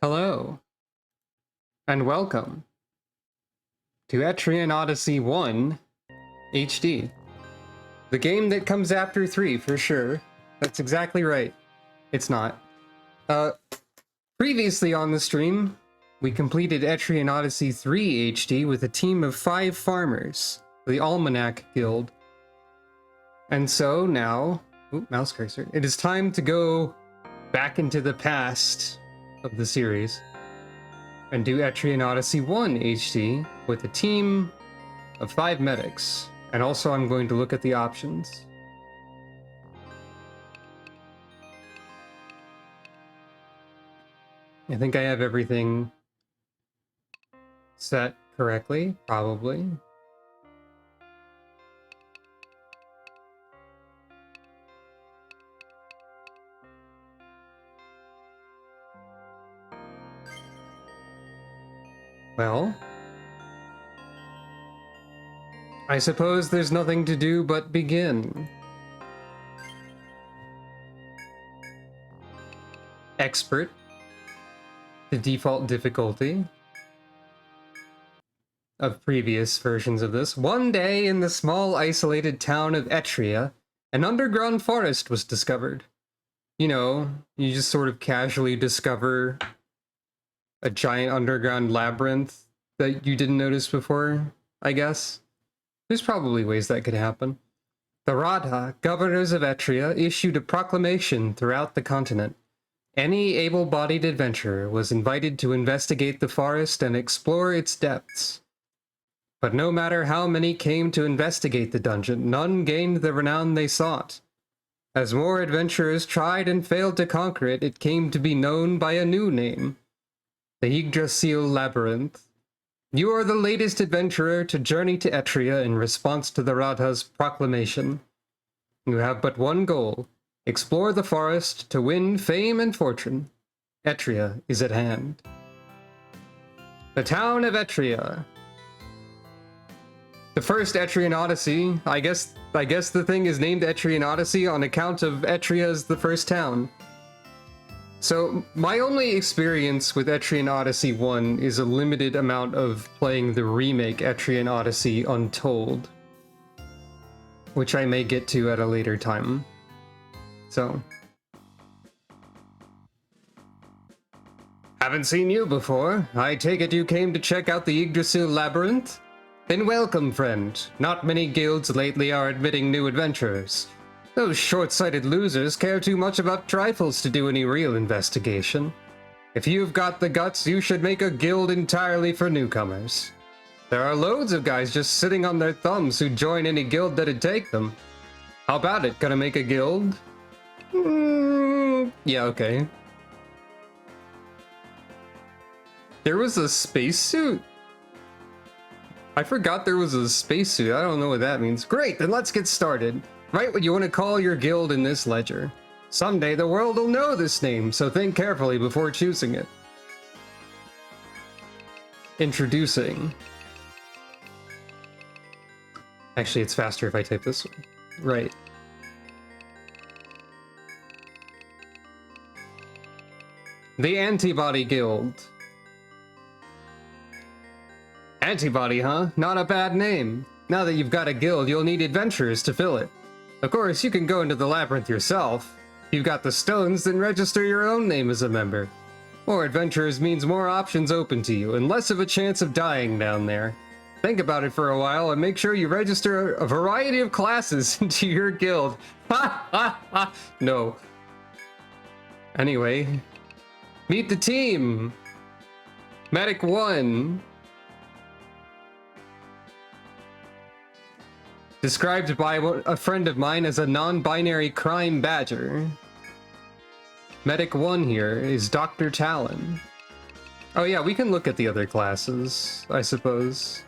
Hello, and welcome to Etrian Odyssey 1 HD. The game that comes after 3, for sure. That's exactly right. It's not. Previously on the stream, we completed Etrian Odyssey 3 HD with a team of 5 farmers, the Almanac Guild. And so now, mouse cursor, it is time to go back into the past of the series and do Etrian Odyssey 1 HD with a team of 5 medics. And also I'm going to look at the options. I think I have everything set correctly, probably. Well, I suppose there's nothing to do but begin. Expert, the default difficulty of previous versions of this. One day in the small isolated town of Etria, an underground forest was discovered. You know, you just sort of casually discover a giant underground labyrinth that you didn't notice before, I guess. There's probably ways that could happen. The Radha, governors of Etria, issued a proclamation throughout the continent. Any able-bodied adventurer was invited to investigate the forest and explore its depths. But no matter how many came to investigate the dungeon, none gained the renown they sought. As more adventurers tried and failed to conquer it, it came to be known by a new name, the Yggdrasil Labyrinth. You are the latest adventurer to journey to Etria in response to the Radha's proclamation. You have but one goal: explore the forest to win fame and fortune. Etria is at hand. The town of Etria. The first Etrian Odyssey, I guess the thing is named Etrian Odyssey on account of Etria as the first town. So, my only experience with Etrian Odyssey 1 is a limited amount of playing the remake Etrian Odyssey Untold, which I may get to at a later time. So. Haven't seen you before. I take it you came to check out the Yggdrasil Labyrinth? Then welcome, friend. Not many guilds lately are admitting new adventurers. Those short-sighted losers care too much about trifles to do any real investigation. If you've got the guts, you should make a guild entirely for newcomers. There are loads of guys just sitting on their thumbs who'd join any guild that'd take them. How about it? Gonna make a guild? Yeah, okay. There was a spacesuit? I forgot there was a spacesuit. I don't know what that means. Great, then let's get started. Write what you want to call your guild in this ledger. Someday the world will know this name, so think carefully before choosing it. Introducing. Actually, it's faster if I type this one. Right. The Antibody Guild. Antibody, huh? Not a bad name. Now that you've got a guild, you'll need adventurers to fill it. Of course, you can go into the labyrinth yourself. If you've got the stones, then register your own name as a member. More adventurers means more options open to you, and less of a chance of dying down there. Think about it for a while, and make sure you register a variety of classes into your guild. Ha ha ha! No. Anyway, meet the team! Medic 1. Described by a friend of mine as a non-binary crime badger. Medic 1 here is Dr. Talon. Oh yeah, we can look at the other classes, I suppose.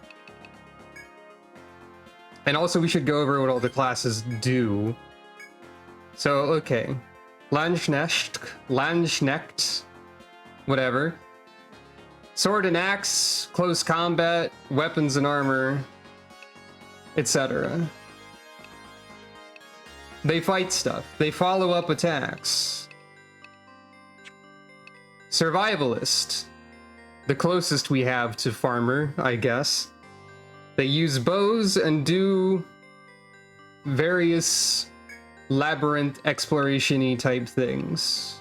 And also we should go over what all the classes do. So, okay. Landsknecht, whatever. Sword and axe, close combat, weapons and armor, etc. They fight stuff. They follow up attacks. Survivalist. The closest we have to farmer, I guess. They use bows and do various labyrinth exploration-y type things.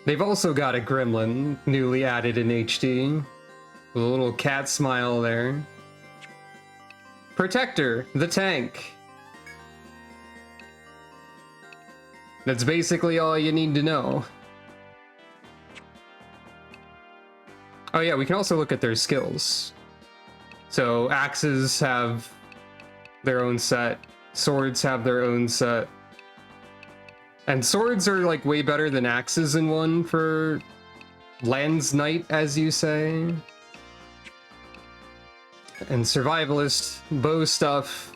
They've also got a gremlin newly added in HD. With a little cat smile there. Protector, the tank. That's basically all you need to know. Oh yeah, we can also look at their skills. So axes have their own set, swords have their own set. And swords are like way better than axes in one for Land's Knight, as you say. And survivalist, bow stuff.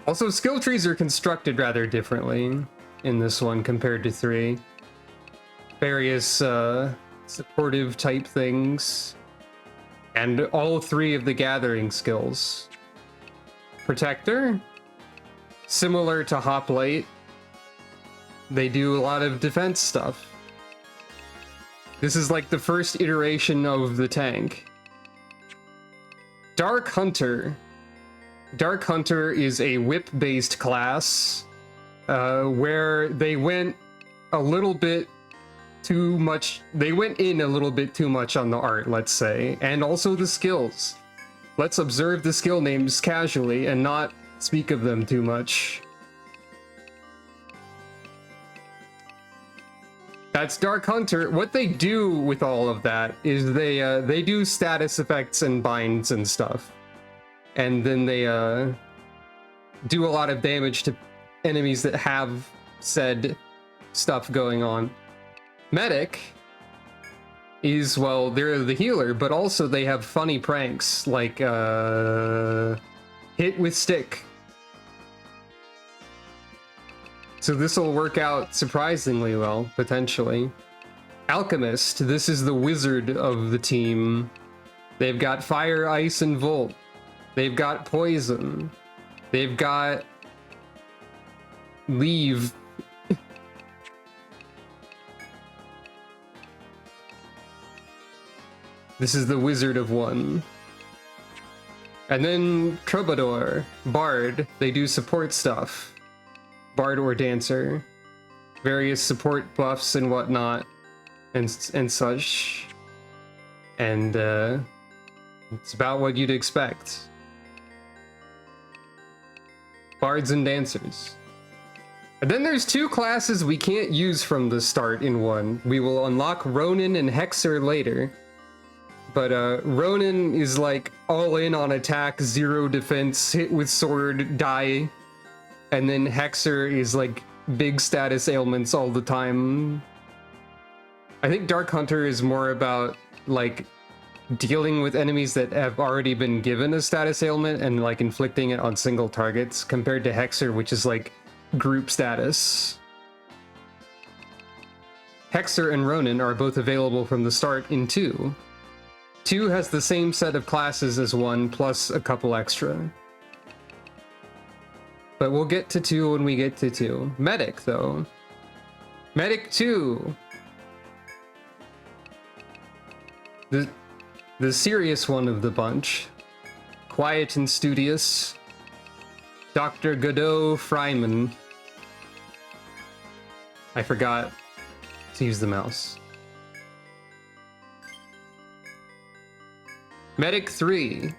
Also, skill trees are constructed rather differently in this one compared to 3. Various supportive type things. And all 3 of the gathering skills. Protector, similar to Hoplite. They do a lot of defense stuff. This is like the first iteration of the tank. Dark Hunter. Dark Hunter is a whip-based class where they went a little bit too much. They went in a little bit too much on the art, let's say, and also the skills. Let's observe the skill names casually and not speak of them too much. That's Dark Hunter. What they do with all of that is they do status effects and binds and stuff. And then they do a lot of damage to enemies that have said stuff going on. Medic is, well, they're the healer, but also they have funny pranks like hit with stick. So this will work out surprisingly well, potentially. Alchemist, this is the wizard of the team. They've got fire, ice, and volt. They've got poison. They've got leave. This is the wizard of one. And then Troubadour, Bard, they do support stuff. Bard or Dancer. Various support buffs and whatnot. And such. And it's about what you'd expect. Bards and Dancers. And then there's 2 classes we can't use from the start in one. We will unlock Ronin and Hexer later. But Ronin is like all in on attack, 0 defense, hit with sword, die. And then Hexer is like big status ailments all the time. I think Dark Hunter is more about like dealing with enemies that have already been given a status ailment and like inflicting it on single targets, compared to Hexer, which is like group status. Hexer and Ronin are both available from the start in 2. 2 has the same set of classes as 1, plus a couple extra. But we'll get to 2 when we get to 2. Medic, though. Medic 2. The serious one of the bunch. Quiet and studious. Dr. Godot Fryman. I forgot to use the mouse. Medic 3.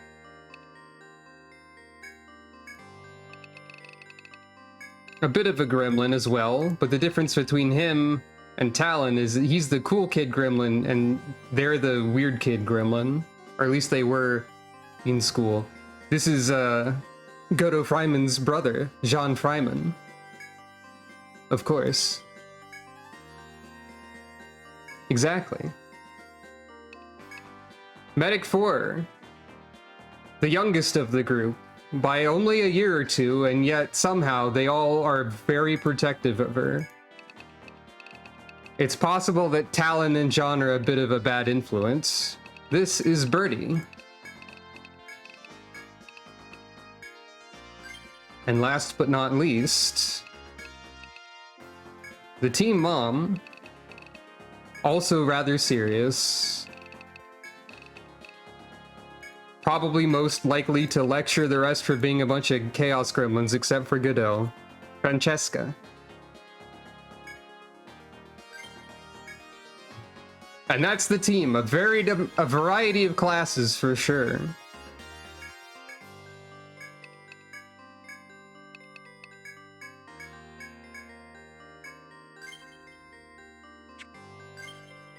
A bit of a gremlin as well, but the difference between him and Talon is that he's the cool kid gremlin and they're the weird kid gremlin. Or at least they were in school. This is Godot Fryman's brother, Jean Fryman. Of course. Exactly. Medic 4. The youngest of the group. By only a year or 2, and yet somehow they all are very protective of her. It's possible that Talon and John are a bit of a bad influence. This is Birdie. And last but not least, the team mom, Also rather serious. Probably most likely to lecture the rest for being a bunch of chaos gremlins, except for Godot. Francesca. And that's the team. A variety of classes for sure.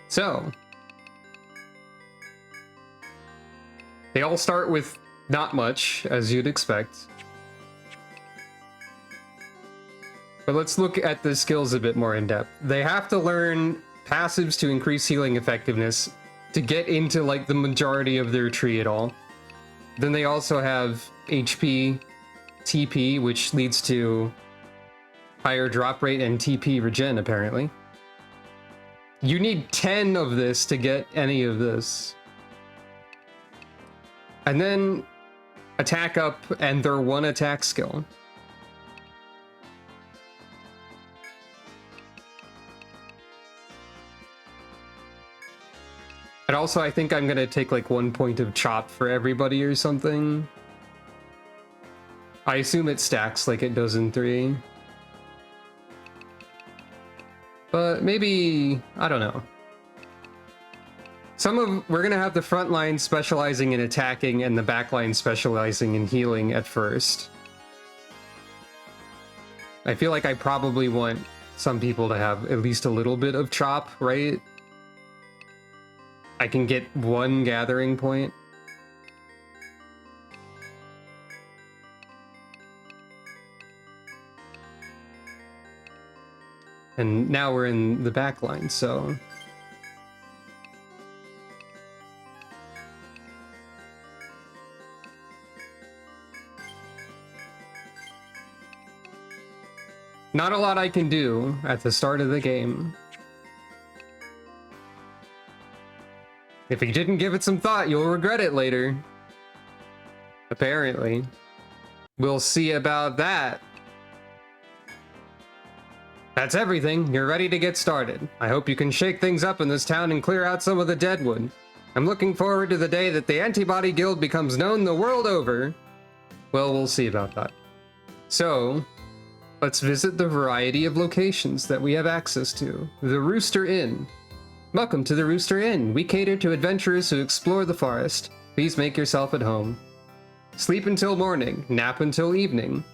So, they all start with not much, as you'd expect. But let's look at the skills a bit more in depth. They have to learn passives to increase healing effectiveness to get into like the majority of their tree at all. Then they also have HP, TP, which leads to higher drop rate and TP regen apparently. You need 10 of this to get any of this. And then attack up and their one attack skill. And also I think I'm gonna take like 1 point of chop for everybody or something. I assume it stacks like it does in 3. But maybe, I don't know. We're gonna have the front line specializing in attacking and the back line specializing in healing at first. I feel like I probably want some people to have at least a little bit of chop, right? I can get 1 gathering point. And now we're in the back line, so... Not a lot I can do at the start of the game. If you didn't give it some thought, you'll regret it later. Apparently. We'll see about that. That's everything. You're ready to get started. I hope you can shake things up in this town and clear out some of the deadwood. I'm looking forward to the day that the Antibody Guild becomes known the world over. Well, we'll see about that. So, let's visit the variety of locations that we have access to. The Rooster Inn. Welcome to the Rooster Inn. We cater to adventurers who explore the forest. Please make yourself at home. Sleep until morning, nap until evening.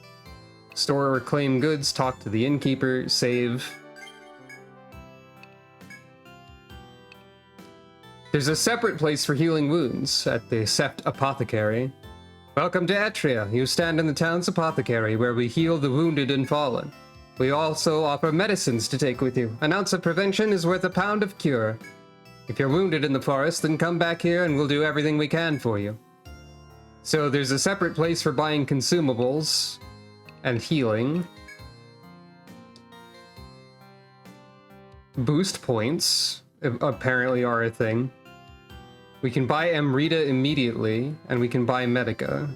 Store or claim goods, talk to the innkeeper, save. There's a separate place for healing wounds at the Sept Apothecary. Welcome to Etria. You stand in the town's apothecary where we heal the wounded and fallen. We also offer medicines to take with you. An ounce of prevention is worth a pound of cure. If you're wounded in the forest, then come back here and we'll do everything we can for you. So there's a separate place for buying consumables and healing. Boost points apparently are a thing. We can buy Amrita immediately, and we can buy Medica.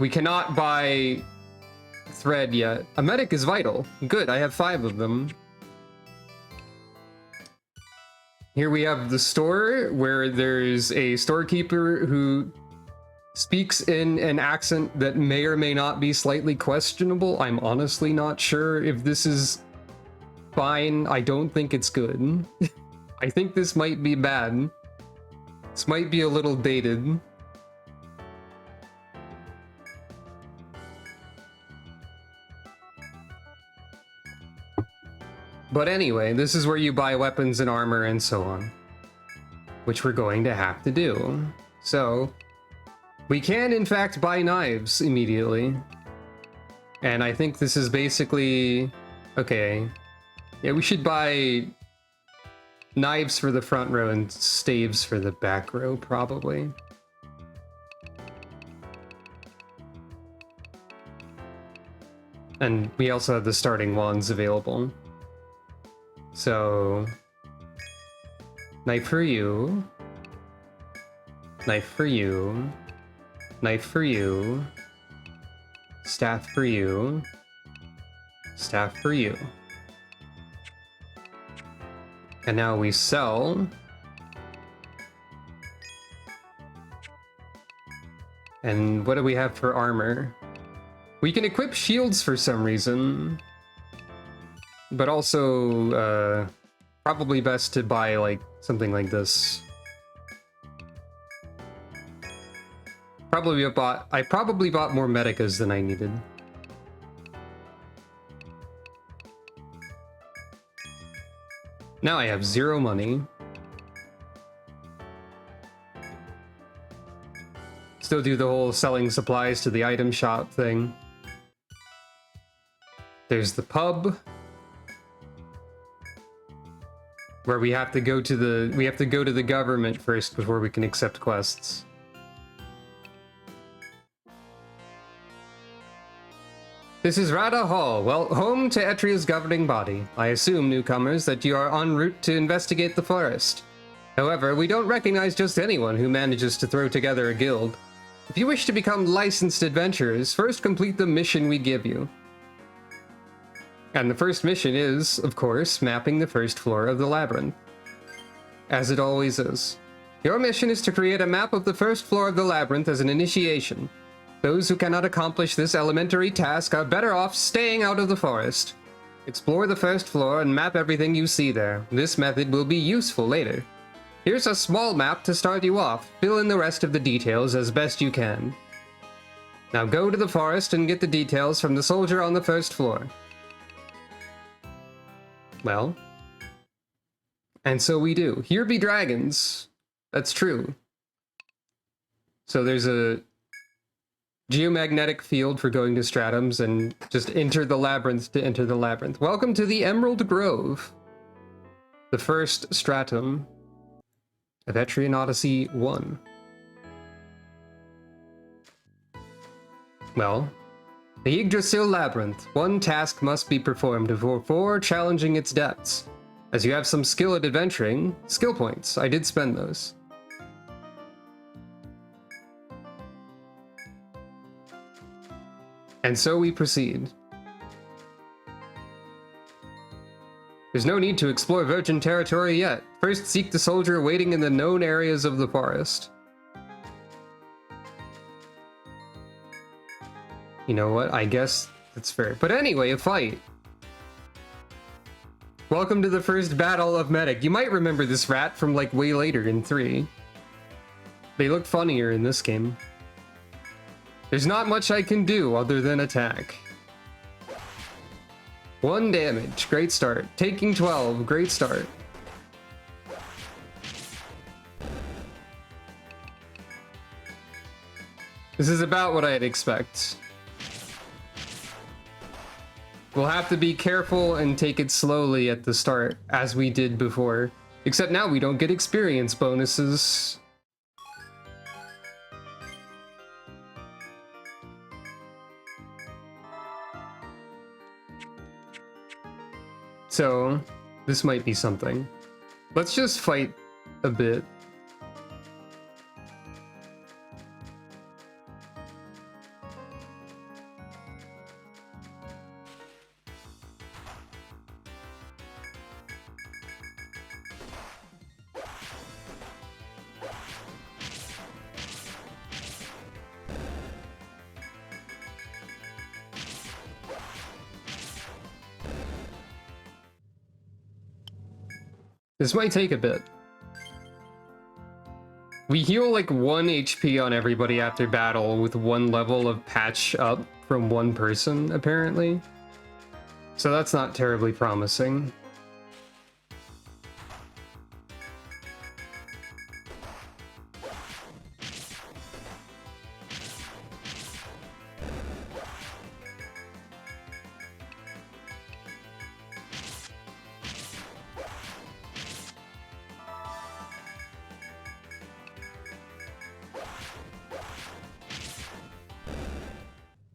We cannot buy thread yet. A medic is vital. Good, I have 5 of them. Here we have the store, where there's a storekeeper who speaks in an accent that may or may not be slightly questionable. I'm honestly not sure if this is fine. I don't think it's good. I think this might be bad. This might be a little dated. But anyway, this is where you buy weapons and armor and so on, which we're going to have to do. So, we can in fact buy knives immediately. And I think this is basically... okay. Yeah, we should buy knives for the front row and staves for the back row, probably. And we also have the starting wands available. So, knife for you, knife for you, knife for you, staff for you, Staff for you. And now we sell. And what do we have for armor? We can equip shields for some reason. But also, probably best to buy, like, something like this. I probably bought more medicas than I needed. Now I have 0 money. Still do the whole selling supplies to the item shop thing. There's the pub. Where we have to go to the government first before we can accept quests. This is Rada Hall, well, home to Etria's governing body. I assume, newcomers, that you are en route to investigate the forest. However, we don't recognize just anyone who manages to throw together a guild. If you wish to become licensed adventurers, first complete the mission we give you. And the first mission is, of course, mapping the first floor of the labyrinth. As it always is. Your mission is to create a map of the first floor of the labyrinth as an initiation. Those who cannot accomplish this elementary task are better off staying out of the forest. Explore the first floor and map everything you see there. This method will be useful later. Here's a small map to start you off. Fill in the rest of the details as best you can. Now go to the forest and get the details from the soldier on the first floor. Well, and so we do. Here be dragons. That's true. So there's a geomagnetic field for going to stratums, and just enter the labyrinth to enter the labyrinth. Welcome to the Emerald Grove. The first stratum of Etrian Odyssey 1. Well, the Yggdrasil Labyrinth. One task must be performed before challenging its depths. As you have some skill at adventuring, skill points. I did spend those. And so we proceed. There's no need to explore virgin territory yet. First seek the soldier waiting in the known areas of the forest. You know what? I guess that's fair. But anyway, a fight. Welcome to the first battle of Medic. You might remember this rat from like way later in 3. They look funnier in this game. There's not much I can do other than attack. 1 damage, great start. Taking 12, great start. This is about what I'd expect. We'll have to be careful and take it slowly at the start, as we did before. Except now we don't get experience bonuses. So, this might be something. Let's just fight a bit. This might take a bit. We heal like 1 HP on everybody after battle with 1 level of patch up from 1 person, apparently. So that's not terribly promising.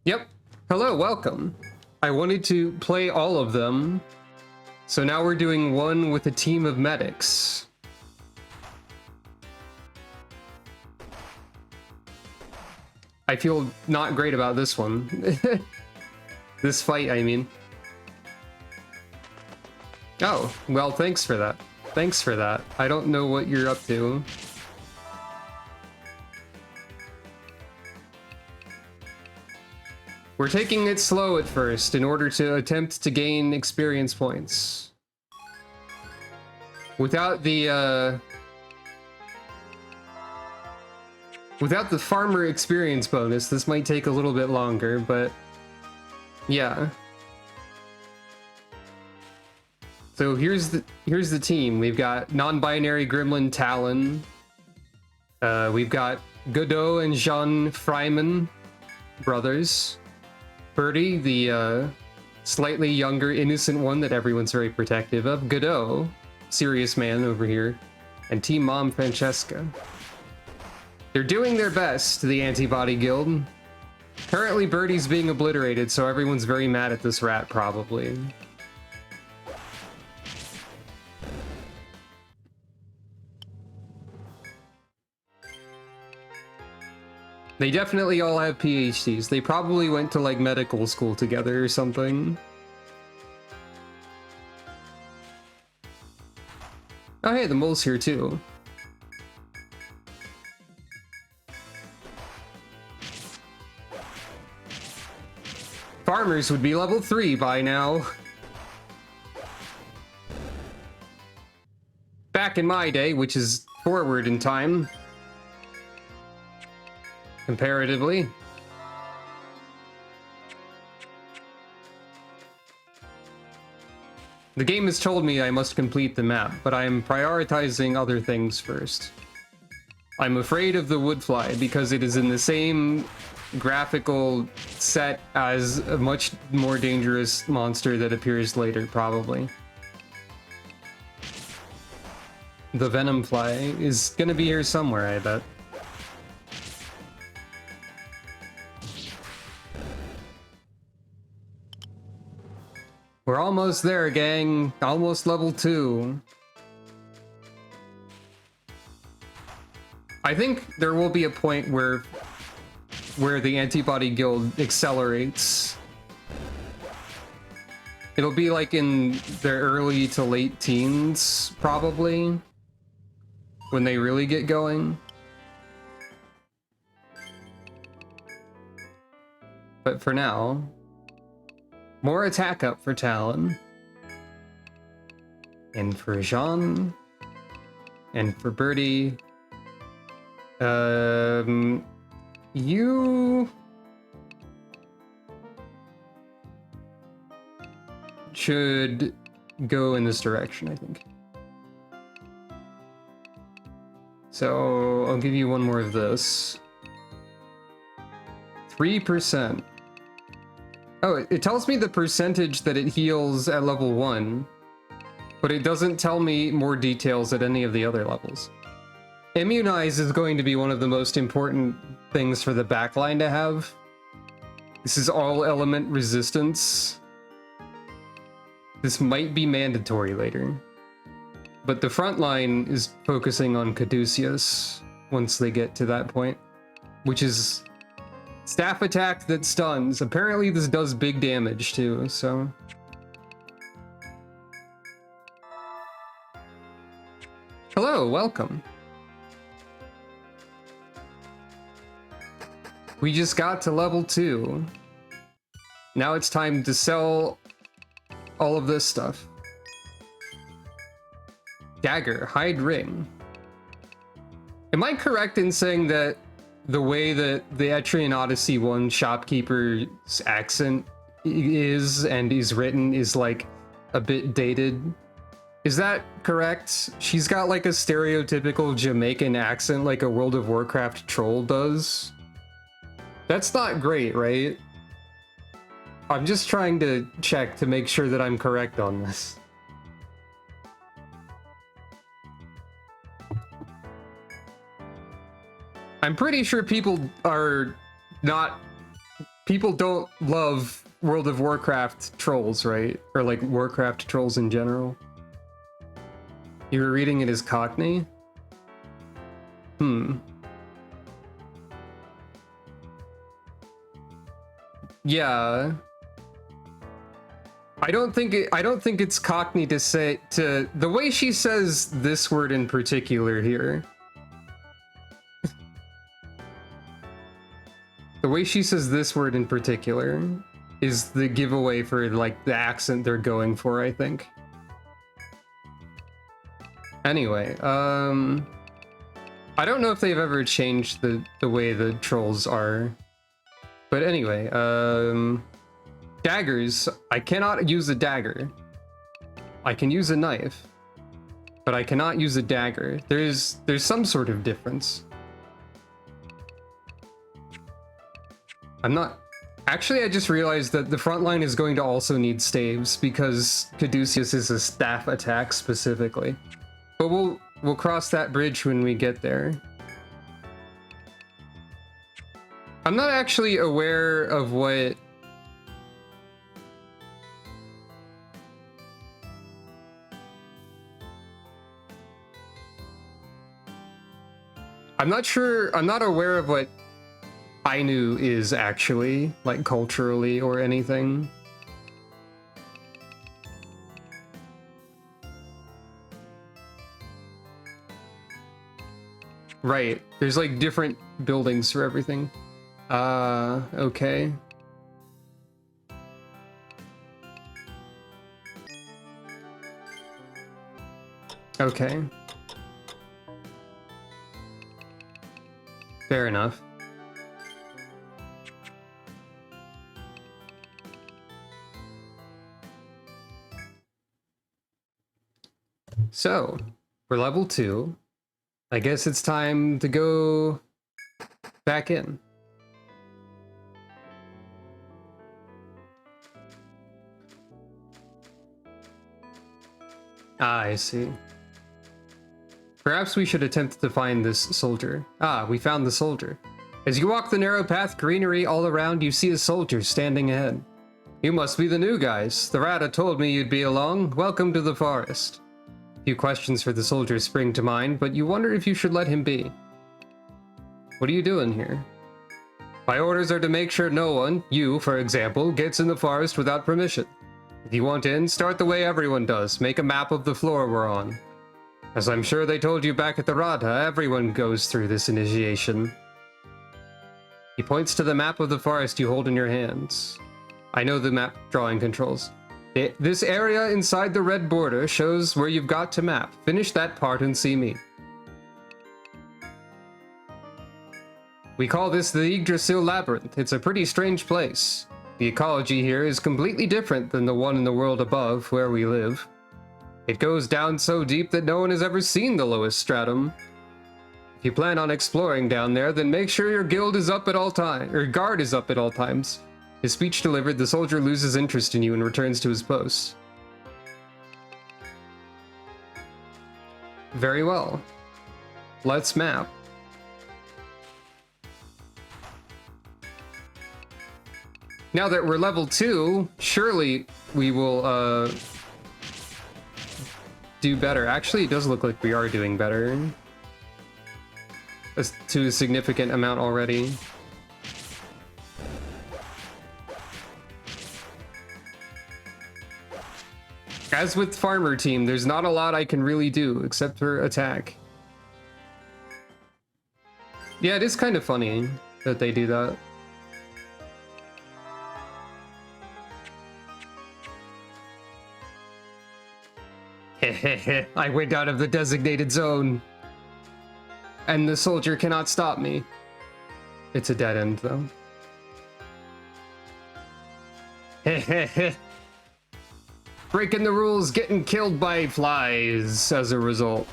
Yep. Hello, welcome. I wanted to play all of them, so now we're doing one with a team of medics. I feel not great about this one. This fight, I mean. Oh, well, thanks for that. Thanks for that. I don't know what you're up to. We're taking it slow at first in order to attempt to gain experience points. Without the farmer experience bonus, this might take a little bit longer, but yeah. So here's the team. We've got non-binary Gremlin Talon. We've got Godot and Jean Freiman brothers. Birdie, the slightly younger, innocent one that everyone's very protective of. Godot, serious man over here. And Team Mom Francesca. They're doing their best, the Antibody Guild. Currently, Birdie's being obliterated, so everyone's very mad at this rat, probably. They definitely all have PhDs. They probably went to, like, medical school together or something. Oh, hey, the mole's here, too. Farmers would be level 3 by now. Back in my day, which is forward in time. Comparatively. The game has told me I must complete the map, but I am prioritizing other things first. I'm afraid of the woodfly because it is in the same graphical set as a much more dangerous monster that appears later, probably. The Venomfly is gonna be here somewhere, I bet. We're almost there, gang. Almost level 2. I think there will be a point where the Antibody Guild accelerates. It'll be like in their early to late teens, probably, when they really get going. But for now, more attack up for Talon. And for Jean. And for Birdie. You should go in this direction, I think. So I'll give you one more of this. 3%. Oh, it tells me the percentage that it heals at level 1, but it doesn't tell me more details at any of the other levels. Immunize is going to be one of the most important things for the backline to have. This is all element resistance. This might be mandatory later. But the front line is focusing on Caduceus once they get to that point, which is staff attack that stuns. Apparently this does big damage too, so. Hello, welcome. We just got to level 2. Now it's time to sell all of this stuff. Dagger, hide ring. Am I correct in saying that the way that the Etrian Odyssey 1 shopkeeper's accent is and is written is like a bit dated? Is that correct? She's got like a stereotypical Jamaican accent like a World of Warcraft troll does. That's not great, right? I'm just trying to check to make sure that I'm correct on this. I'm pretty sure people don't love World of Warcraft trolls, right? Or like Warcraft trolls in general. You were reading it as Cockney? Yeah. I don't think it's Cockney to say to the way she says this word in particular here. The way she says this word in particular is the giveaway for like the accent they're going for, I think. Anyway, I don't know if they've ever changed the way the trolls are. But anyway, daggers. I cannot use a dagger. I can use a knife, but I cannot use a dagger. There's some sort of difference. I'm not... Actually, I just realized that the front line is going to also need staves because Caduceus is a staff attack specifically. But we'll cross that bridge when we get there. I'm not actually aware of what... I'm not aware of what Ainu is actually, like culturally or anything. Right, there's like different buildings for everything. Okay. Okay. Fair enough. So, we're level 2. I guess it's time to go back in. Ah, I see. Perhaps we should attempt to find this soldier. Ah, we found the soldier. As you walk the narrow path, greenery all around, you see a soldier standing ahead. You must be the new guys. The Rata told me you'd be along. Welcome to the forest. A few questions for the soldier spring to mind, but you wonder if you should let him be. What are you doing here? My orders are to make sure no one, you for example, gets in the forest without permission. If you want in, start the way everyone does. Make a map of the floor we're on. As I'm sure they told you back at the Rata, everyone goes through this initiation. He points to the map of the forest you hold in your hands. I know the map drawing controls. This area inside the red border shows where you've got to map. Finish that part and see me. We call this the Yggdrasil Labyrinth. It's a pretty strange place. The ecology here is completely different than the one in the world above, where we live. It goes down so deep that no one has ever seen the lowest stratum. If you plan on exploring down there, then make sure your guild is up at all times, or guard is up at all times. His speech delivered, the soldier loses interest in you and returns to his post. Very well. Let's map. Now that we're level 2, surely we will do better. Actually, it does look like we are doing better. To a significant amount already. As with Farmer Team, there's not a lot I can really do except for attack. Yeah, it is kind of funny that they do that. Hehehe, I went out of the designated zone. And the soldier cannot stop me. It's a dead end, though. Hehehe. Breaking the rules, getting killed by flies as a result.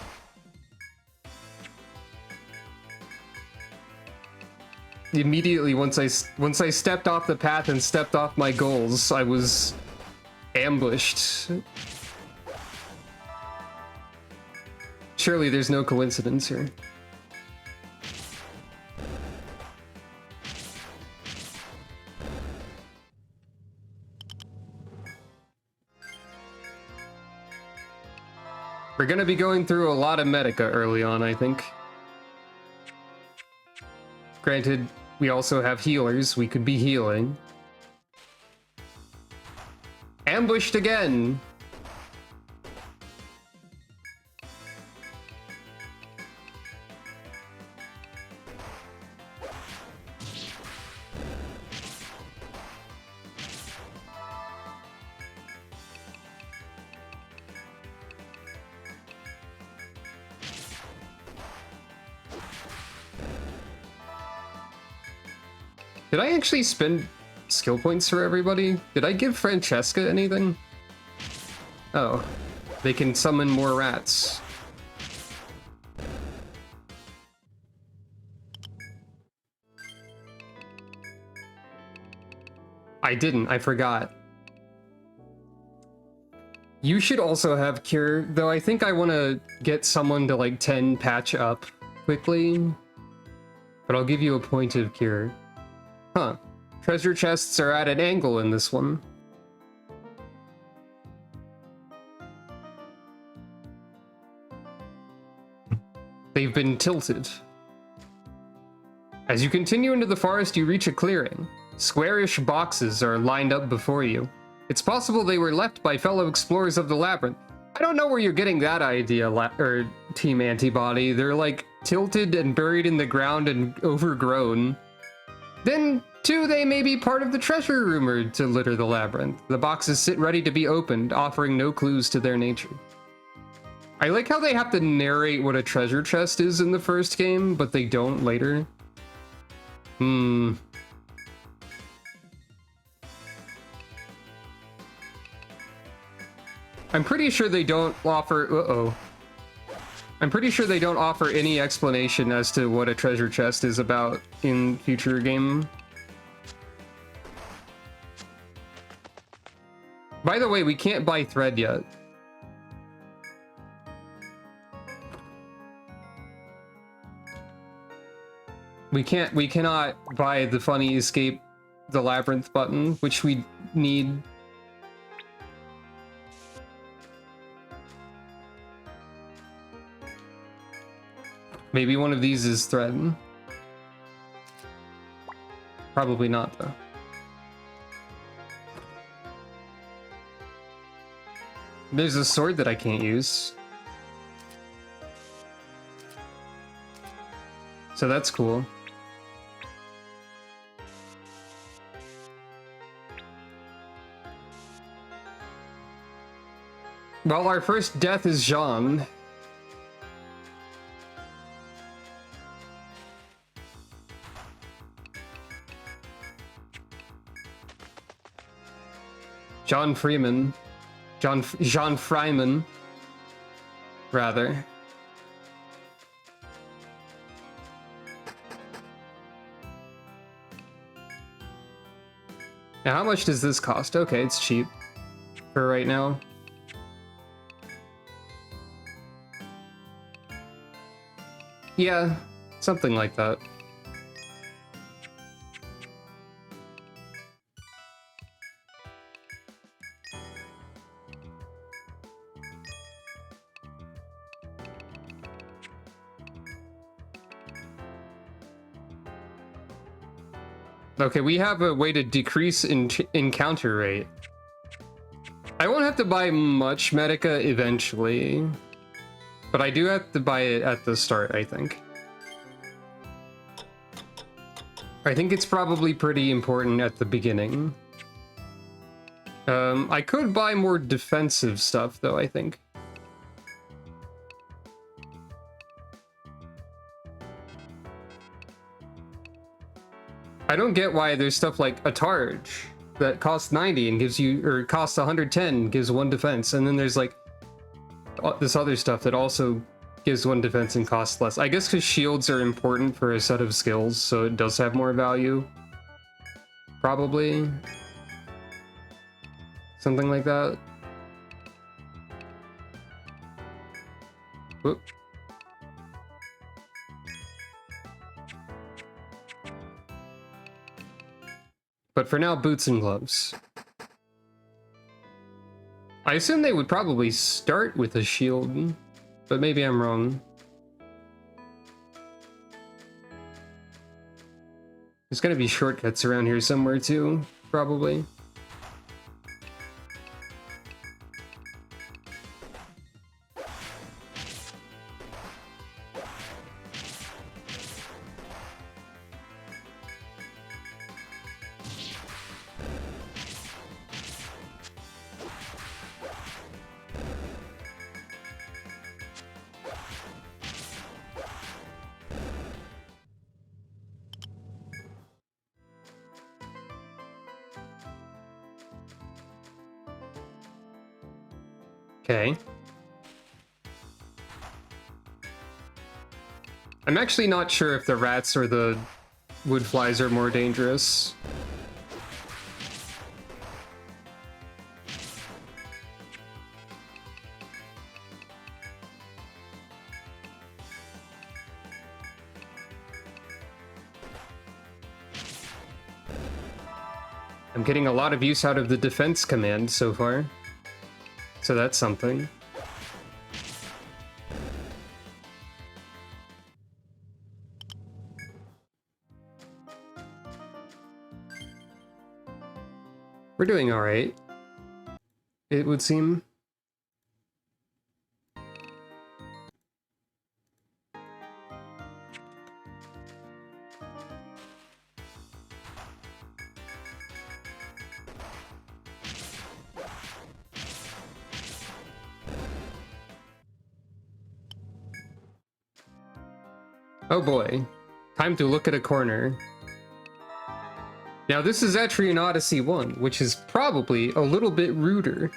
Immediately, once I stepped off the path and stepped off my goals, I was ambushed. Surely there's no coincidence here. We're gonna be going through a lot of Medica early on, I think. Granted, we also have healers we could be healing. ambushed again. Did I actually spend skill points for everybody? Did I give Francesca anything? Oh, they can summon more rats. I didn't, I forgot. You should also have cure, though I think I want to get someone to like 10 patch up quickly. But I'll give you a point of cure. Huh. Treasure chests are at an angle in this one. They've been tilted. As you continue into the forest, you reach a clearing. Squarish boxes are lined up before you. It's possible they were left by fellow explorers of the labyrinth. I don't know where you're getting that idea, Team Antibody. They're like tilted and buried in the ground and overgrown. Then, too, they may be part of the treasure rumored to litter the labyrinth. The boxes sit ready to be opened, offering no clues to their nature. I like how they have to narrate what a treasure chest is in the first game, but they don't later. I'm pretty sure they don't offer... I'm pretty sure they don't offer any explanation as to what a treasure chest is about in future game. By the way, we can't buy thread yet. We cannot buy the funny escape the labyrinth button, which we need. Maybe one of these is thread. Probably not, though. There's a sword that I can't use. So that's cool. Well, our first death is Jean. John Freeman. Jean Freiman, rather. Now, how much does this cost? Okay, it's cheap for right now. Yeah, something like that. Okay, we have a way to decrease encounter rate. I won't have to buy much Medica eventually, but I do have to buy it at the start, I think. I think it's probably pretty important at the beginning. I could buy more defensive stuff, though, I think. I don't get why there's stuff like a Targe that costs 90 and gives you, or costs 110, gives 1 defense, and then there's like this other stuff that also gives 1 defense and costs less. I guess because shields are important for a set of skills, so it does have more value. Probably. Something like that. Whoop. But for now, boots and gloves. I assume they would probably start with a shield, but maybe I'm wrong. There's gonna be shortcuts around here somewhere too, probably. Okay. I'm actually not sure if the rats or the wood flies are more dangerous. I'm getting a lot of use out of the defense command so far. So that's something. We're doing all right, it would seem. Oh boy, time to look at a corner. Now this is Etrian Odyssey 1, which is probably a little bit ruder.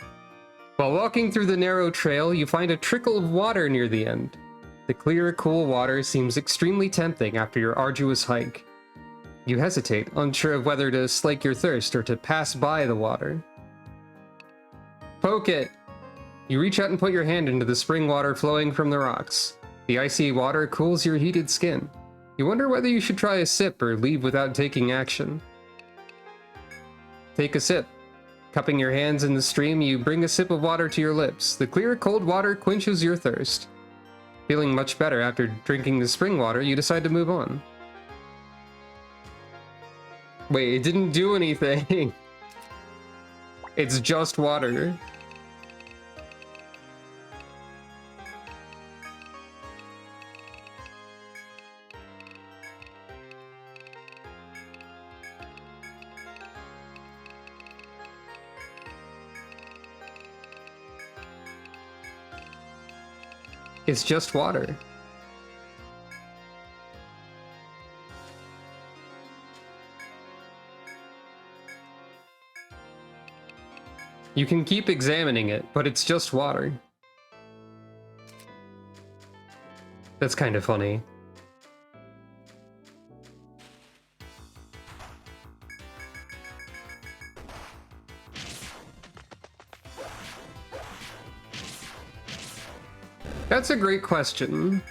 While walking through the narrow trail, you find a trickle of water near the end. The clear, cool water seems extremely tempting after your arduous hike. You hesitate, unsure of whether to slake your thirst or to pass by the water. Poke it! You reach out and put your hand into the spring water flowing from the rocks. The icy water cools your heated skin. You wonder whether you should try a sip or leave without taking action. Take a sip. Cupping your hands in the stream, you bring a sip of water to your lips. The clear, cold water quenches your thirst. Feeling much better after drinking the spring water, you decide to move on. Wait, it didn't do anything. It's just water. It's just water. You can keep examining it, but it's just water. That's kind of funny. That's a great question.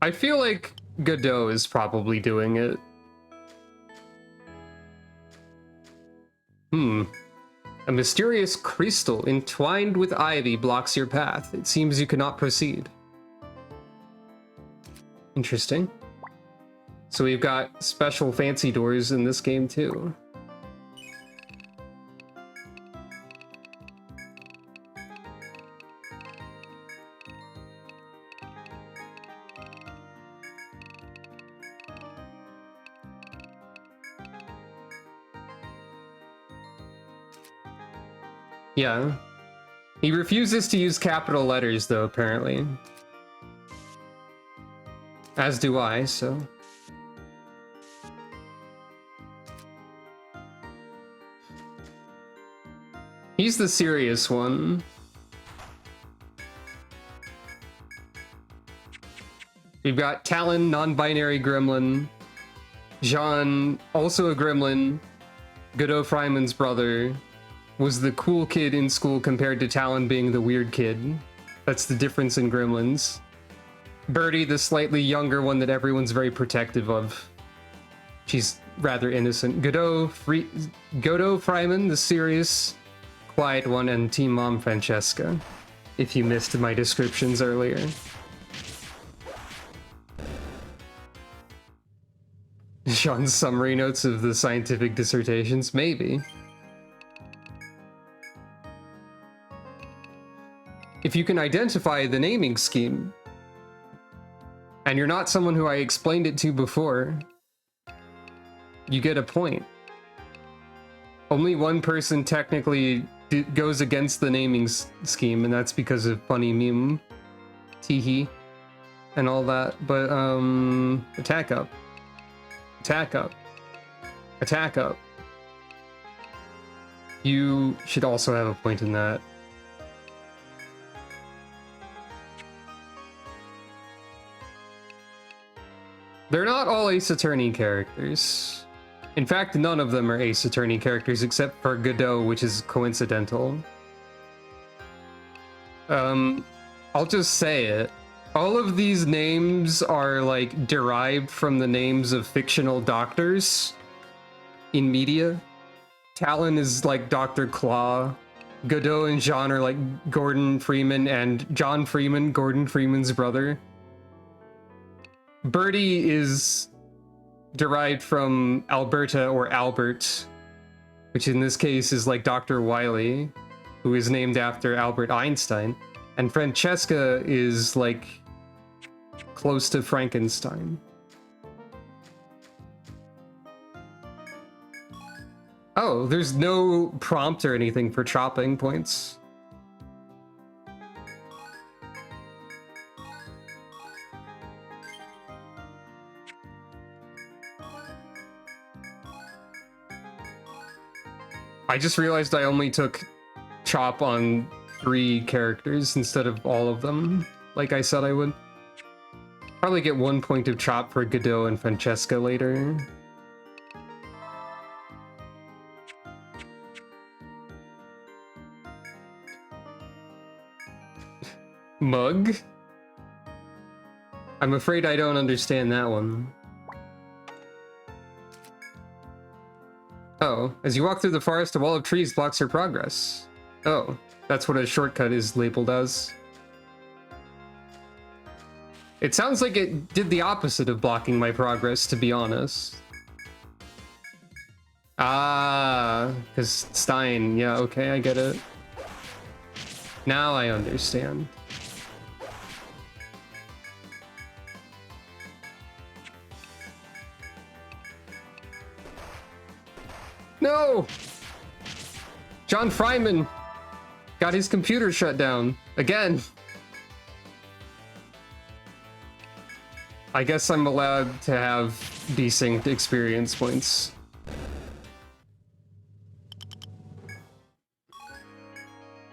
I feel like Godot is probably doing it. A mysterious crystal entwined with ivy blocks your path. It seems you cannot proceed. Interesting. So we've got special fancy doors in this game too. Yeah. He refuses to use capital letters, though, apparently. As do I, so... He's the serious one. We've got Talon, non-binary gremlin. Jean, also a gremlin. Godot Fryman's brother. Was the cool kid in school compared to Talon being the weird kid. That's the difference in gremlins. Birdie, the slightly younger one that everyone's very protective of. She's rather innocent. Godot Fryman, the serious, quiet one, and Team Mom Francesca, if you missed my descriptions earlier. Sean's summary notes of the scientific dissertations? Maybe. If you can identify the naming scheme, and you're not someone who I explained it to before, you get a point. Only one person technically goes against the naming scheme, and that's because of funny meme, teehee, and all that. But attack up, attack up, attack up. You should also have a point in that. They're not all Ace Attorney characters. In fact, none of them are Ace Attorney characters except for Godot, which is coincidental. I'll just say it. All of these names are like derived from the names of fictional doctors in media. Talon is like Dr. Claw. Godot and Jean are like Gordon Freeman and John Freeman, Gordon Freeman's brother. Birdie is derived from Alberta or Albert, which in this case is like Dr. Wiley, who is named after Albert Einstein. And Francesca is like close to Frankenstein. Oh, there's no prompt or anything for chopping points. I just realized I only took chop on 3 characters instead of all of them, like I said I would. Probably get 1 point of chop for Godot and Francesca later. Mug? I'm afraid I don't understand that one. Oh, as you walk through the forest, a wall of trees blocks your progress. Oh, that's what a shortcut is labeled as. It sounds like it did the opposite of blocking my progress, to be honest. Ah, because Stein. Yeah, okay, I get it. Now I understand. No! John Fryman got his computer shut down again. I guess I'm allowed to have desynced experience points.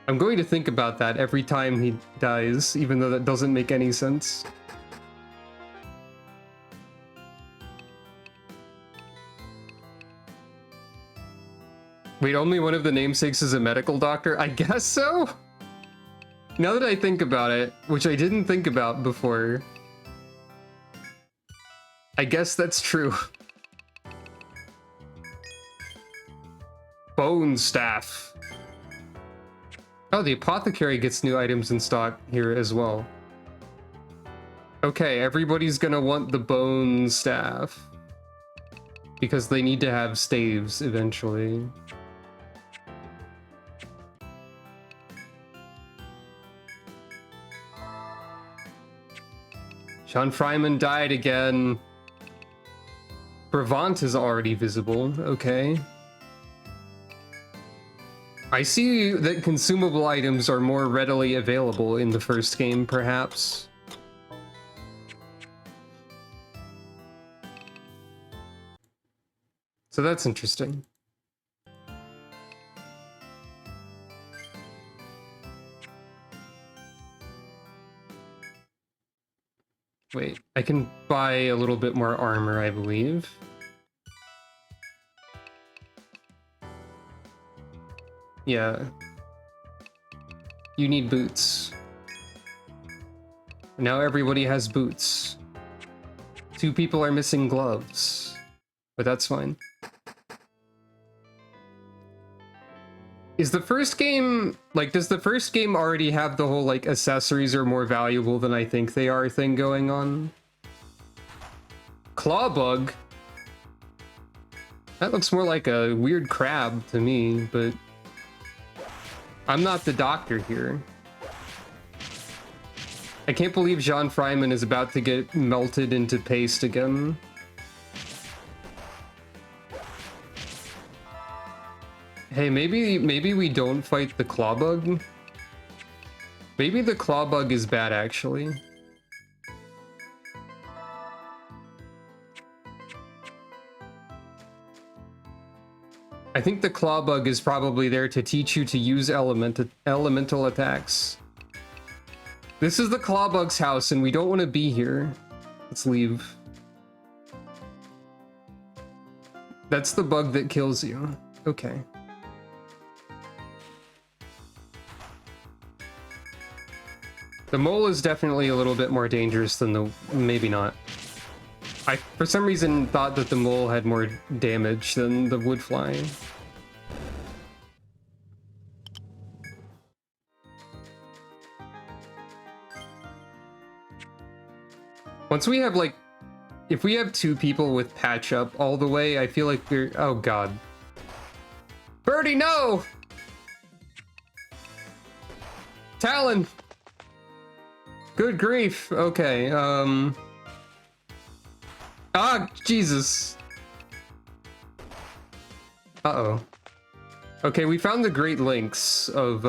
I'm going to think about that every time he dies, even though that doesn't make any sense. Wait, only one of the namesakes is a medical doctor? I guess so? Now that I think about it, which I didn't think about before, I guess that's true. Bone staff. Oh, the apothecary gets new items in stock here as well. Okay, everybody's gonna want the bone staff, because they need to have staves eventually. John Fryman died again. Brevant is already visible, okay. I see that consumable items are more readily available in the first game, perhaps. So that's interesting. Wait, I can buy a little bit more armor, I believe. Yeah. You need boots. Now everybody has boots. 2 people are missing gloves. But that's fine. Is the first game, like, does the first game already have the whole, like, accessories are more valuable than I think they are thing going on? Clawbug? That looks more like a weird crab to me, but I'm not the doctor here. I can't believe John Fryman is about to get melted into paste again. Hey, maybe we don't fight the clawbug? Maybe the clawbug is bad, actually. I think the claw bug is probably there to teach you to use elemental attacks. This is the claw bug's house, and we don't want to be here. Let's leave. That's the bug that kills you. Okay. The mole is definitely a little bit more dangerous than the... maybe not. I, for some reason, thought that the mole had more damage than the wood fly. Once we have, like... if we have 2 people with patch up all the way, I feel like we're... oh, God. Birdie, no! Talon! Good grief. Okay, ah, Jesus. Uh-oh. Okay, we found the Great Links of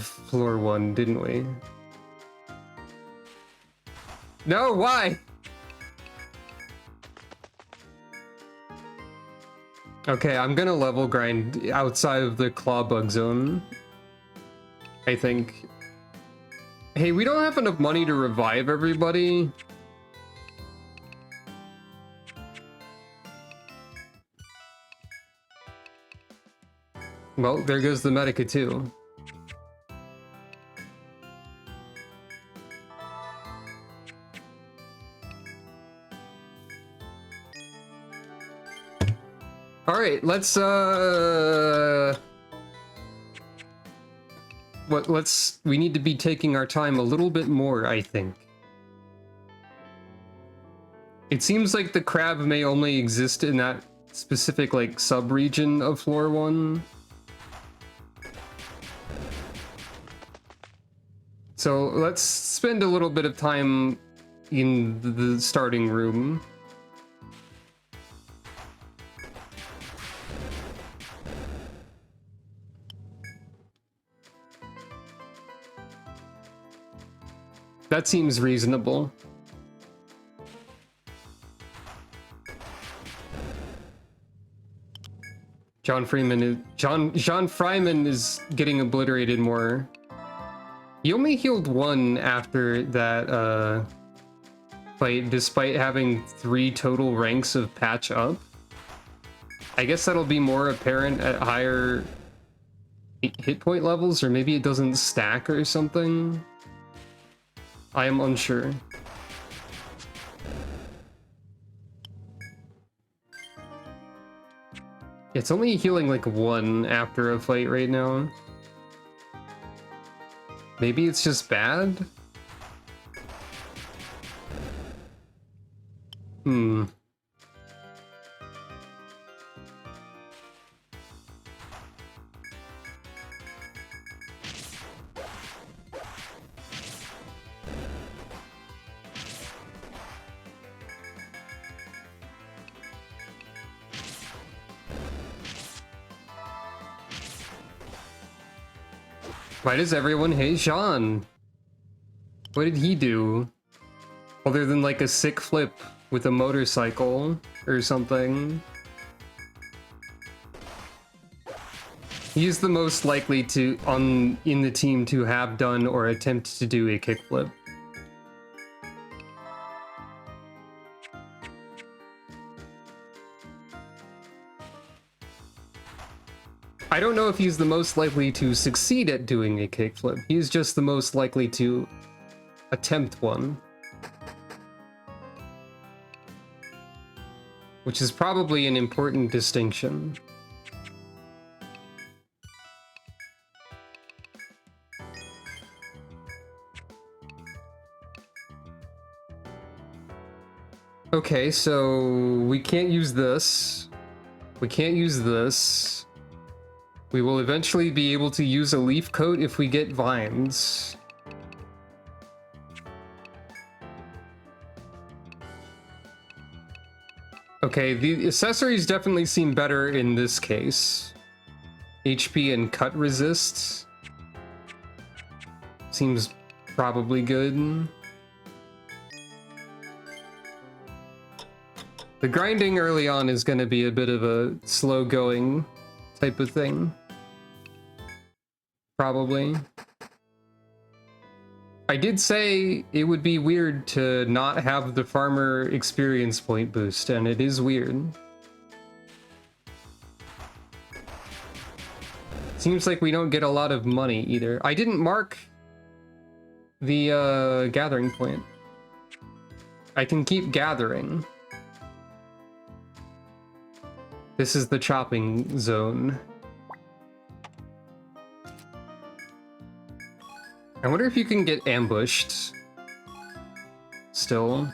floor 1, didn't we? No, why? Okay, I'm gonna level grind outside of the claw bug zone, I think. Hey, we don't have enough money to revive everybody. Well, there goes the Medica too. All right, let's we need to be taking our time a little bit more, I think. It seems like the crab may only exist in that specific, like, sub-region of floor 1. So let's spend a little bit of time in the starting room. That seems reasonable. John Fryman is getting obliterated more. He only healed 1 after that fight, despite having 3 total ranks of patch up. I guess that'll be more apparent at higher hit point levels, or maybe it doesn't stack or something. I am unsure. It's only healing like 1 after a fight right now. Maybe it's just bad? Why does everyone hate Jean? What did he do? Other than like a sick flip with a motorcycle or something. He's the most likely to in the team to have done or attempt to do a kickflip. I don't know if he's the most likely to succeed at doing a kickflip. He's just the most likely to attempt one. Which is probably an important distinction. Okay, so we can't use this. We can't use this. We will eventually be able to use a leaf coat if we get vines. Okay, the accessories definitely seem better in this case. HP and cut resist seems probably good. The grinding early on is going to be a bit of a slow going type of thing. Probably. I did say it would be weird to not have the farmer experience point boost, and it is weird. Seems like we don't get a lot of money either. I didn't mark the gathering point. I can keep gathering. This is the chopping zone. I wonder if you can get ambushed still.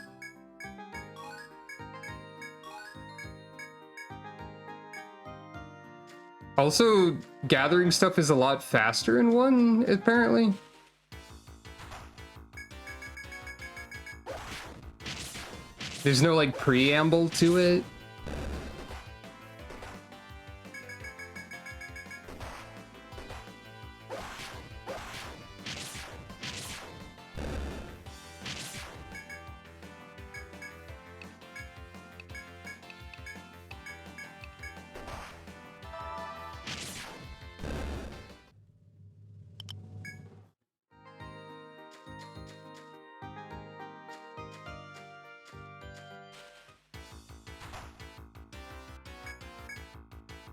Also, gathering stuff is a lot faster in 1, apparently. There's no, like, preamble to it.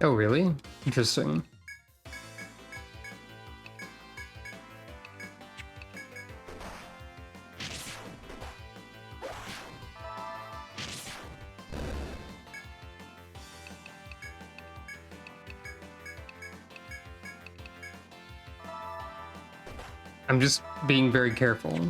Oh, really? Interesting. I'm just being very careful.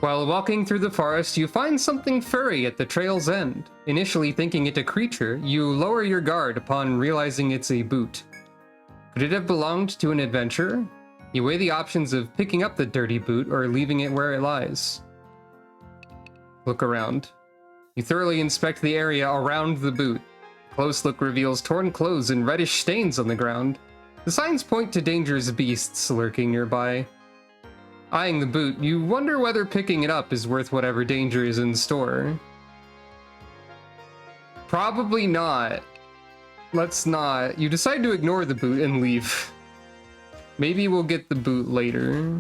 While walking through the forest, you find something furry at the trail's end. Initially thinking it a creature, you lower your guard upon realizing it's a boot. Could it have belonged to an adventurer? You weigh the options of picking up the dirty boot or leaving it where it lies. Look around. You thoroughly inspect the area around the boot. Close look reveals torn clothes and reddish stains on the ground. The signs point to dangerous beasts lurking nearby. Eyeing the boot, you wonder whether picking it up is worth whatever danger is in store. Probably not. Let's not. You decide to ignore the boot and leave. Maybe we'll get the boot later.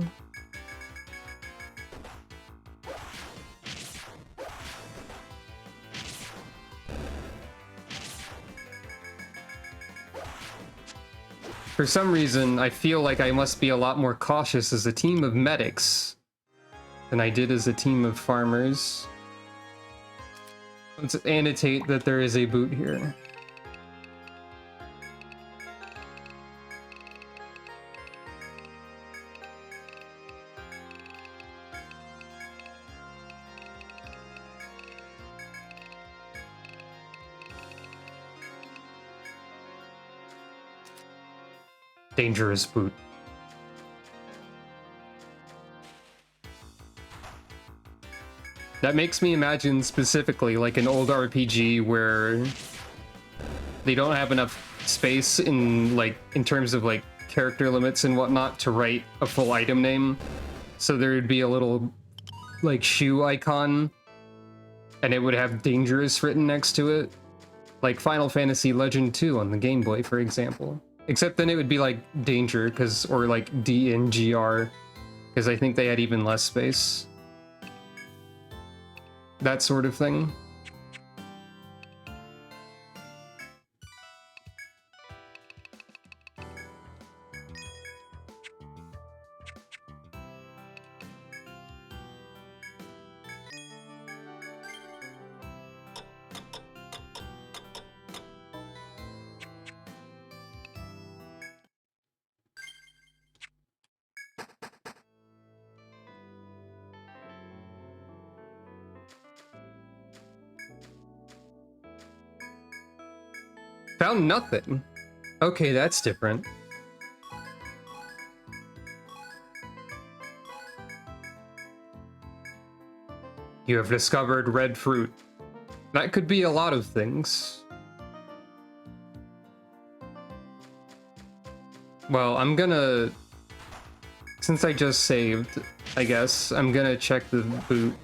For some reason, I feel like I must be a lot more cautious as a team of medics than I did as a team of farmers. Let's annotate that there is a boot here. Dangerous boot. That makes me imagine specifically like an old RPG where they don't have enough space in terms of like character limits and whatnot to write a full item name. So there would be a little like shoe icon and it would have dangerous written next to it. Like Final Fantasy Legend 2 on the Game Boy, for example. Except then it would be like danger, or like DNGR, because I think they had even less space. That sort of thing. Found nothing. Okay, that's different. You have discovered red fruit. That could be a lot of things. Well, I'm gonna... Since I just saved, I guess, I'm gonna check the boot.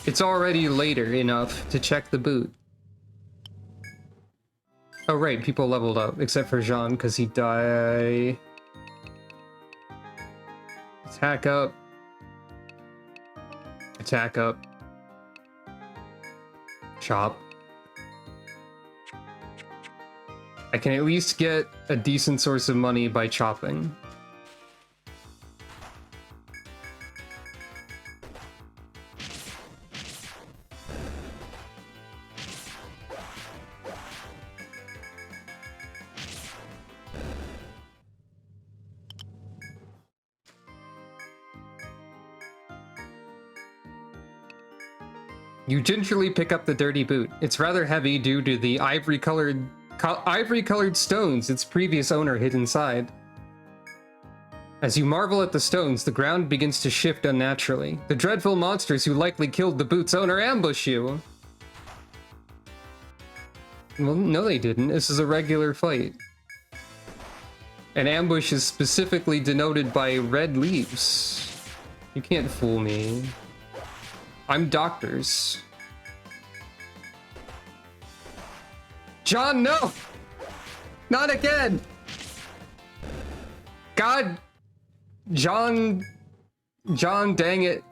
It's already later enough to check the boot. Oh right, people leveled up, except for Jean, because he died. Attack up. Attack up. Chop. I can at least get a decent source of money by chopping. You gingerly pick up the dirty boot. It's rather heavy due to the ivory-colored stones its previous owner hid inside. As you marvel at the stones, the ground begins to shift unnaturally. The dreadful monsters who likely killed the boot's owner ambush you. Well, no they didn't. This is a regular fight. An ambush is specifically denoted by red leaves. You can't fool me. I'm doctors. John, no! Not again! God! John, dang it.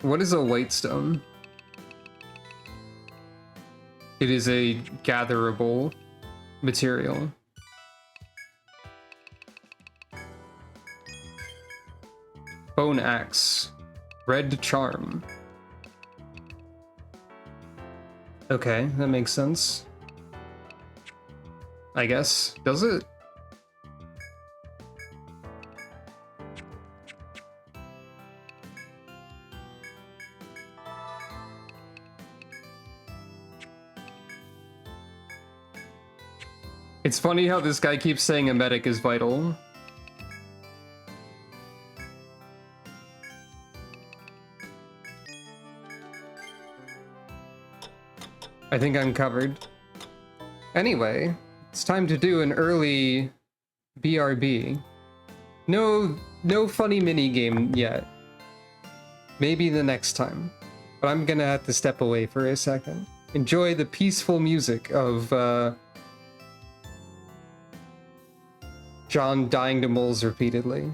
What is a white stone? It is a gatherable material. Bone axe. Red charm. Okay, that makes sense. I guess. Does it? It's funny how this guy keeps saying a medic is vital. I think I'm covered. Anyway, it's time to do an early BRB. No funny mini game yet. Maybe the next time. But I'm gonna have to step away for a second. Enjoy the peaceful music of John dying to moles repeatedly.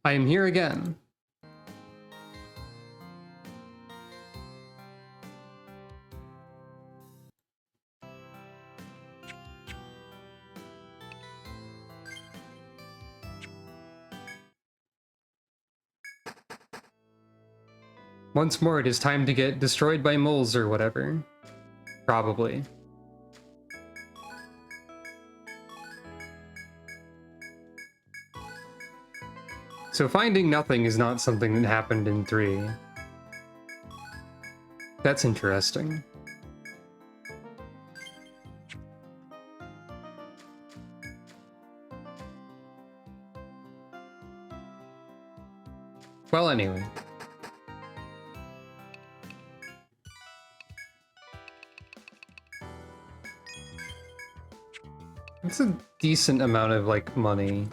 I am here again. Once more, it is time to get destroyed by moles or whatever. Probably. So finding nothing is not something that happened in 3. That's interesting. Well, anyway. It's a decent amount of, like, money.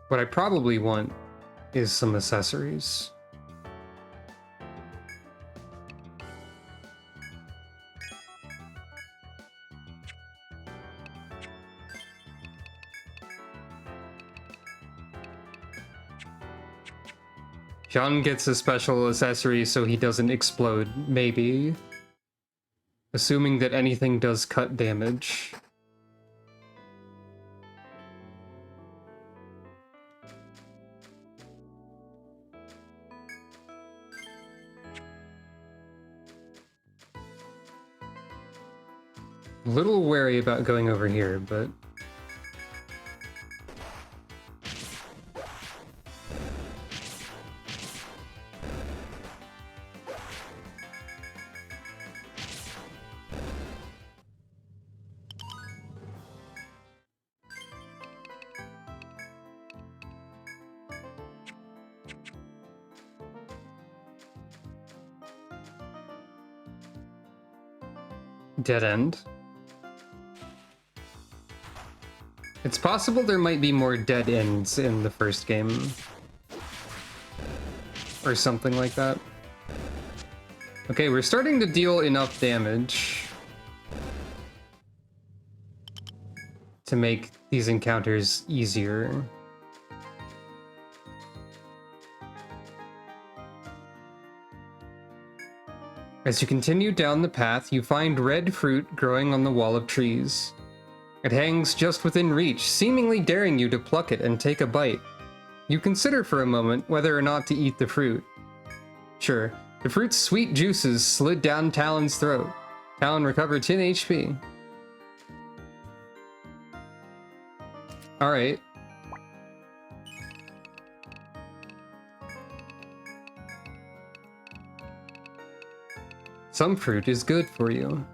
What I probably want is some accessories. John gets a special accessory so he doesn't explode, maybe. Assuming that anything does cut damage. A little wary about going over here, but... Dead end. It's possible there might be more dead ends in the first game. Or something like that. Okay, we're starting to deal enough damage to make these encounters easier. As you continue down the path, you find red fruit growing on the wall of trees. It hangs just within reach, seemingly daring you to pluck it and take a bite. You consider for a moment whether or not to eat the fruit. Sure, the fruit's sweet juices slid down Talon's throat. Talon recovered 10 HP. Alright. Some fruit is good for you.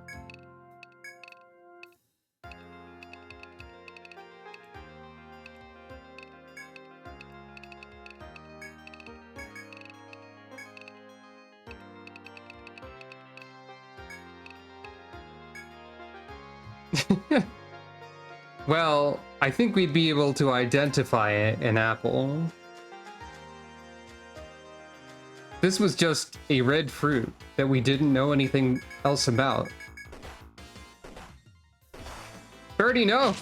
Well, I think we'd be able to identify an apple. This was just a red fruit that we didn't know anything else about. Birdie, no!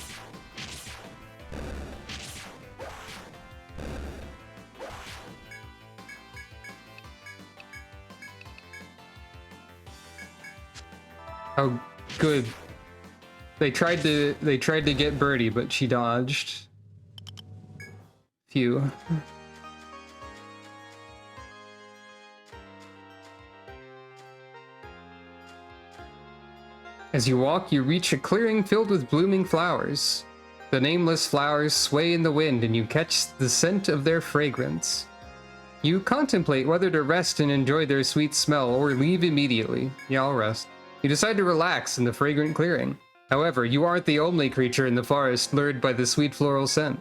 Oh, good. They tried to get Birdie, but she dodged. Phew. As you walk, you reach a clearing filled with blooming flowers. The nameless flowers sway in the wind and you catch the scent of their fragrance. You contemplate whether to rest and enjoy their sweet smell or leave immediately. Yeah, I'll rest. You decide to relax in the fragrant clearing. However, you aren't the only creature in the forest lured by the sweet floral scent.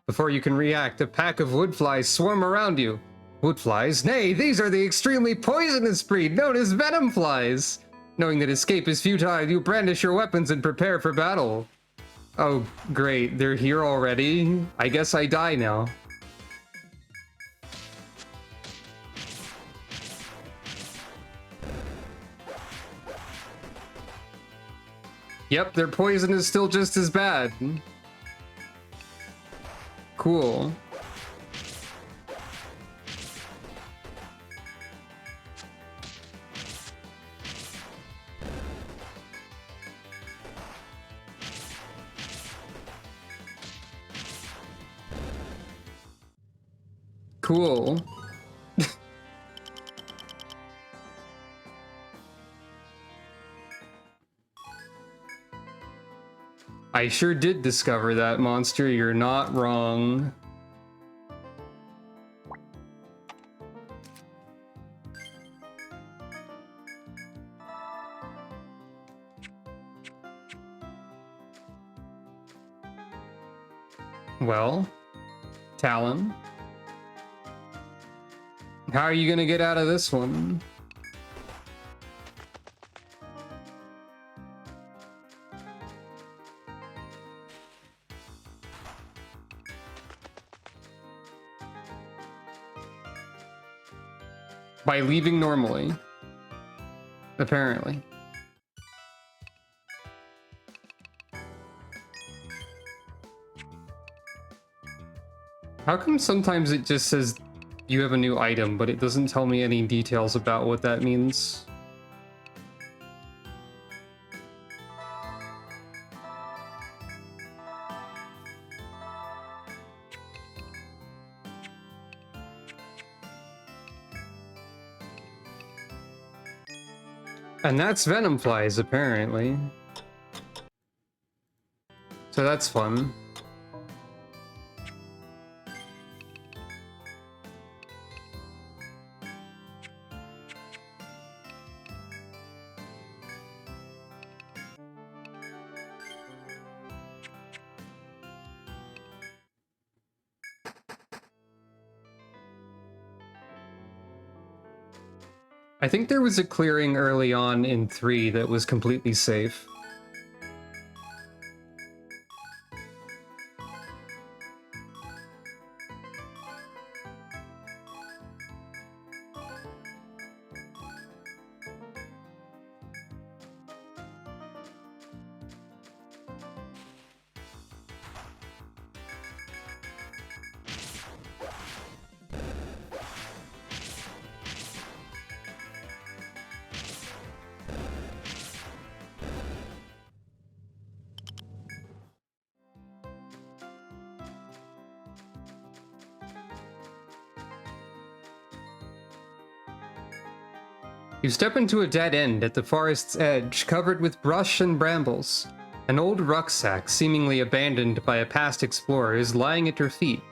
Before you can react, a pack of woodflies swarm around you. Woodflies? Nay, these are the extremely poisonous breed known as Venomflies! Knowing that escape is futile, you brandish your weapons and prepare for battle. Oh, great. They're here already? I guess I die now. Yep, their poison is still just as bad. Cool. Cool. I sure did discover that monster, you're not wrong. Well, Talon. How are you gonna get out of this one? By leaving normally. Apparently. How come sometimes it just says you have a new item, but it doesn't tell me any details about what that means? And that's Venomflies, apparently. So that's fun. I think there was a clearing early on in 3 that was completely safe. You step into a dead end at the forest's edge, covered with brush and brambles. An old rucksack, seemingly abandoned by a past explorer, is lying at your feet.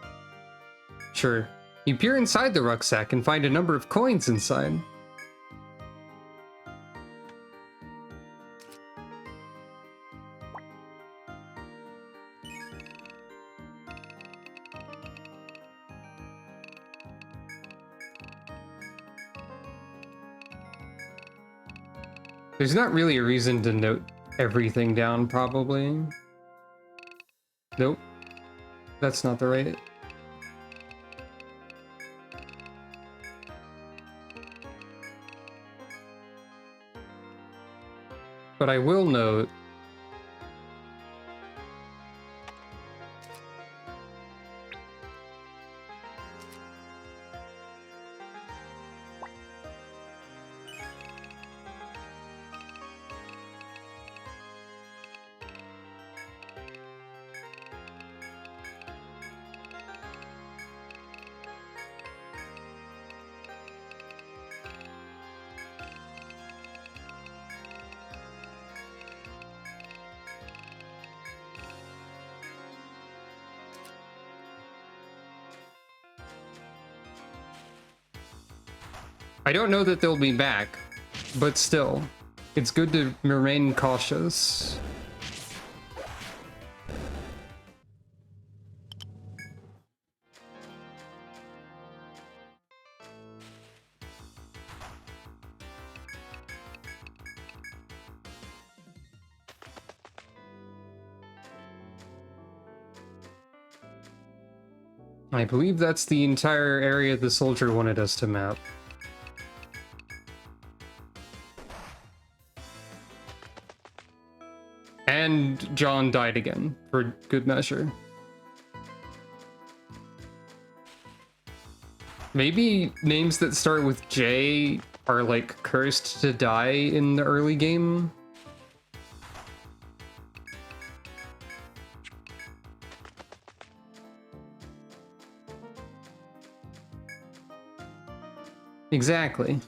Sure, you peer inside the rucksack and find a number of coins inside. There's not really a reason to note everything down, probably. Nope. That's not the right... But I will note... I don't know that they'll be back, but still, it's good to remain cautious. I believe that's the entire area the soldier wanted us to map. And John died again, for good measure. Maybe names that start with J are like cursed to die in the early game. Exactly.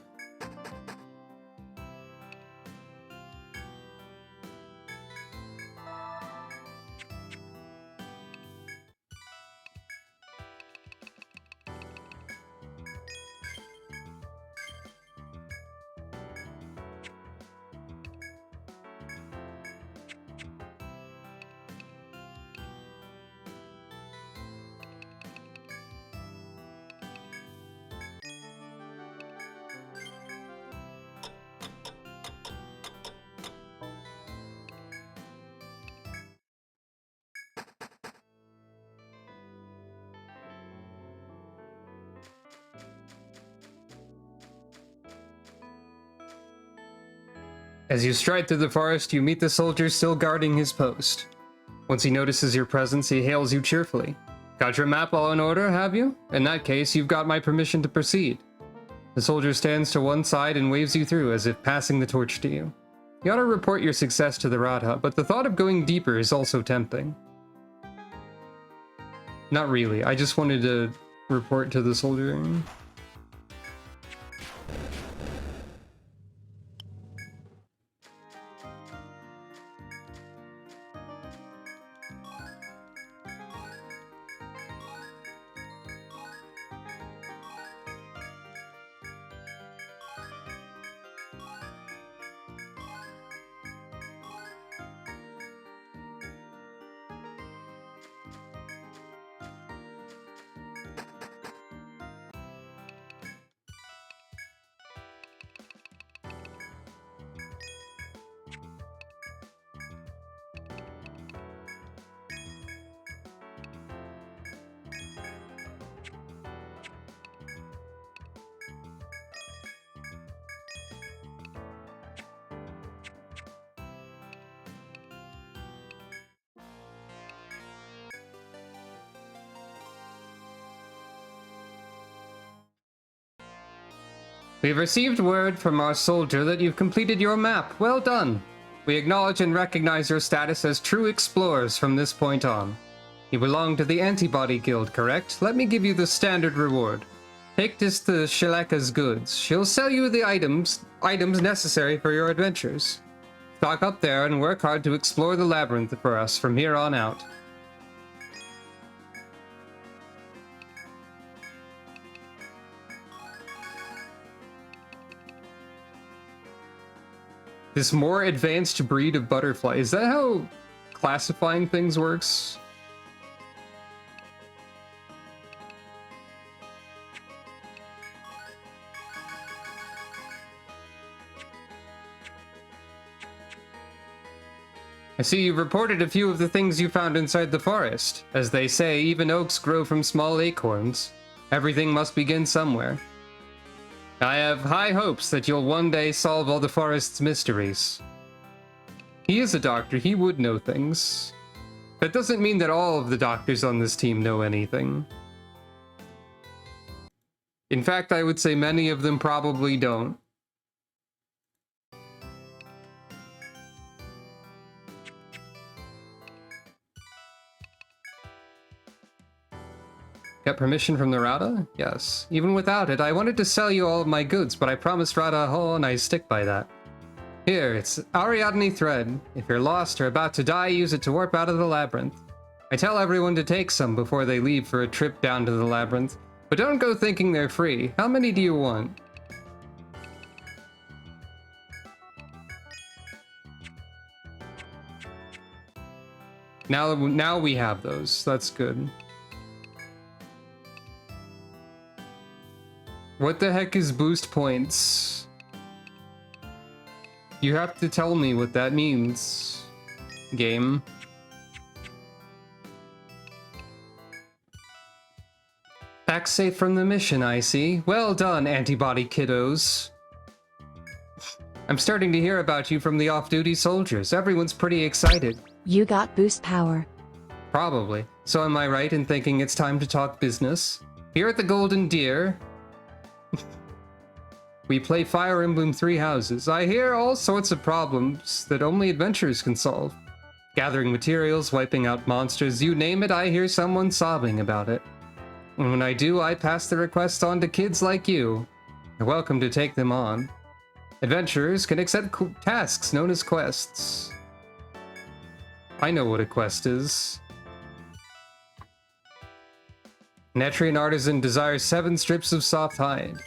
As you stride through the forest, you meet the soldier still guarding his post. Once he notices your presence, he hails you cheerfully. Got your map all in order, have you? In that case, you've got my permission to proceed. The soldier stands to one side and waves you through as if passing the torch to you. You ought to report your success to the Radha, but the thought of going deeper is also tempting. Not really, I just wanted to report to the soldier. We've received word from our soldier that you've completed your map. Well done. We acknowledge and recognize your status as true explorers from this point on. You belong to the Antibody Guild, correct? Let me give you the standard reward. Take this to Shaleka's goods. She'll sell you the items necessary for your adventures. Stock up there and work hard to explore the labyrinth for us from here on out. This more advanced breed of butterfly. Is that how classifying things works? I see you've reported a few of the things you found inside the forest. As they say, even oaks grow from small acorns. Everything must begin somewhere. I have high hopes that you'll one day solve all the forest's mysteries. He is a doctor, he would know things. That doesn't mean that all of the doctors on this team know anything. In fact, I would say many of them probably don't. Got permission from the Radha? Yes. Even without it, I wanted to sell you all of my goods, but I promised Radha a haul and I stick by that. Here, it's Ariadne thread. If you're lost or about to die, use it to warp out of the labyrinth. I tell everyone to take some before they leave for a trip down to the labyrinth, but don't go thinking they're free. How many do you want? Now we have those. That's good. What the heck is boost points? You have to tell me what that means, game. Back safe from the mission, I see. Well done, antibody kiddos. I'm starting to hear about you from the off-duty soldiers. Everyone's pretty excited. You got boost power. Probably. So am I right in thinking it's time to talk business? Here at the Golden Deer, we play Fire Emblem Three Houses. I hear all sorts of problems that only adventurers can solve. Gathering materials, wiping out monsters, you name it, I hear someone sobbing about it. And when I do, I pass the requests on to kids like you. You're welcome to take them on. Adventurers can accept tasks known as quests. I know what a quest is. An Etrian artisan desires 7 strips of soft hide.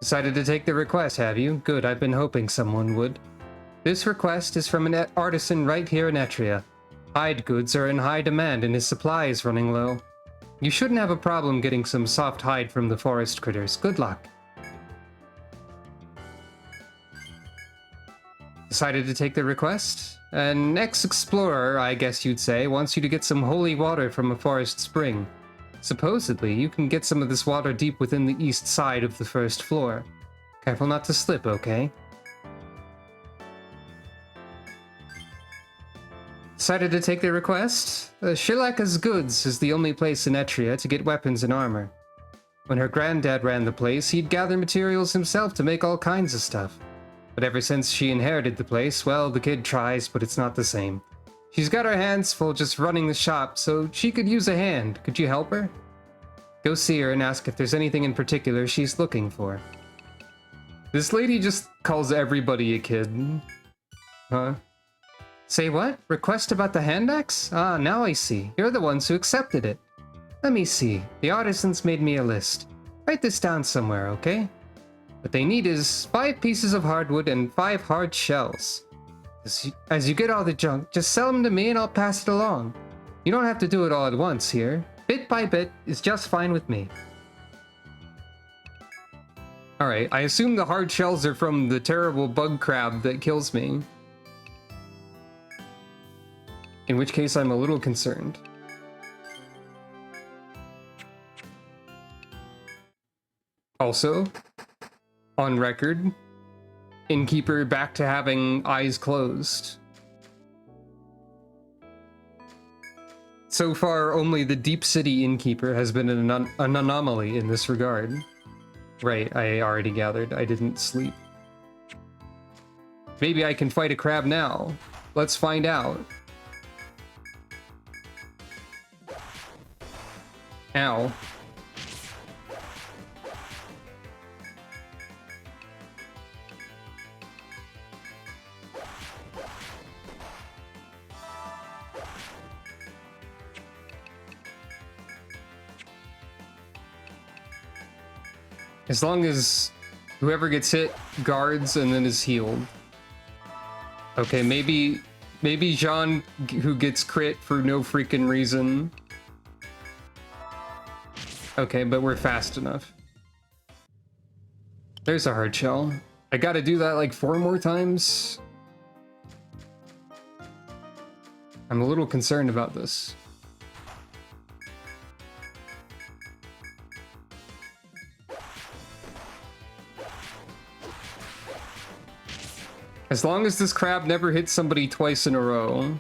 Decided to take the request, have you? Good, I've been hoping someone would. This request is from an artisan right here in Etria. Hide goods are in high demand and his supply is running low. You shouldn't have a problem getting some soft hide from the forest critters. Good luck. Decided to take the request? An ex-explorer, I guess you'd say, wants you to get some holy water from a forest spring. Supposedly, you can get some of this water deep within the east side of the first floor. Careful not to slip, okay? Decided to take the request? Shilaka's Goods is the only place in Etria to get weapons and armor. When her granddad ran the place, he'd gather materials himself to make all kinds of stuff. But ever since she inherited the place, well, the kid tries, but it's not the same. She's got her hands full just running the shop, so she could use a hand. Could you help her? Go see her and ask if there's anything in particular she's looking for. This lady just calls everybody a kid. Huh? Say what? Request about the hand axe? Ah, now I see. You're the ones who accepted it. Let me see. The artisans made me a list. Write this down somewhere, okay? What they need is 5 pieces of hardwood and 5 hard shells. As you get all the junk, just sell them to me and I'll pass it along. You don't have to do it all at once here. Bit by bit is just fine with me. Alright, I assume the hard shells are from the terrible bug crab that kills me. In which case I'm a little concerned. Also, on record, Innkeeper back to having eyes closed. So far, only the Deep City Innkeeper has been an anomaly in this regard. Right, I already gathered. I didn't sleep. Maybe I can fight a crab now. Let's find out. Ow. As long as whoever gets hit guards and then is healed. Okay, maybe Jean who gets crit for no freaking reason. Okay, but we're fast enough. There's a hard shell. I gotta do that like 4 more times. I'm a little concerned about this. As long as this crab never hits somebody twice in a row.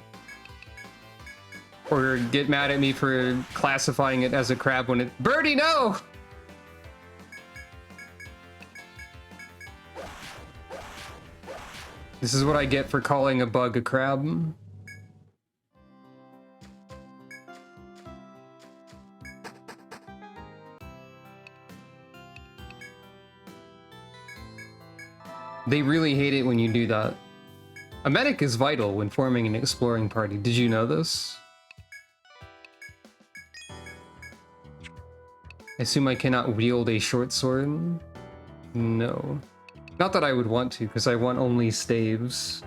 Or get mad at me for classifying it as a crab when it— Birdie, no! This is what I get for calling a bug a crab. They really hate it when you do that. A medic is vital when forming an exploring party. Did you know this? I assume I cannot wield a short sword? No. Not that I would want to, because I want only staves.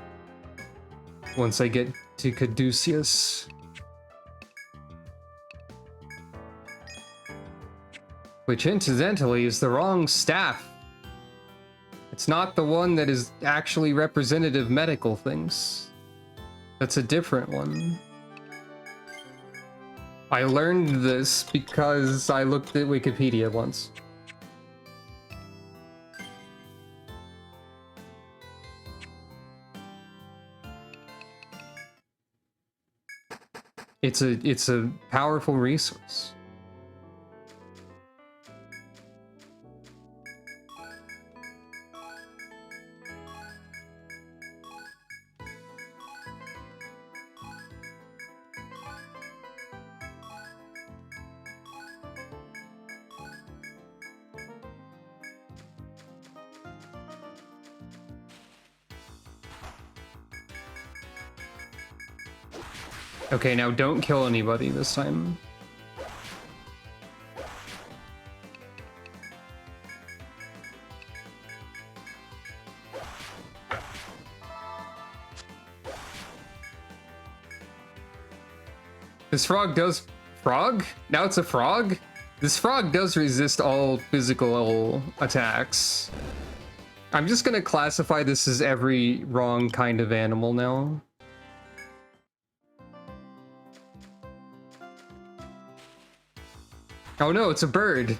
Once I get to Caduceus. Which incidentally is the wrong staff. It's not the one that is actually representative medical things. That's a different one. I learned this because I looked at Wikipedia once. It's a powerful resource. Okay, now don't kill anybody this time. This frog does... Frog? Now it's a frog? This frog does resist all physical attacks. I'm just gonna classify this as every wrong kind of animal now. Oh no, it's a bird.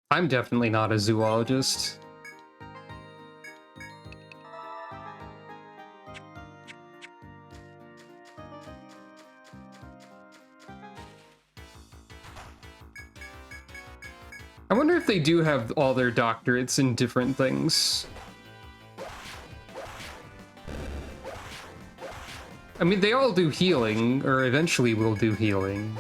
I'm definitely not a zoologist. I wonder if they do have all their doctorates in different things. I mean, they all do healing, or eventually will do healing.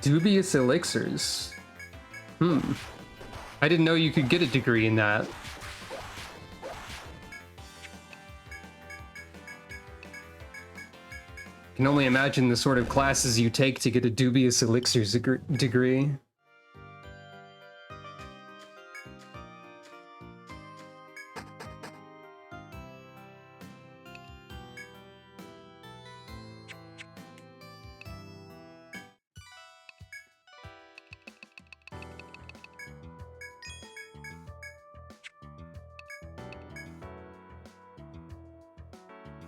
Dubious elixirs. I didn't know you could get a degree in that. Can only imagine the sort of classes you take to get a dubious elixirs degree.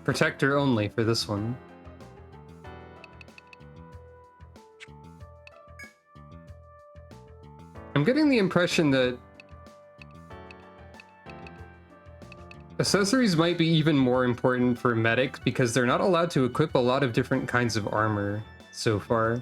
Protector only for this one. I'm getting the impression that accessories might be even more important for medics because they're not allowed to equip a lot of different kinds of armor so far.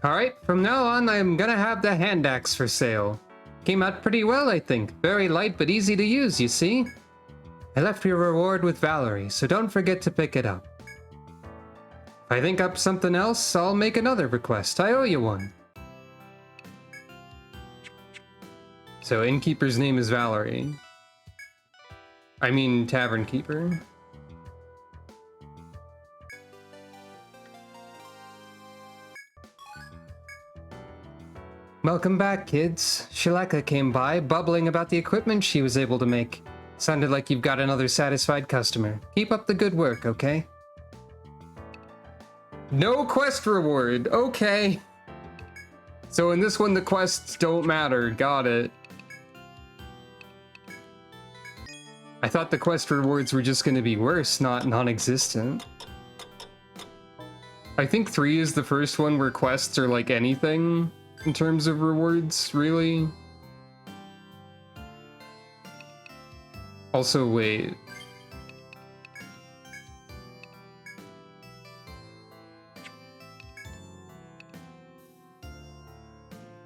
Alright, from now on I'm gonna have the hand axe for sale. Came out pretty well, I think. Very light but easy to use, you see? I left your reward with Valerie, so don't forget to pick it up. If I think up something else, I'll make another request. I owe you one. So, innkeeper's name is Valerie. I mean, tavern keeper. Welcome back, kids. Shaleka came by, bubbling about the equipment she was able to make. Sounded like you've got another satisfied customer. Keep up the good work, okay? No quest reward, okay. So in this one, the quests don't matter. Got it. I thought the quest rewards were just going to be worse, not non-existent. I think 3 is the first one where quests are like anything. In terms of rewards, really? Also, wait.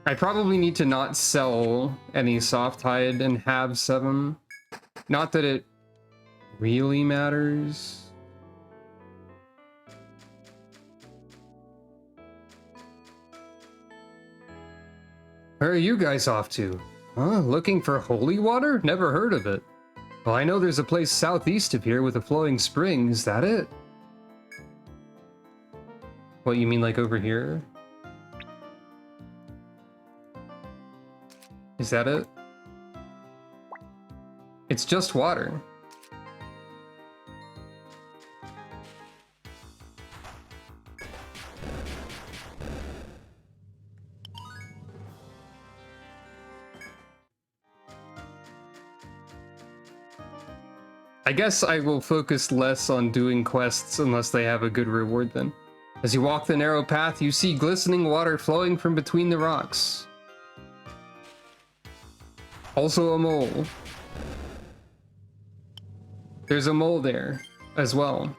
I probably need to not sell any soft hide and have 7. Not that it really matters. Where are you guys off to? Huh? Looking for holy water? Never heard of it. Well, I know there's a place southeast of here with a flowing spring. Is that it? What, you mean like over here? Is that it? It's just water. I guess I will focus less on doing quests unless they have a good reward then. As you walk the narrow path, you see glistening water flowing from between the rocks. Also a mole. There's a mole there as well.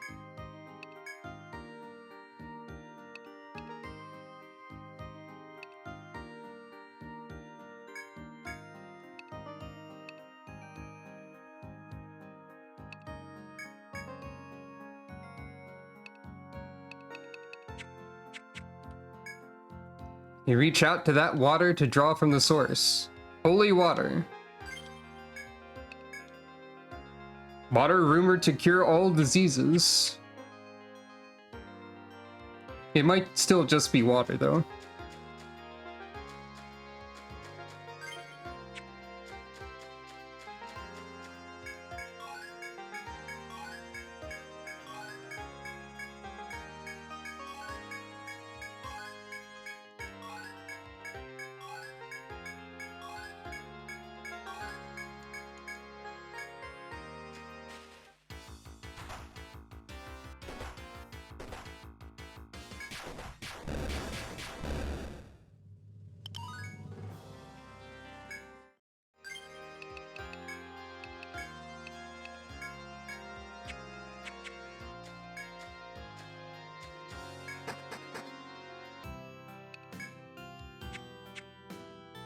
You reach out to that water to draw from the source. Holy water. Water rumored to cure all diseases. It might still just be water, though.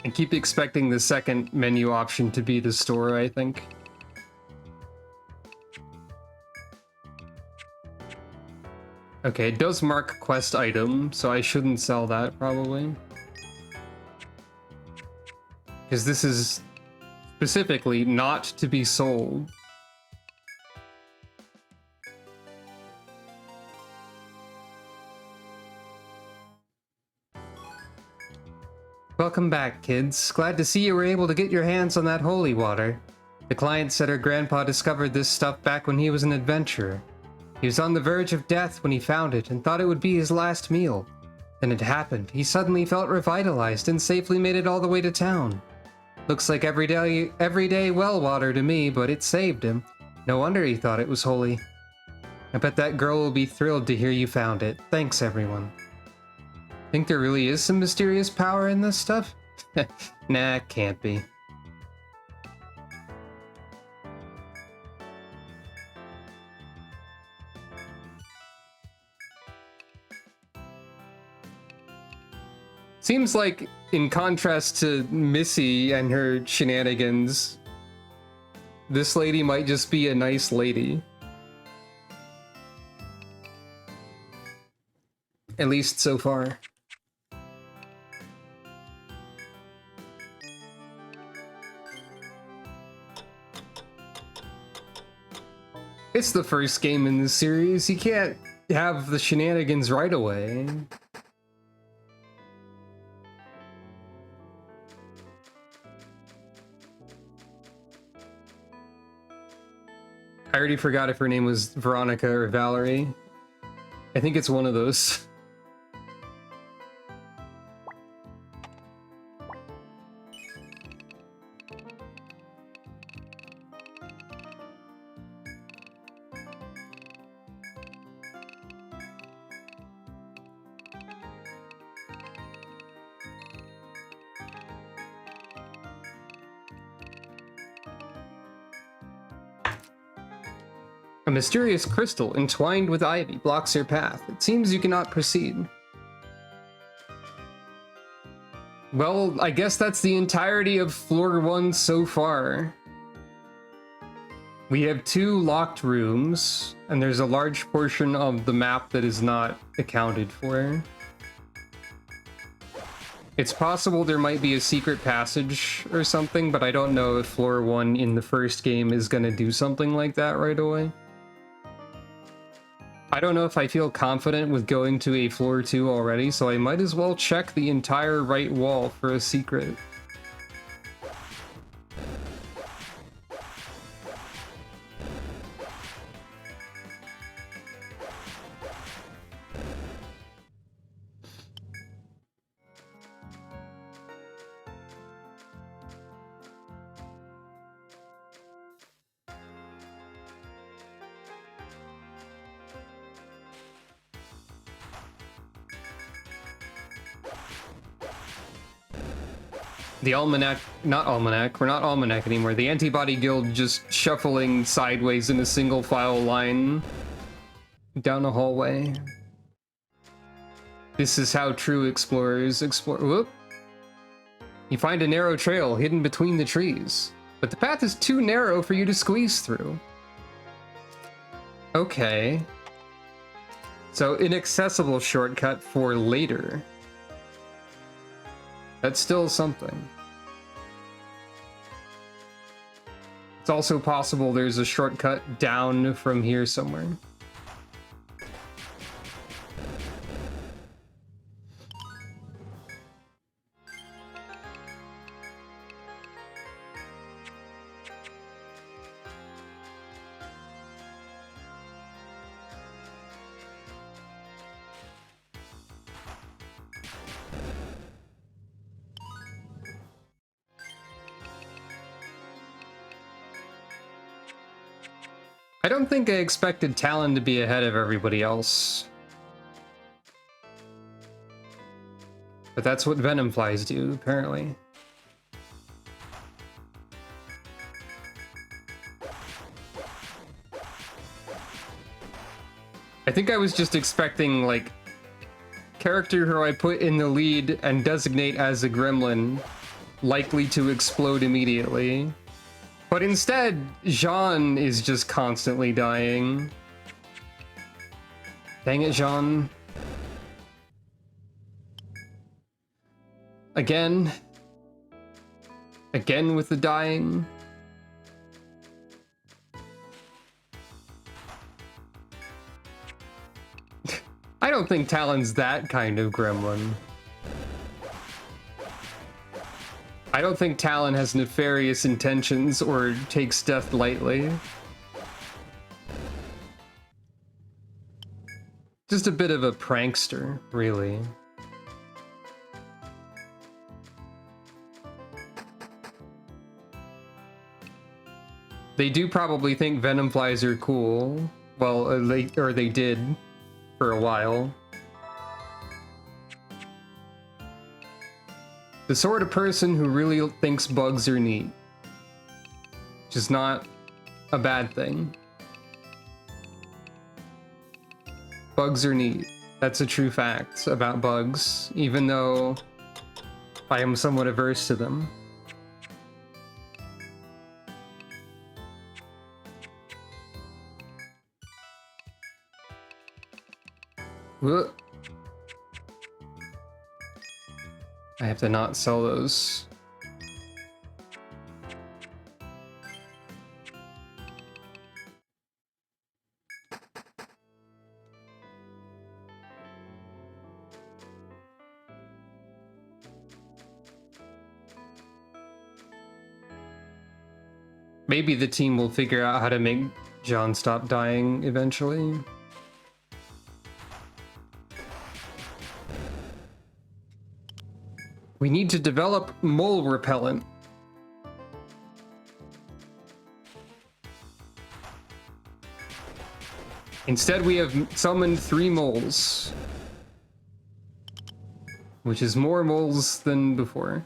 I keep expecting the second menu option to be the store, I think. Okay, it does mark quest item, so I shouldn't sell that, probably. Because this is specifically not to be sold. Welcome back, kids. Glad to see you were able to get your hands on that holy water. The client said her grandpa discovered this stuff back when he was an adventurer. He was on the verge of death when he found it and thought it would be his last meal. Then it happened. He suddenly felt revitalized and safely made it all the way to town. Looks like everyday well water to me, but it saved him. No wonder he thought it was holy. I bet that girl will be thrilled to hear you found it. Thanks, everyone. Think there really is some mysterious power in this stuff? Nah, can't be. Seems like, in contrast to Missy and her shenanigans, this lady might just be a nice lady. At least so far. It's the first game in this series. You can't have the shenanigans right away. I already forgot if her name was Veronica or Valerie. I think it's one of those. A mysterious crystal entwined with ivy blocks your path. It seems you cannot proceed. Well, I guess that's the entirety of floor 1 so far. We have 2 locked rooms, and there's a large portion of the map that is not accounted for. It's possible there might be a secret passage or something, but I don't know if floor 1 in the first game is gonna do something like that right away. I don't know if I feel confident with going to a floor 2 already, so I might as well check the entire right wall for a secret. The Almanac, not Almanac, we're not Almanac anymore. The Antibody Guild just shuffling sideways in a single file line down a hallway. This is how true explorers explore. Whoop. You find a narrow trail hidden between the trees, but the path is too narrow for you to squeeze through. Okay. So, inaccessible shortcut for later. That's still something. It's also possible there's a shortcut down from here somewhere. I don't think I expected Talon to be ahead of everybody else. But that's what Venomflies do, apparently. I think I was just expecting, like, character who I put in the lead and designate as a gremlin likely to explode immediately. But instead, Jean is just constantly dying. Dang it, Jean. Again. Again with the dying. I don't think Talon's that kind of gremlin. I don't think Talon has nefarious intentions or takes death lightly. Just a bit of a prankster, really. They do probably think Venomflies are cool. Well, they did for a while. The sort of person who really thinks bugs are neat. Which is not a bad thing. Bugs are neat. That's a true fact about bugs, even though I am somewhat averse to them. Whoop. I have to not sell those. Maybe the team will figure out how to make John stop dying eventually. We need to develop mole repellent. Instead, we have summoned 3 moles. Which is more moles than before.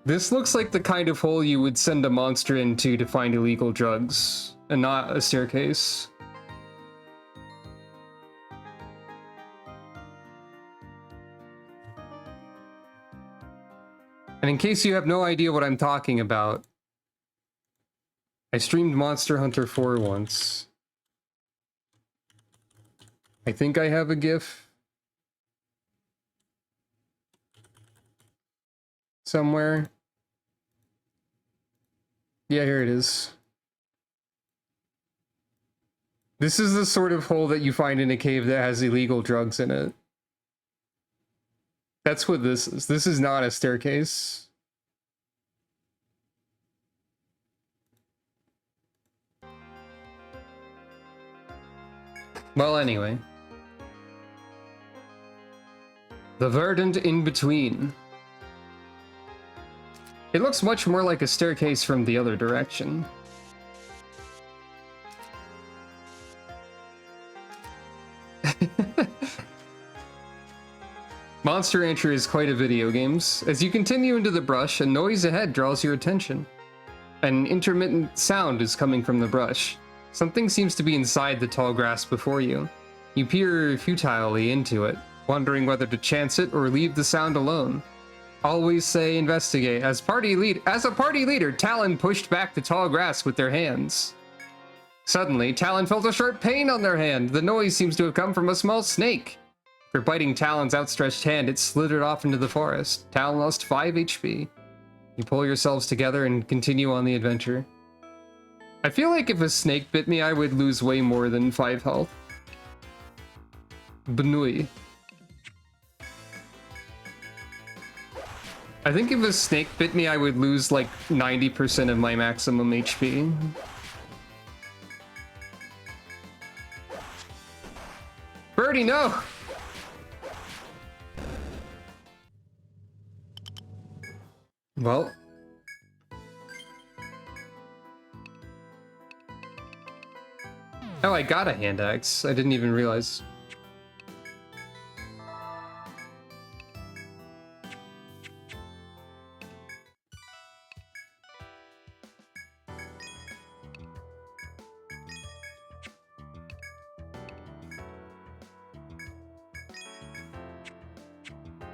This looks like the kind of hole you would send a monster into to find illegal drugs, and not a staircase. And in case you have no idea what I'm talking about, I streamed Monster Hunter 4 once. I think I have a GIF. somewhere. Yeah, here it is. This is the sort of hole that you find in a cave that has illegal drugs in it. That's what this is. This is not a staircase. Well, anyway. The verdant in-between. It looks much more like a staircase from the other direction. Monster Rancher is quite a video games. As you continue into the brush, a noise ahead draws your attention. An intermittent sound is coming from the brush. Something seems to be inside the tall grass before you. You peer futilely into it, wondering whether to chance it or leave the sound alone. Always say investigate. As a party leader, Talon pushed back the tall grass with their hands. Suddenly, Talon felt a sharp pain on their hand. The noise seems to have come from a small snake. For biting Talon's outstretched hand, it slithered off into the forest. Talon lost 5 HP. You pull yourselves together and continue on the adventure. I feel like if a snake bit me, I would lose way more than 5 health. Benui. I think if a snake bit me, I would lose like 90% of my maximum HP. Birdie, no! Well. Oh, I got a hand axe. I didn't even realize.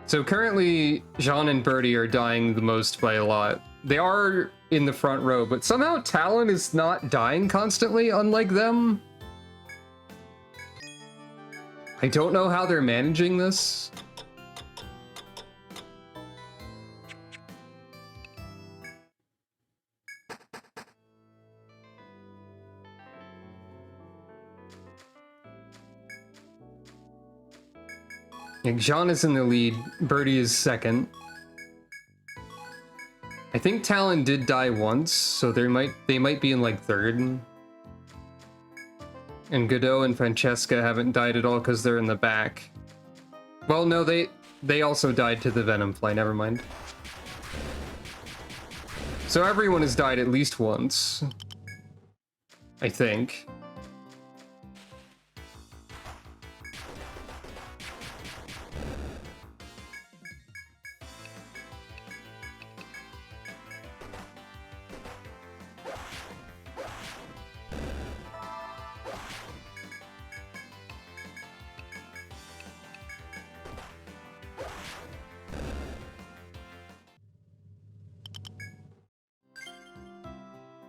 So currently, Jean and Birdie are dying the most by a lot. They are in the front row, but somehow Talon is not dying constantly, unlike them. I don't know how they're managing this. Like, Jean is in the lead, Birdie is second. I think Talon did die once, so they might be in like third. And Godot and Francesca haven't died at all because they're in the back. Well, no, they also died to the Venomfly, never mind. So everyone has died at least once. I think.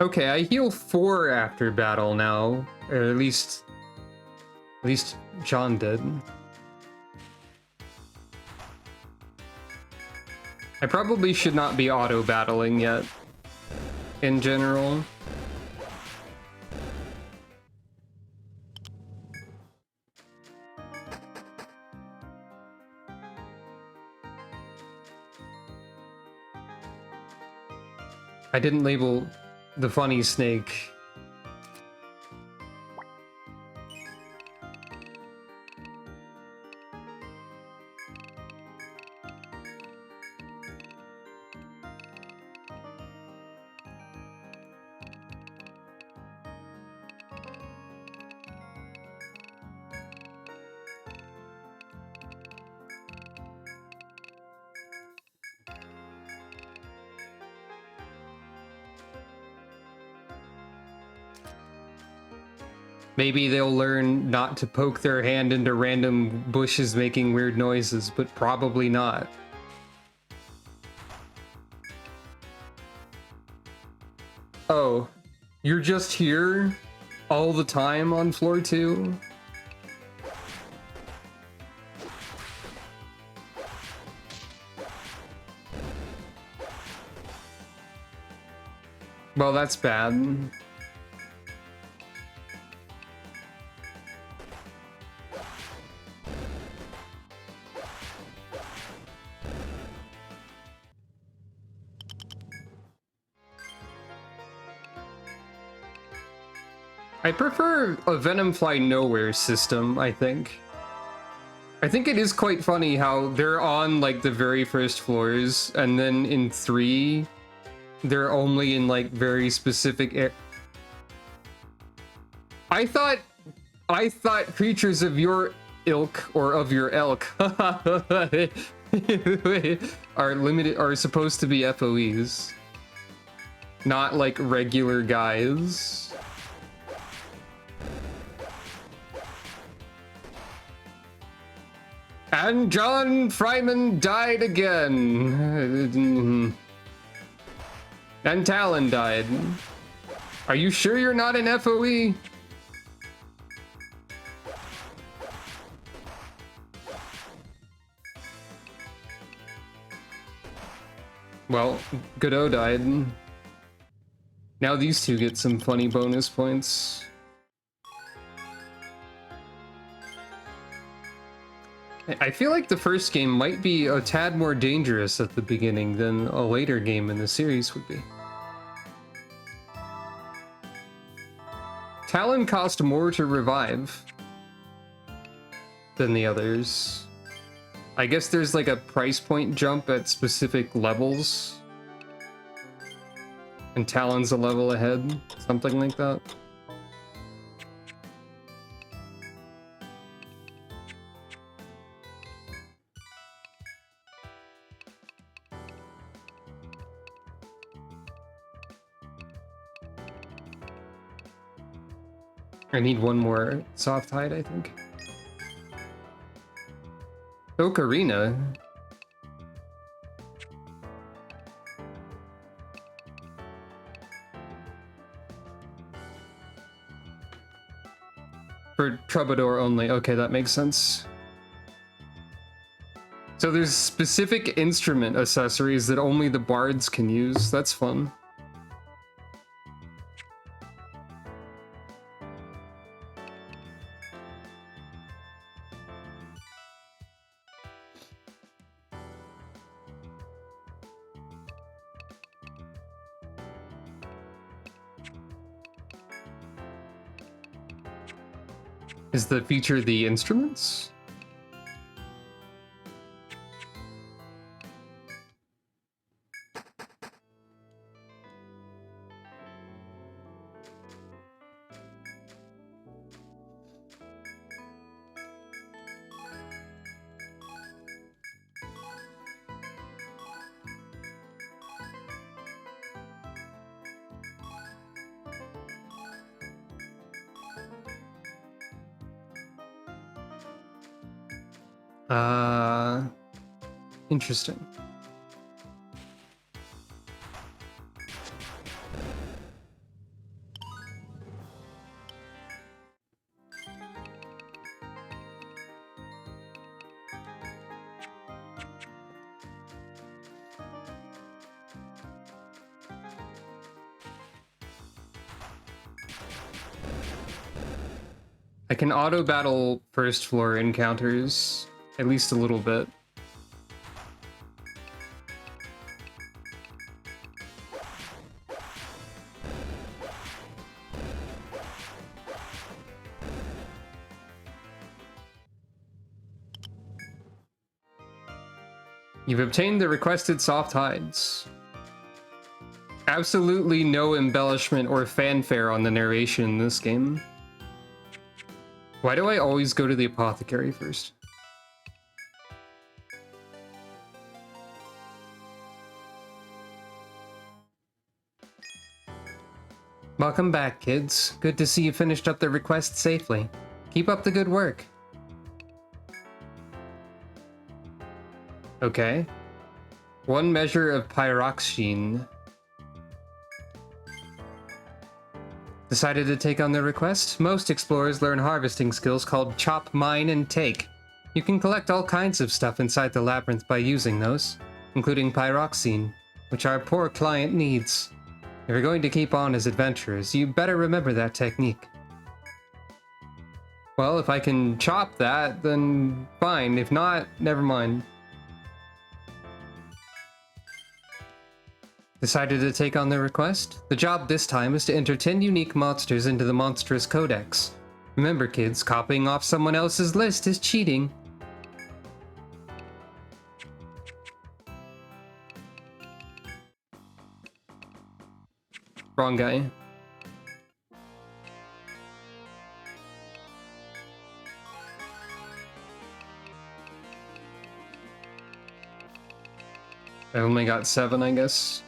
Okay, I heal 4 after battle now, or at least John did. I probably should not be auto-battling yet, in general. I didn't label the funny snake. Maybe they'll learn not to poke their hand into random bushes making weird noises, but probably not. Oh, you're just here all the time on floor 2? Well, that's bad. I prefer a Venomfly Nowhere system, I think. I think it is quite funny how they're on, like, the very first floors, and then in 3, they're only in, like, very specific I thought creatures of your ilk, or of your elk, are supposed to be FOEs. Not, like, regular guys. And John Fryman died again. And Talon died. Are you sure you're not an FOE? Well, Godot died. Now these two get some funny bonus points. I feel like the first game might be a tad more dangerous at the beginning than a later game in the series would be. Talon cost more to revive than the others. I guess there's like a price point jump at specific levels. And Talon's a level ahead, something like that. I need one more soft hide, I think. Ocarina. For Troubadour only. Okay, that makes sense. So there's specific instrument accessories that only the bards can use. That's fun. Is the feature the instruments? Interesting. I can auto battle first floor encounters, at least a little bit. You've obtained the requested soft hides. Absolutely no embellishment or fanfare on the narration in this game. Why do I always go to the apothecary first? Welcome back, kids. Good to see you finished up the request safely. Keep up the good work. Okay. 1 measure of pyroxene. Decided to take on the request? Most explorers learn harvesting skills called chop, mine, and take. You can collect all kinds of stuff inside the labyrinth by using those, including pyroxene, which our poor client needs. If you're going to keep on as adventurers, you better remember that technique. Well, if I can chop that, then fine. If not, never mind. Decided to take on the request? The job this time is to enter 10 unique monsters into the Monstrous Codex. Remember, kids, copying off someone else's list is cheating. Wrong guy. I only got 7, I guess.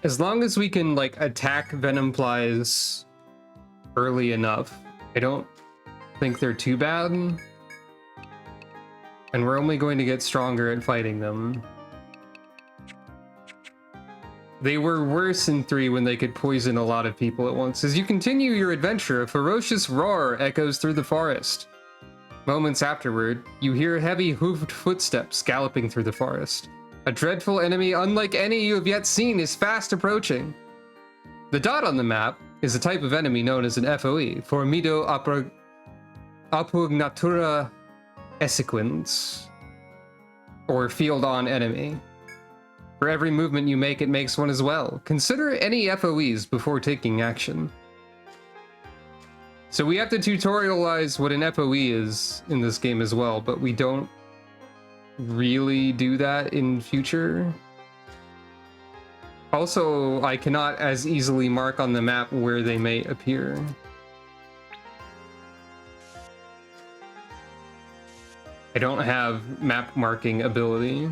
As long as we can, like, attack Venomflies early enough, I don't think they're too bad. And we're only going to get stronger at fighting them. They were worse in 3 when they could poison a lot of people at once. As you continue your adventure, a ferocious roar echoes through the forest. Moments afterward, you hear heavy hoofed footsteps galloping through the forest. A dreadful enemy unlike any you have yet seen is fast approaching. The dot on the map is a type of enemy known as an FOE, Formido Appugnatura Essequens, or field-on enemy. For every movement you make, it makes one as well. Consider any FOEs before taking action. So we have to tutorialize what an FOE is in this game as well, but we don't really do that in future. Also, I cannot as easily mark on the map where they may appear. I don't have map marking ability.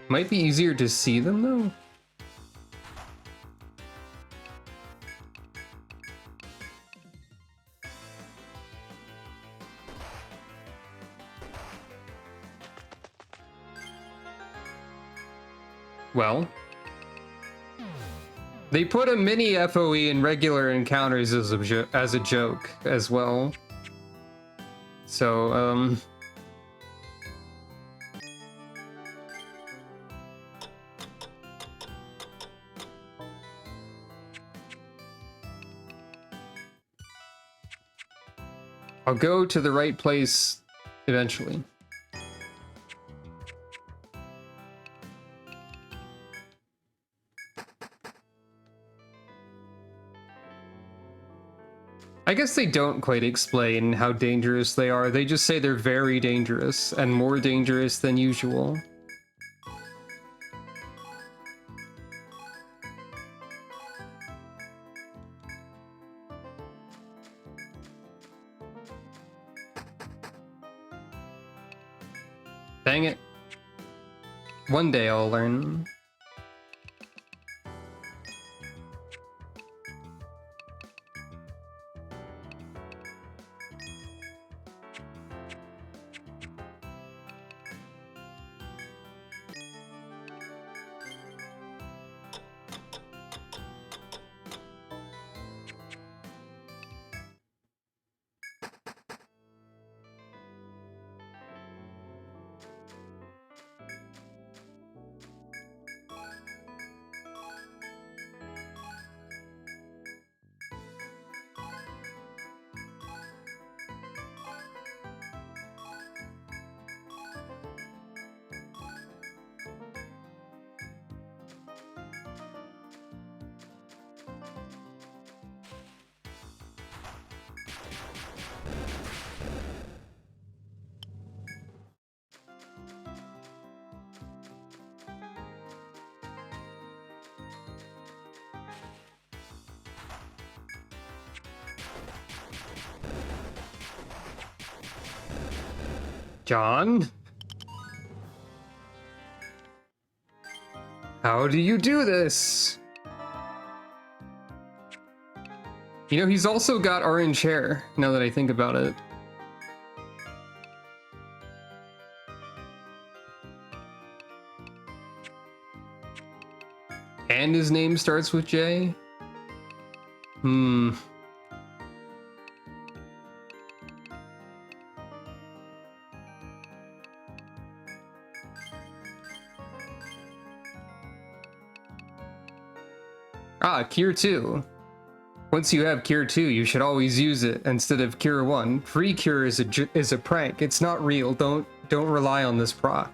Might be easier to see them though. Well, they put a mini FOE in regular encounters as a joke as well. So, I'll go to the right place eventually. I guess they don't quite explain how dangerous they are. They just say they're very dangerous and more dangerous than usual. Dang it. One day I'll learn. John? How do you do this? You know, he's also got orange hair, now that I think about it. And his name starts with J? Ah, Cure 2. Once you have Cure 2, you should always use it instead of Cure 1. Free Cure is a prank. It's not real. Don't rely on this proc.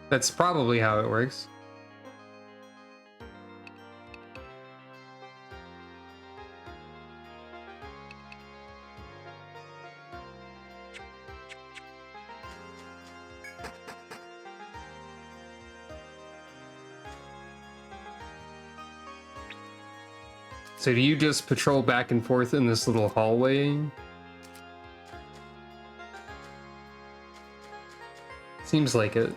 That's probably how it works. So do you just patrol back and forth in this little hallway? Seems like it.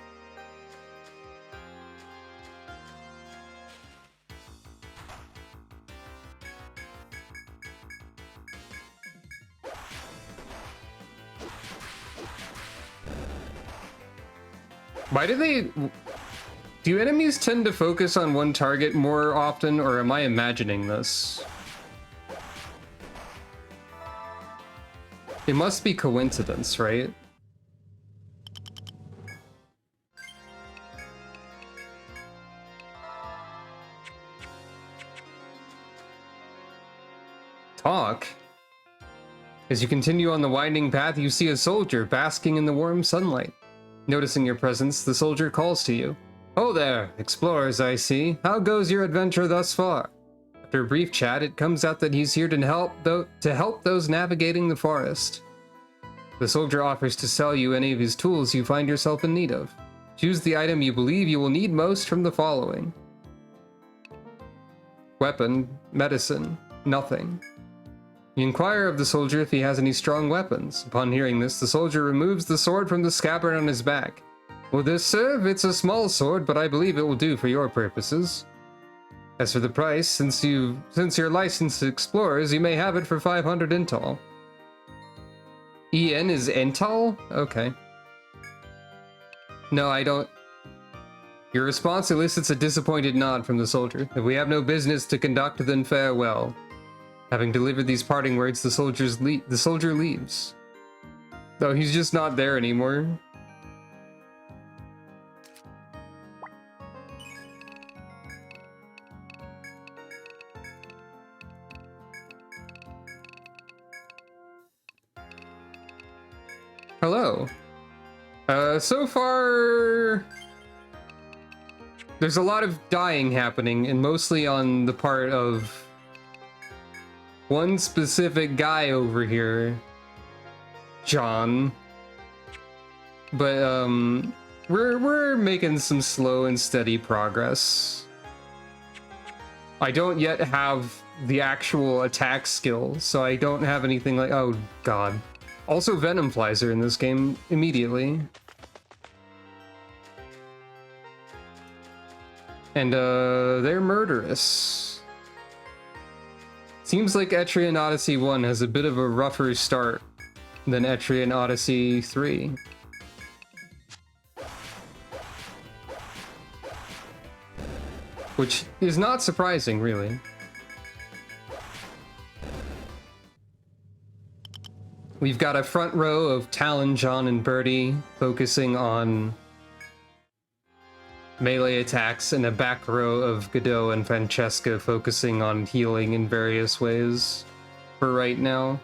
Why do they... Do enemies tend to focus on one target more often, or am I imagining this? It must be coincidence, right? Talk? As you continue on the winding path, you see a soldier basking in the warm sunlight. Noticing your presence, the soldier calls to you. Oh there, explorers, I see. How goes your adventure thus far? After a brief chat, it comes out that he's here to help those navigating the forest. The soldier offers to sell you any of his tools you find yourself in need of. Choose the item you believe you will need most from the following. Weapon, medicine, nothing. You inquire of the soldier if he has any strong weapons. Upon hearing this, the soldier removes the sword from the scabbard on his back. Will this serve? It's a small sword, but I believe it will do for your purposes. As for the price, since you're licensed explorers, you may have it for 500 intal. EN is intal? Okay. No, I don't. Your response elicits a disappointed nod from the soldier. If we have no business to conduct, then farewell. Having delivered these parting words, the soldier leaves. Though he's just not there anymore. Hello. So far, there's a lot of dying happening, and mostly on the part of one specific guy over here, John. But we're making some slow and steady progress. I don't yet have the actual attack skill, so I don't have anything like, oh god. Also, Venomflies are in this game immediately. And they're murderous. Seems like Etrian Odyssey 1 has a bit of a rougher start than Etrian Odyssey 3. Which is not surprising, really. We've got a front row of Talon, John, and Birdie focusing on melee attacks, and a back row of Godot and Francesca focusing on healing in various ways for right now.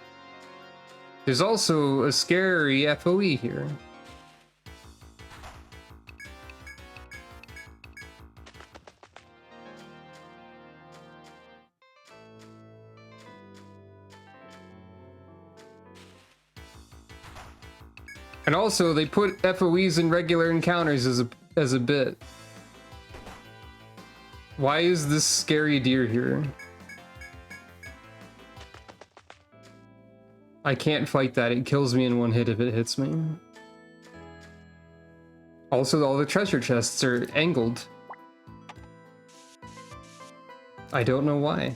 There's also a scary FOE here. And also, they put FOEs in regular encounters as a bit. Why is this scary deer here? I can't fight that. It kills me in one hit if it hits me. Also, all the treasure chests are angled. I don't know why.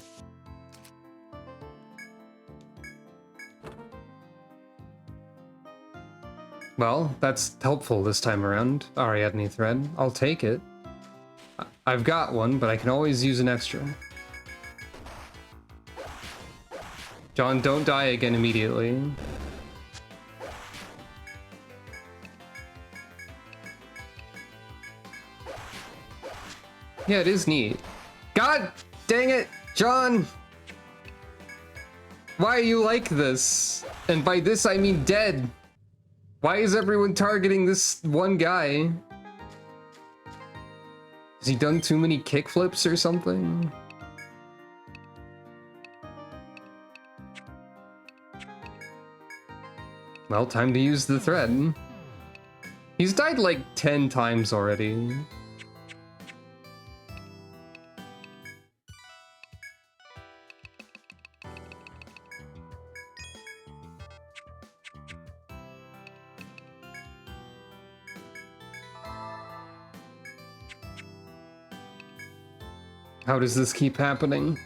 Well, that's helpful this time around. Ariadne thread. I'll take it. I've got one, but I can always use an extra. John, don't die again immediately. Yeah, it is neat. God dang it, John! Why are you like this? And by this I mean dead. Why is everyone targeting this one guy? Has he done too many kickflips or something? Well, time to use the thread. He's died like 10 times already. How does this keep happening?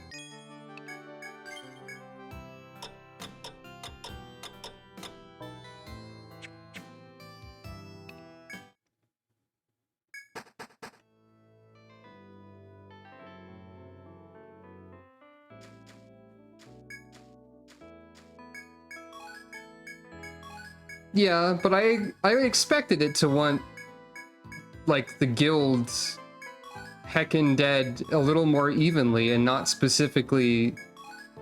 Yeah, but I expected it to want, like, the guild heckin' dead a little more evenly and not specifically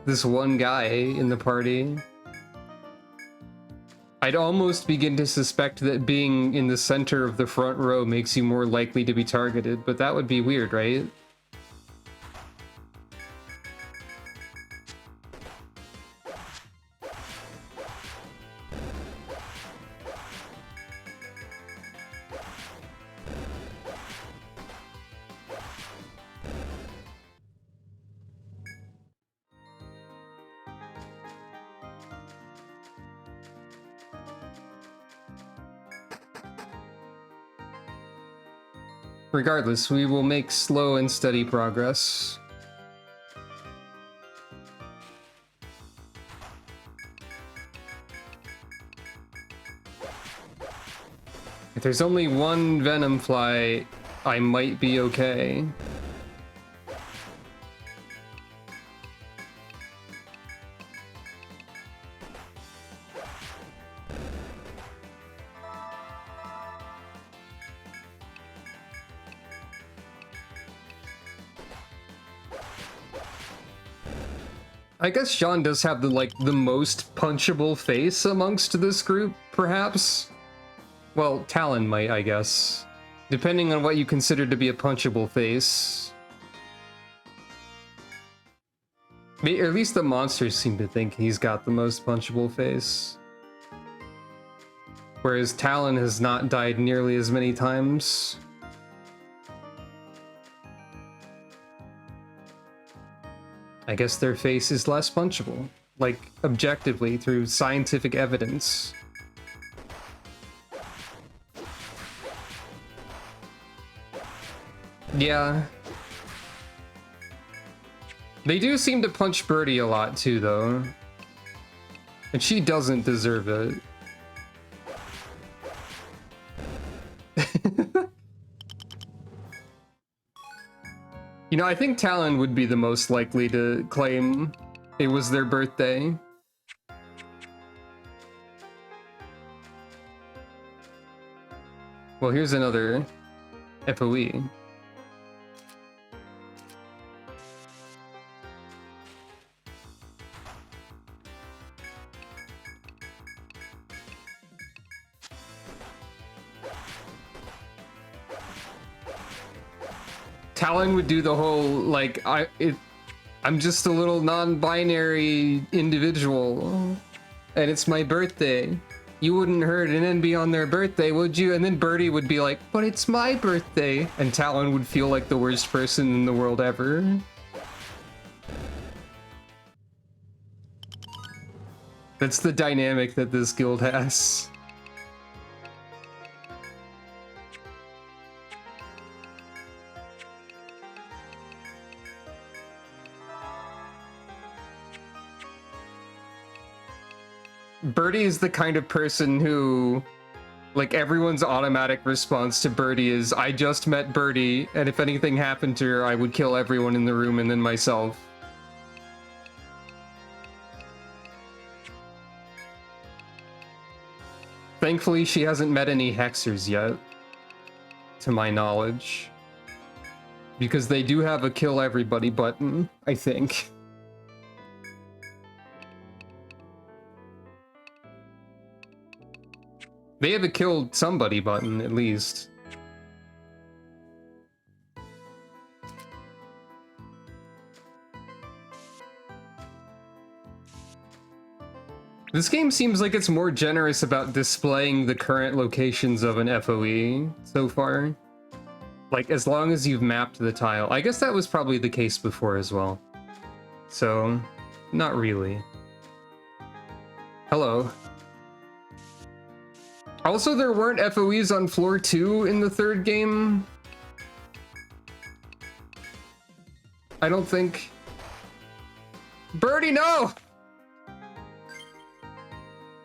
this one guy in the party. I'd almost begin to suspect that being in the center of the front row makes you more likely to be targeted, but that would be weird, right? Regardless, we will make slow and steady progress. If there's only one Venomfly, I might be okay. I guess Jean does have the most punchable face amongst this group, perhaps? Well, Talon might, I guess. Depending on what you consider to be a punchable face. Or at least the monsters seem to think he's got the most punchable face. Whereas Talon has not died nearly as many times. I guess their face is less punchable, like, objectively, through scientific evidence. Yeah, They do seem to punch Birdie a lot too, though. And she doesn't deserve it. You know, I think Talon would be the most likely to claim it was their birthday. Well, here's another FOE. Talon would do the whole, like, I'm just a little non-binary individual, and it's my birthday. You wouldn't hurt an NB on their birthday, would you? And then Birdie would be like, but it's my birthday. And Talon would feel like the worst person in the world ever. That's the dynamic that this guild has. Birdie is the kind of person who, like, everyone's automatic response to Birdie is, I just met Birdie, and if anything happened to her, I would kill everyone in the room and then myself. Thankfully, she hasn't met any hexers yet, to my knowledge. Because they do have a kill everybody button, I think. They have a kill somebody button, at least. This game seems like it's more generous about displaying the current locations of an FOE so far. Like, as long as you've mapped the tile. I guess that was probably the case before as well. So, not really. Hello. Also, there weren't FOEs on floor 2 in the third game. I don't think... Birdie, no!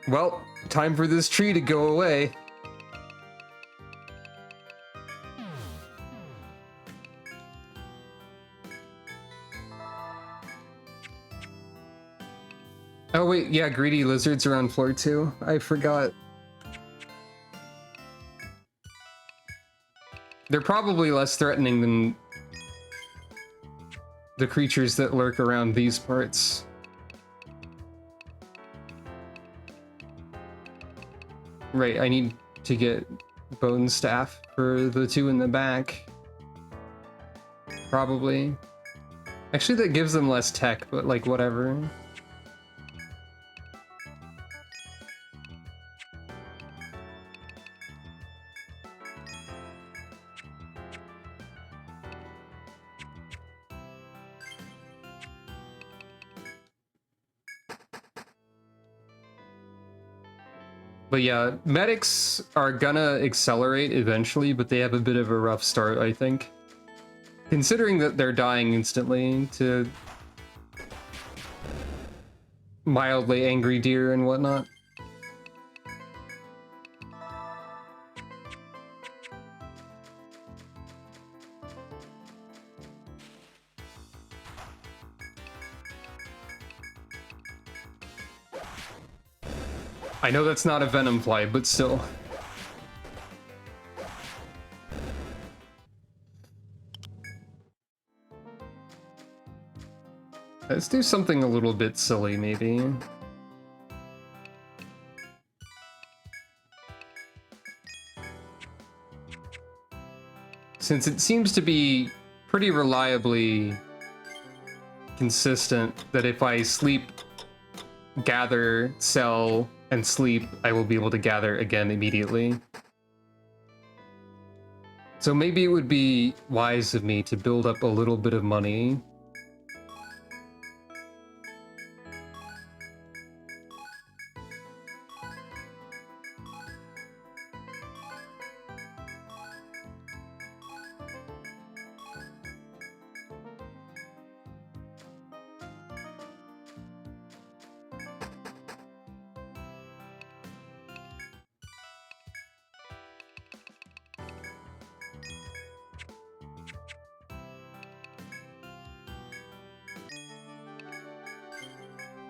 Well, time for this tree to go away. Oh wait, yeah, greedy lizards are on floor 2. I forgot. They're probably less threatening than the creatures that lurk around these parts. Right, I need to get bone staff for the two in the back. Probably. Actually, that gives them less tech, but like, whatever. But yeah, medics are gonna accelerate eventually, but they have a bit of a rough start, I think. Considering that they're dying instantly to mildly angry deer and whatnot. I know that's not a Venomfly, but still. Let's do something a little bit silly, maybe. Since it seems to be pretty reliably consistent that if I sleep, gather, sell, and sleep, I will be able to gather again immediately. So maybe it would be wise of me to build up a little bit of money.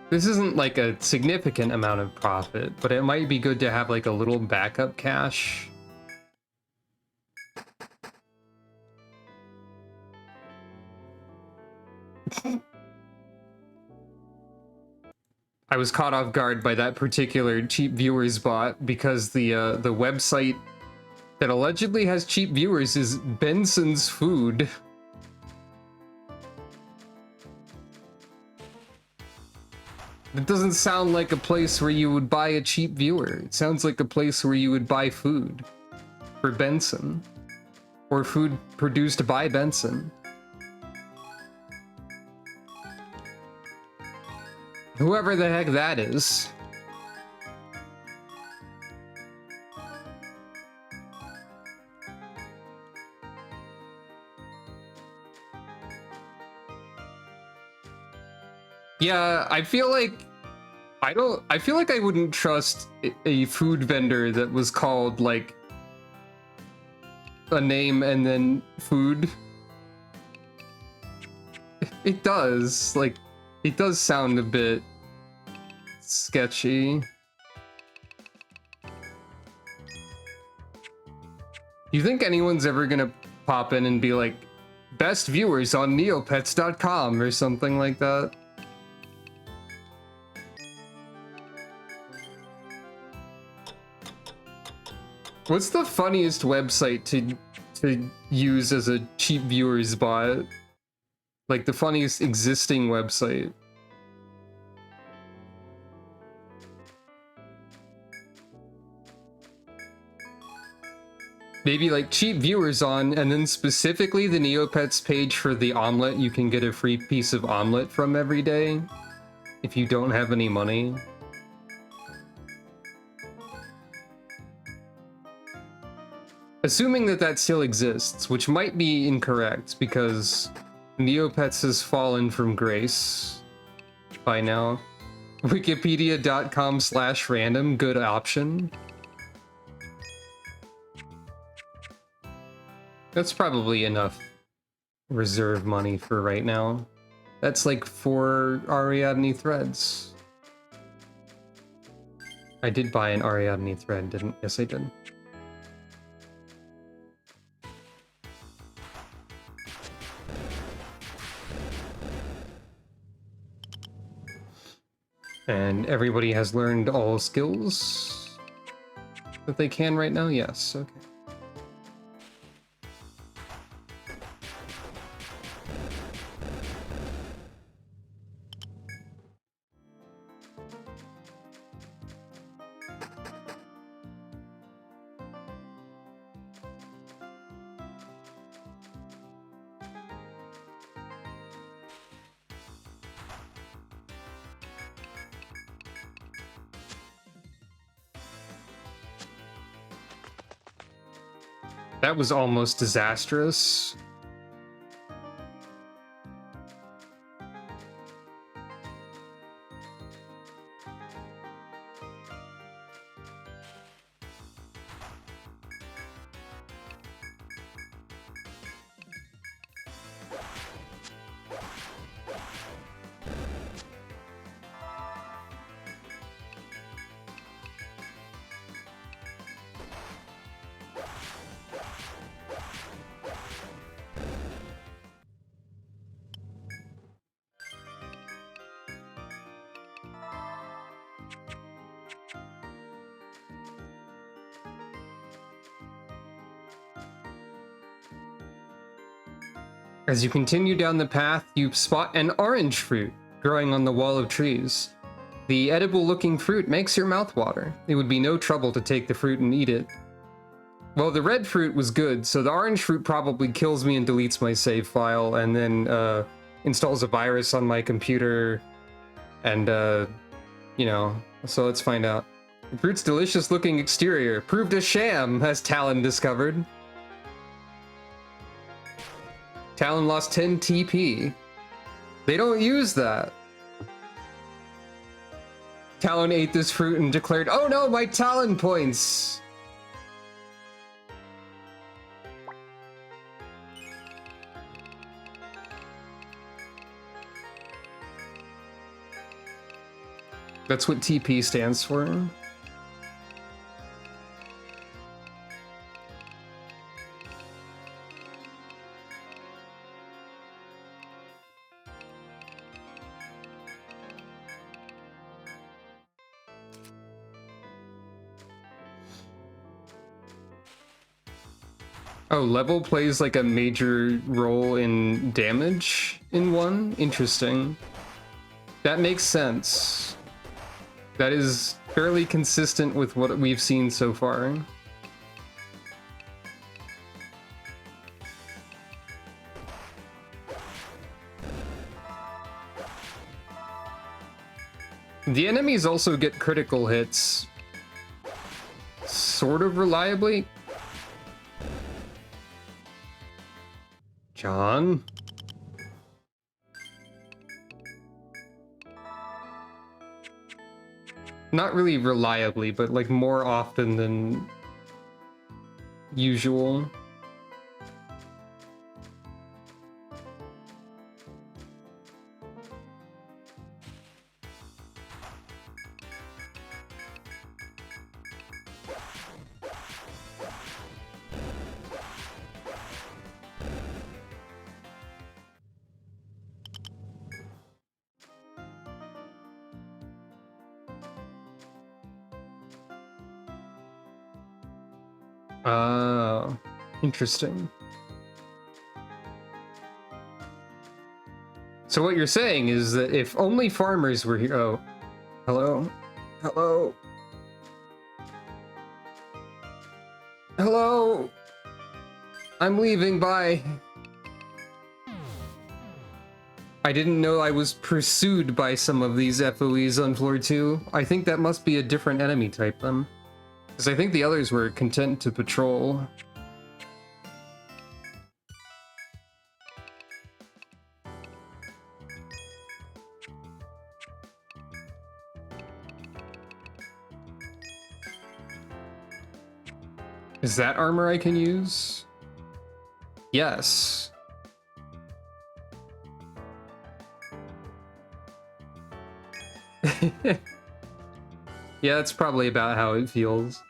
This isn't like a significant amount of profit, but it might be good to have like a little backup cash. I was caught off guard by that particular cheap viewers bot because the website that allegedly has cheap viewers is Benson's Food. It doesn't sound like a place where you would buy a cheap viewer. It sounds like a place where you would buy food for Benson, or food produced by Benson. Whoever the heck that is. Yeah, I feel like I wouldn't trust a food vendor that was called like a name and then food. It does, like, it does sound a bit sketchy. You think anyone's ever gonna pop in and be like, best viewers on neopets.com or something like that? What's the funniest website to use as a cheap viewers bot? Like the funniest existing website? Maybe like cheap viewers on, and then specifically the Neopets page for the omelet. You can get a free piece of omelet from every day if you don't have any money. Assuming that that still exists, which might be incorrect because Neopets has fallen from grace by now. Wikipedia.com/random, good option. That's probably enough reserve money for right now. That's like 4 Ariadne threads. I did buy an Ariadne thread, didn't? Yes, I did. And everybody has learned all skills that they can right now? Yes, okay. That was almost disastrous. As you continue down the path, you spot an orange fruit growing on the wall of trees. The edible-looking fruit makes your mouth water. It would be no trouble to take the fruit and eat it. Well, the red fruit was good, so the orange fruit probably kills me and deletes my save file, and then installs a virus on my computer, and you know, so let's find out. The fruit's delicious-looking exterior proved a sham, as Talon discovered. Talon lost 10 TP. They don't use that. Talon ate this fruit and declared, "Oh no, my Talon points!" That's what TP stands for. Oh, level plays like a major role in damage in one? Interesting. That makes sense. That is fairly consistent with what we've seen so far. The enemies also get critical hits sort of reliably. John? Not really reliably, but like more often than usual. Interesting. So what you're saying is that if only farmers were here... Oh, hello? Hello? Hello? I'm leaving, bye. I didn't know I was pursued by some of these FOEs on floor 2. I think that must be a different enemy type then. Because I think the others were content to patrol. Is that armor I can use? Yes. Yeah, that's probably about how it feels.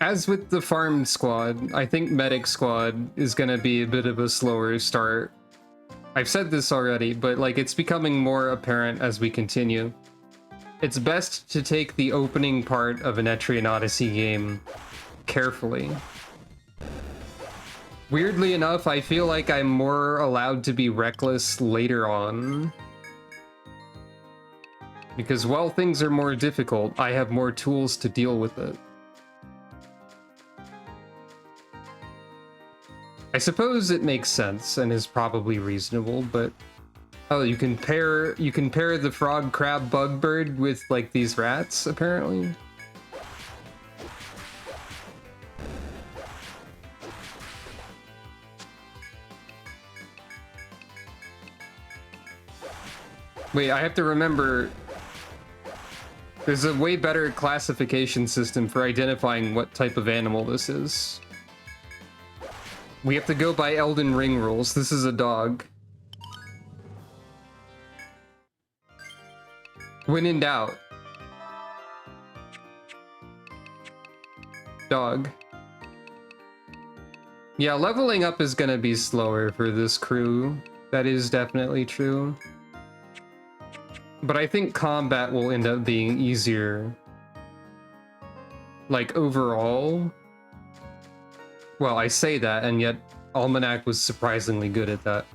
As with the farm squad, I think medic squad is gonna be a bit of a slower start. I've said this already, but like it's becoming more apparent as we continue. It's best to take the opening part of an Etrian Odyssey game carefully. Weirdly enough, I feel like I'm more allowed to be reckless later on. Because while things are more difficult, I have more tools to deal with it. I suppose it makes sense and is probably reasonable, but oh, you can pair the frog, crab, bug, bird with like these rats apparently. Wait, I have to remember there's a way better classification system for identifying what type of animal this is. We have to go by Elden Ring rules. This is a dog. When in doubt. Dog. Yeah, leveling up is gonna be slower for this crew. That is definitely true. But I think combat will end up being easier. Like, overall. Well, I say that, and yet Almanac was surprisingly good at that.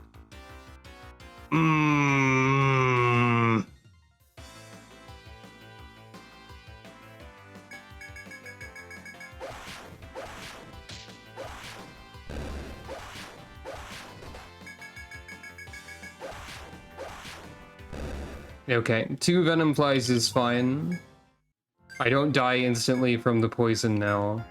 Okay, 2 Venomflies is fine. I don't die instantly from the poison now.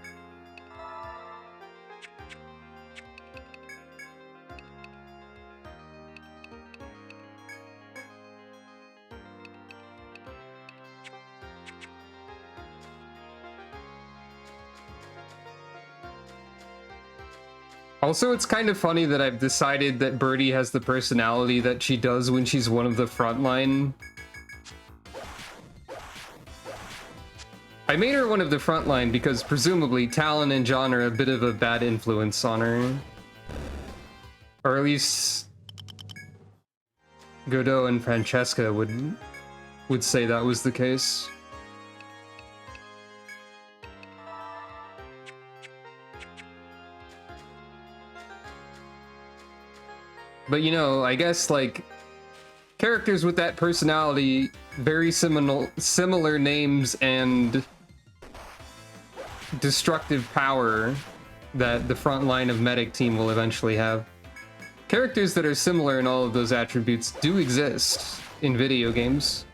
Also, it's kind of funny that I've decided that Birdie has the personality that she does when she's one of the frontline. I made her one of the frontline because presumably Talon and John are a bit of a bad influence on her. Or at least Godot and Francesca would say that was the case. But you know, I guess like characters with that personality, very similar names and destructive power that the front line of medic team will eventually have. Characters that are similar in all of those attributes do exist in video games.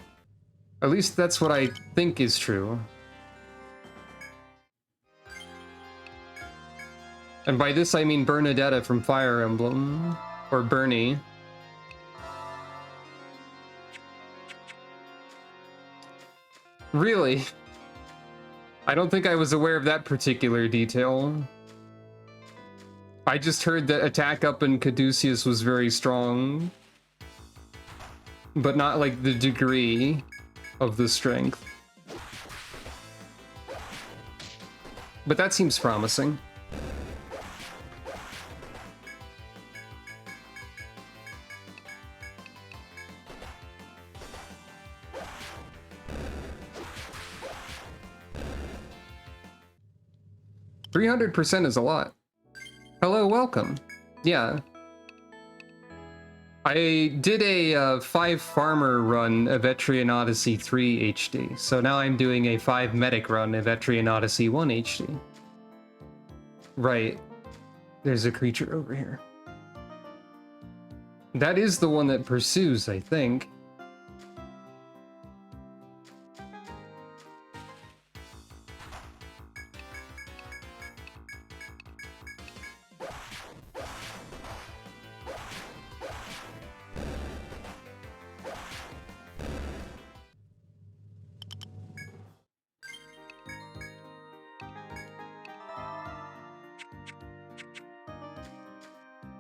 At least that's what I think is true. And by this I mean Bernadetta from Fire Emblem. Or Bernie. Really? I don't think I was aware of that particular detail. I just heard that attack up in Caduceus was very strong. But not like the degree of the strength. But that seems promising. %300 is a lot. Hello, welcome. Yeah. I did a 5 farmer run of Etrian Odyssey 3 HD, so now I'm doing a 5 medic run of Etrian Odyssey 1 HD. Right. There's a creature over here. That is the one that pursues, I think.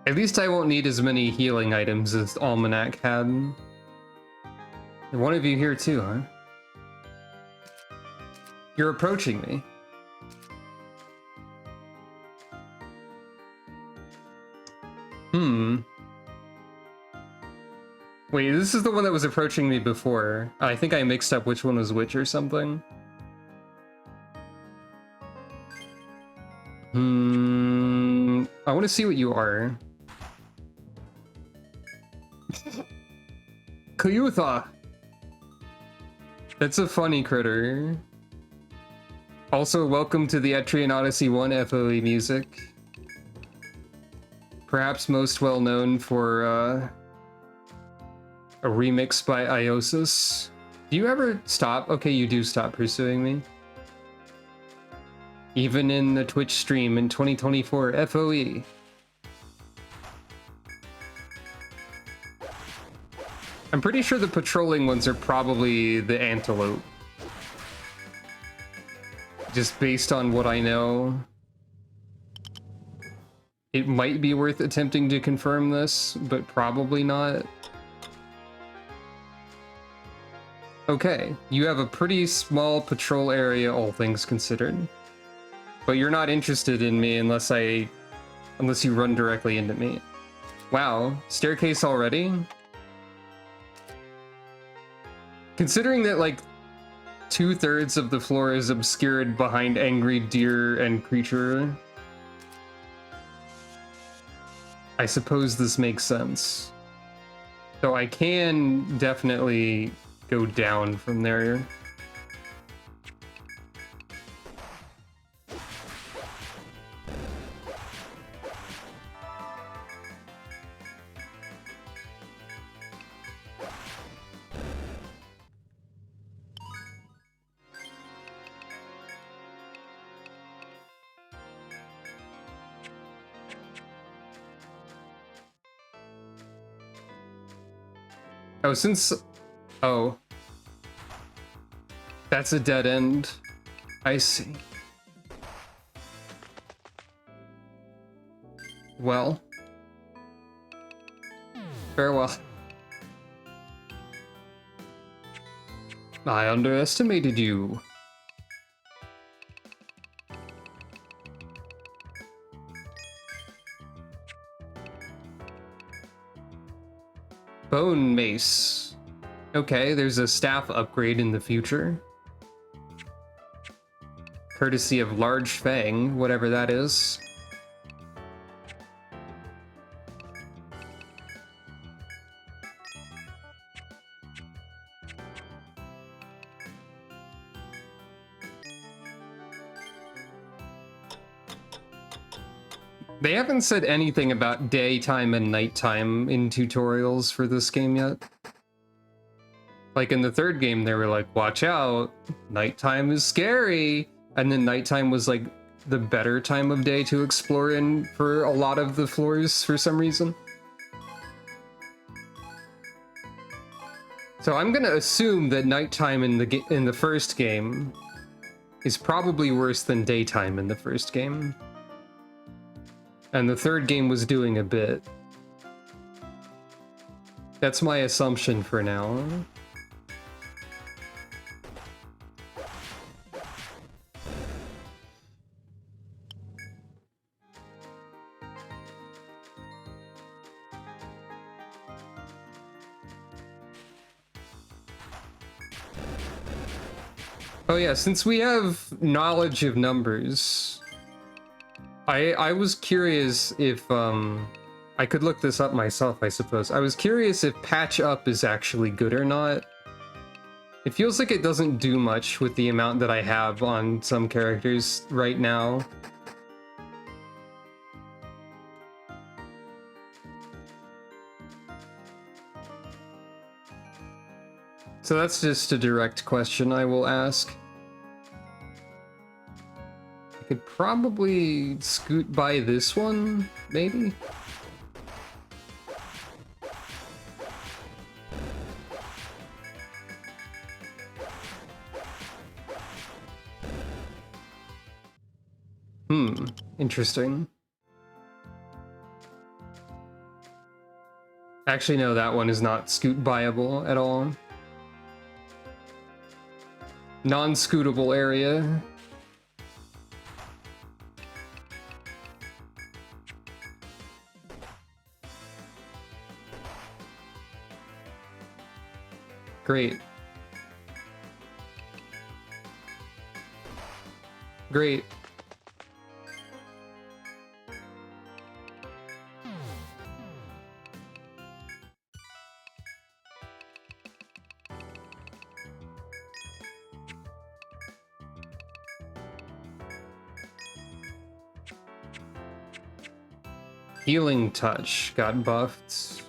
At least I won't need as many healing items as Almanac had. And one of you here too, huh? You're approaching me. Wait, this is the one that was approaching me before. I think I mixed up which one was which or something. I want to see what you are. Kayutha! That's a funny critter. Also, welcome to the Etrian Odyssey 1 FOE music. Perhaps most well known for a remix by Iosis. Do you ever stop? Okay, you do stop pursuing me. Even in the Twitch stream in 2024 FOE. I'm pretty sure the patrolling ones are probably the antelope. Just based on what I know. It might be worth attempting to confirm this, but probably not. Okay, you have a pretty small patrol area, all things considered. But you're not interested in me unless you run directly into me. Wow, staircase already? Considering that, like, 2/3 of the floor is obscured behind angry deer and creature, I suppose this makes sense. So I can definitely go down from there. Oh, since... Oh. That's a dead end. I see. Well. Farewell. I underestimated you. Bone mace. Okay, there's a staff upgrade in the future. Courtesy of Large Fang, whatever that is. They haven't said anything about daytime and nighttime in tutorials for this game yet. Like in the third game, they were like, watch out, nighttime is scary. And then nighttime was like the better time of day to explore in for a lot of the floors for some reason. So I'm gonna assume that nighttime in the first game is probably worse than daytime in the first game. And the third game was doing a bit. That's my assumption for now. Oh yeah, since we have knowledge of numbers, I was curious if, I could look this up myself, I suppose. I was curious if patch up is actually good or not. It feels like it doesn't do much with the amount that I have on some characters right now. So that's just a direct question I will ask. I could probably scoot by this one, maybe? Interesting. Actually, no, that one is not scoot-buyable at all. Non-scootable area. Great. Great. Healing Touch got buffed.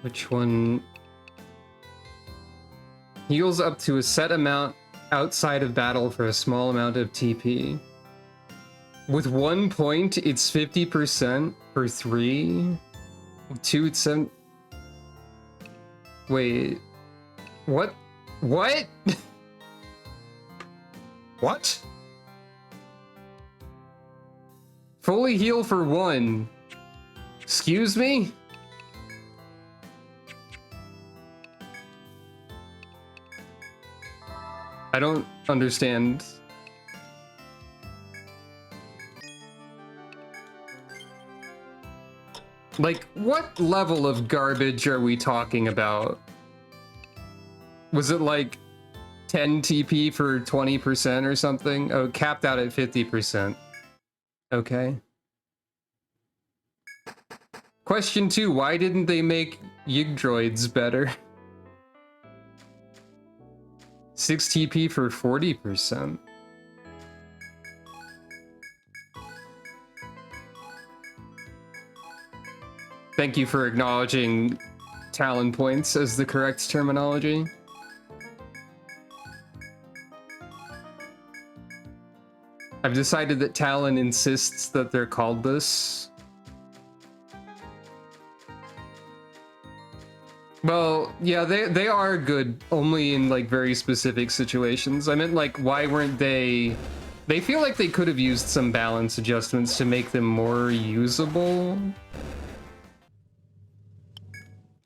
Which one? Heals up to a set amount outside of battle for a small amount of TP. With 1 point, it's 50%. For 3. 2, it's 7. Wait. What? What? What? Fully heal for 1. Excuse me? I don't understand. Like, what level of garbage are we talking about? Was it like 10 TP for 20% or something? Oh, capped out at 50%. Okay. Question 2, why didn't they make Yggdroids better? 6 TP for 40%. Thank you for acknowledging Talon points as the correct terminology. I've decided that Talon insists that they're called this. Well, yeah, they are good only in like very specific situations. I meant like, why weren't they? They feel like they could have used some balance adjustments to make them more usable.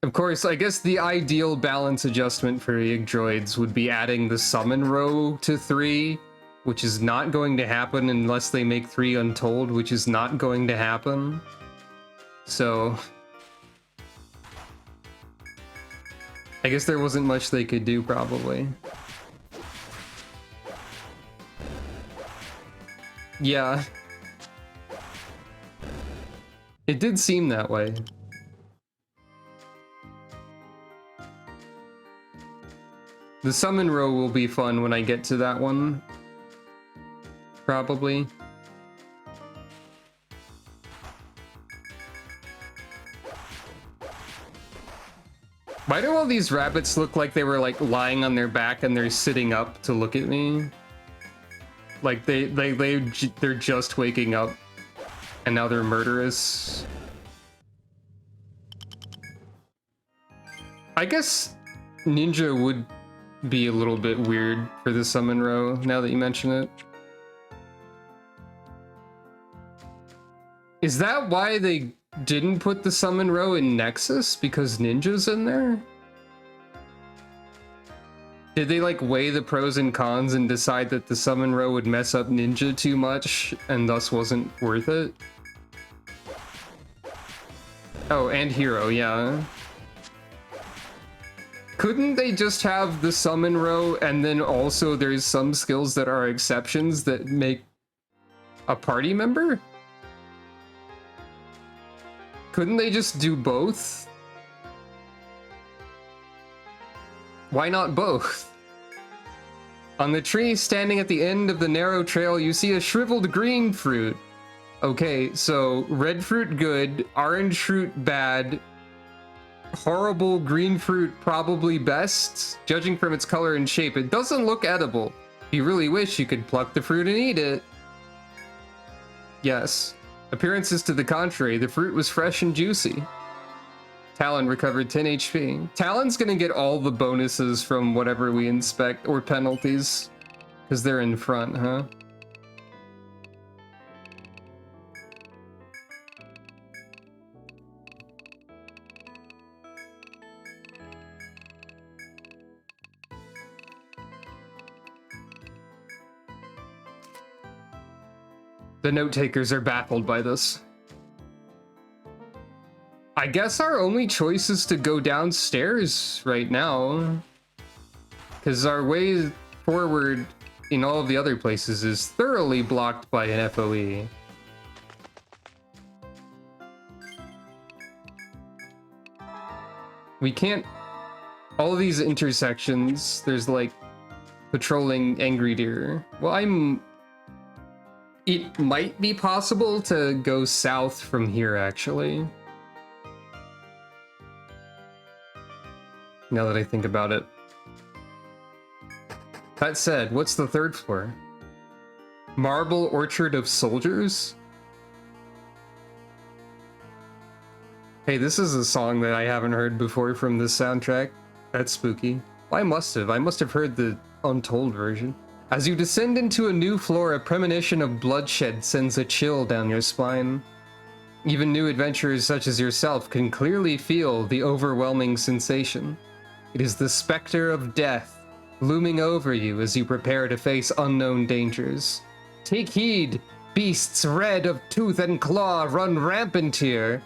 Of course, I guess the ideal balance adjustment for Yggdroids would be adding the summon row to 3, which is not going to happen unless they make 3 Untold, which is not going to happen. So I guess there wasn't much they could do, probably. Yeah. It did seem that way. The summon row will be fun when I get to that one. Probably. Why do all these rabbits look like they were like lying on their back and they're sitting up to look at me? Like they're just waking up and now they're murderous. I guess Ninja would be a little bit weird for the summon row now that you mention it. Is that why they didn't put the summon row in Nexus? Because Ninja's in there? Did they like weigh the pros and cons and decide that the summon row would mess up Ninja too much and thus wasn't worth it? Oh, and Hero, yeah. Couldn't they just have the summon row and then also there's some skills that are exceptions that make a party member? Couldn't they just do both? Why not both? On the tree standing at the end of the narrow trail, you see a shriveled green fruit. Okay, so red fruit good, orange fruit bad, horrible green fruit probably best. Judging from its color and shape, it doesn't look edible. You really wish you could pluck the fruit and eat it. Yes. Appearances to the contrary, the fruit was fresh and juicy. Talon recovered 10 HP. Talon's gonna get all the bonuses from whatever we inspect, or penalties, because they're in front, huh? The note takers are baffled by this. I guess our only choice is to go downstairs right now, because our way forward in all of the other places is thoroughly blocked by an FOE. We can't... All of these intersections, there's like patrolling Angry Deer. Well, it might be possible to go south from here, actually. Now that I think about it. That said, what's the third floor? Marble Orchard of Soldiers? Hey, this is a song that I haven't heard before from this soundtrack. That's spooky. Well, I must have heard the Untold version. As you descend into a new floor, a premonition of bloodshed sends a chill down your spine. Even new adventurers such as yourself can clearly feel the overwhelming sensation. It is the specter of death, looming over you as you prepare to face unknown dangers. Take heed, beasts red of tooth and claw run rampant here.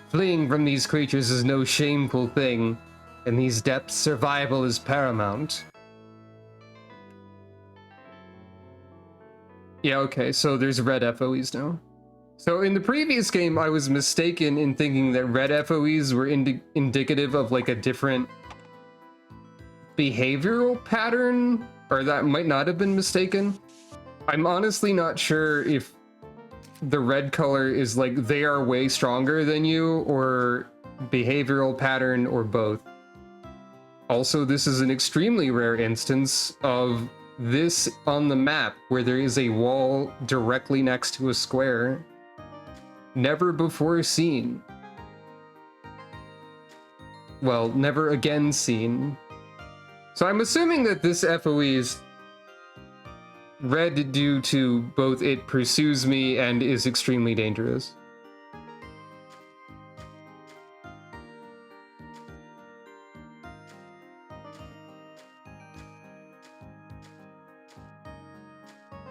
Fleeing from these creatures is no shameful thing. In these depths, survival is paramount. Yeah, okay, so there's red FOEs now. So in the previous game, I was mistaken in thinking that red FOEs were indicative of like a different behavioral pattern, or that might not have been mistaken. I'm honestly not sure if the red color is like they are way stronger than you, or behavioral pattern, or both. Also, this is an extremely rare instance of this on the map where there is a wall directly next to a square. Never before seen. well, never again seen. So I'm assuming that this FOE is red due to both it pursues me and is extremely dangerous.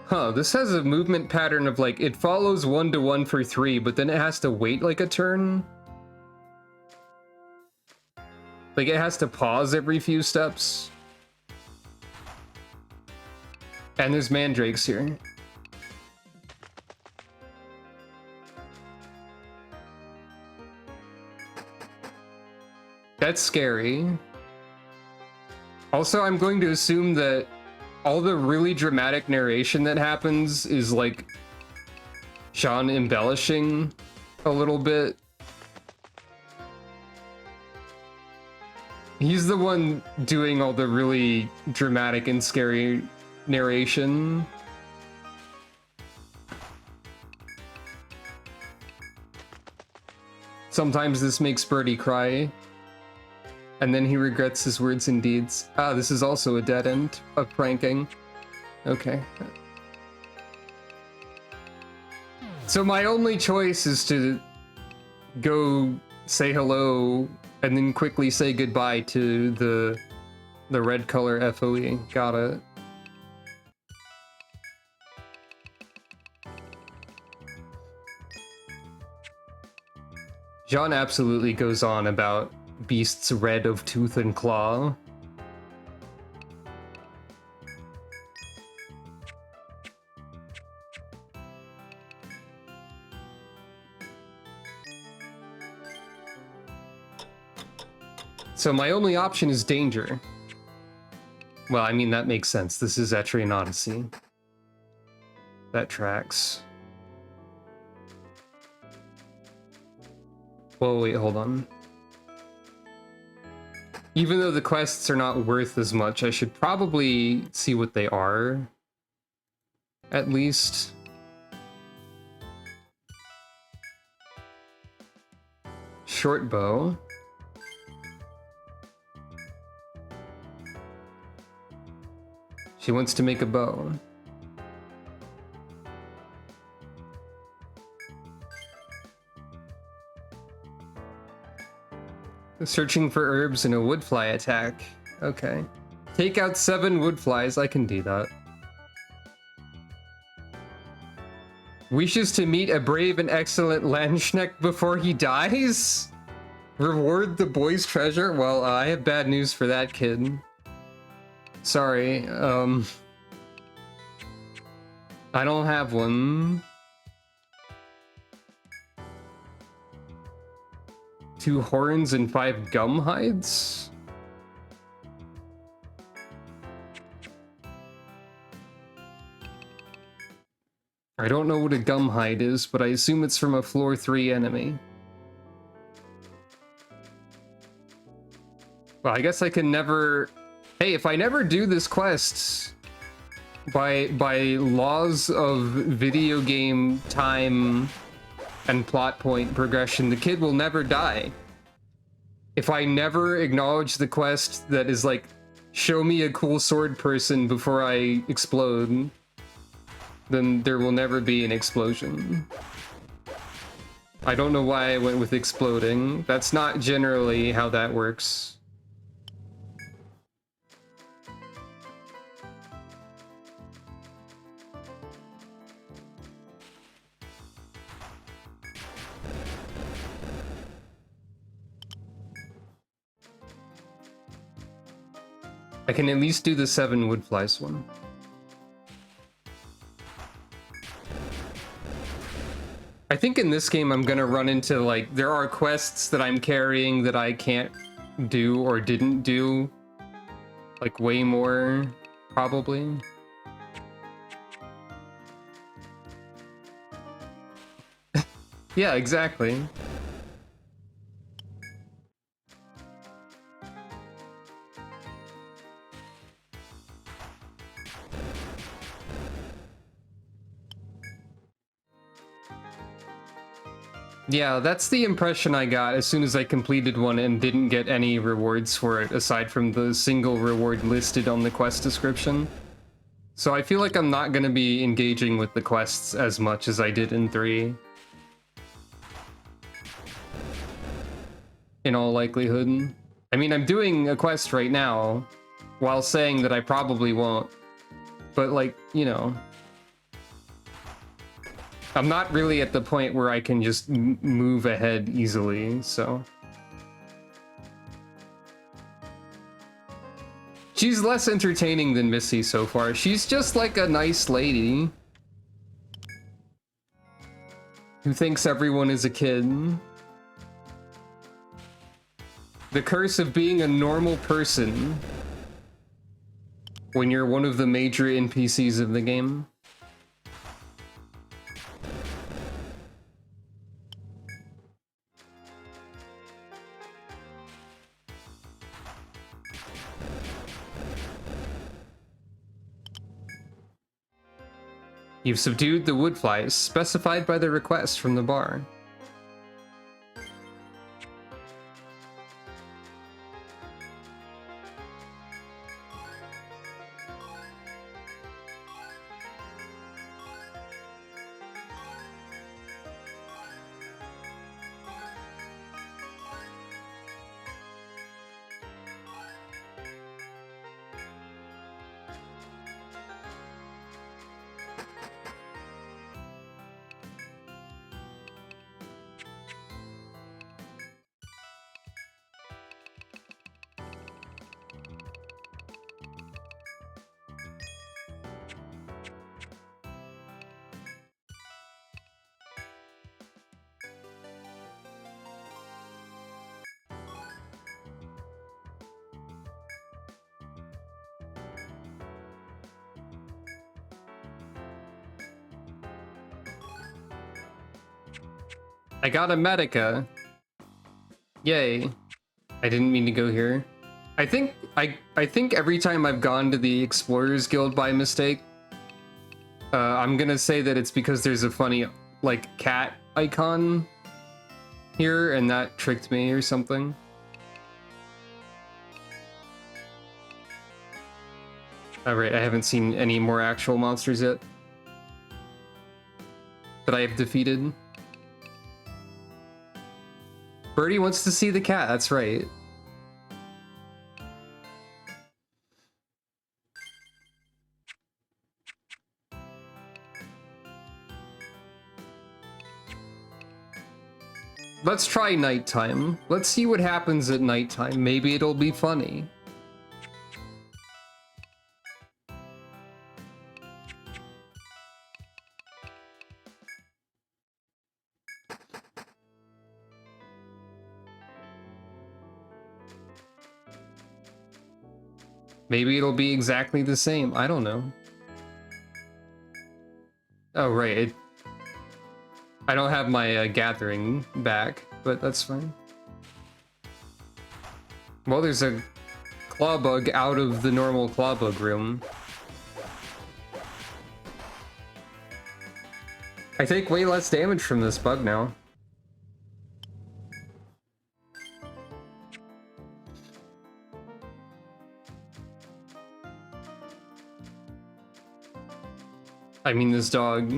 Huh, this has a movement pattern of like, it follows 1-1 for 3, but then it has to wait like a turn. Like it has to pause every few steps. And there's mandrakes here. That's scary. Also, I'm going to assume that all the really dramatic narration that happens is like Sean embellishing a little bit. He's the one doing all the really dramatic and scary narration. Sometimes this makes Birdie cry. And then he regrets his words and deeds. Ah, this is also a dead end of pranking. Okay. So my only choice is to go say hello and then quickly say goodbye to the red color FOE. Got it. Jean absolutely goes on about beasts red of tooth and claw. So my only option is danger. Well, I mean, that makes sense. This is Etrian Odyssey. That tracks. Whoa, wait, hold on. Even though the quests are not worth as much, I should probably see what they are. At least. Short bow. She wants to make a bow. Searching for herbs and a woodfly attack. Okay. Take out 7 woodflies. I can do that. Wishes to meet a brave and excellent Landsknecht before he dies? Reward the boy's treasure? Well, I have bad news for that kid. Sorry, I don't have one. 2 horns and 5 gum hides? I don't know what a gum hide is, but I assume it's from a floor 3 enemy. Well, I guess I can never... Hey, if I never do this quest, by laws of video game time and plot point progression, the kid will never die. If I never acknowledge the quest that is like, show me a cool sword person before I explode, then there will never be an explosion. I don't know why I went with exploding. That's not generally how that works. I can at least do the 7 woodflies one. I think in this game I'm gonna run into, like, there are quests that I'm carrying that I can't do or didn't do. Like, way more, probably. Yeah, exactly. Yeah, that's the impression I got as soon as I completed one and didn't get any rewards for it, aside from the single reward listed on the quest description. So I feel like I'm not going to be engaging with the quests as much as I did in 3. In all likelihood. I mean, I'm doing a quest right now, while saying that I probably won't. But, like, you know... I'm not really at the point where I can just move ahead easily, so... She's less entertaining than Missy so far. She's just like a nice lady who thinks everyone is a kid. The curse of being a normal person when you're one of the major NPCs of the game. You've subdued the woodflies specified by the request from the bar. I got a Medica. Yay. I didn't mean to go here. I think every time I've gone to the Explorers Guild by mistake, I'm gonna say that it's because there's a funny, like, cat icon here, and that tricked me or something. Alright, I haven't seen any more actual monsters yet that I have defeated. Birdie wants to see the cat, that's right. Let's try nighttime. Let's see what happens at nighttime. Maybe it'll be funny. Maybe it'll be exactly the same. I don't know. Oh, right. I don't have my gathering back, but that's fine. Well, there's a claw bug out of the normal claw bug room. I take way less damage from this bug now. I mean, this dog.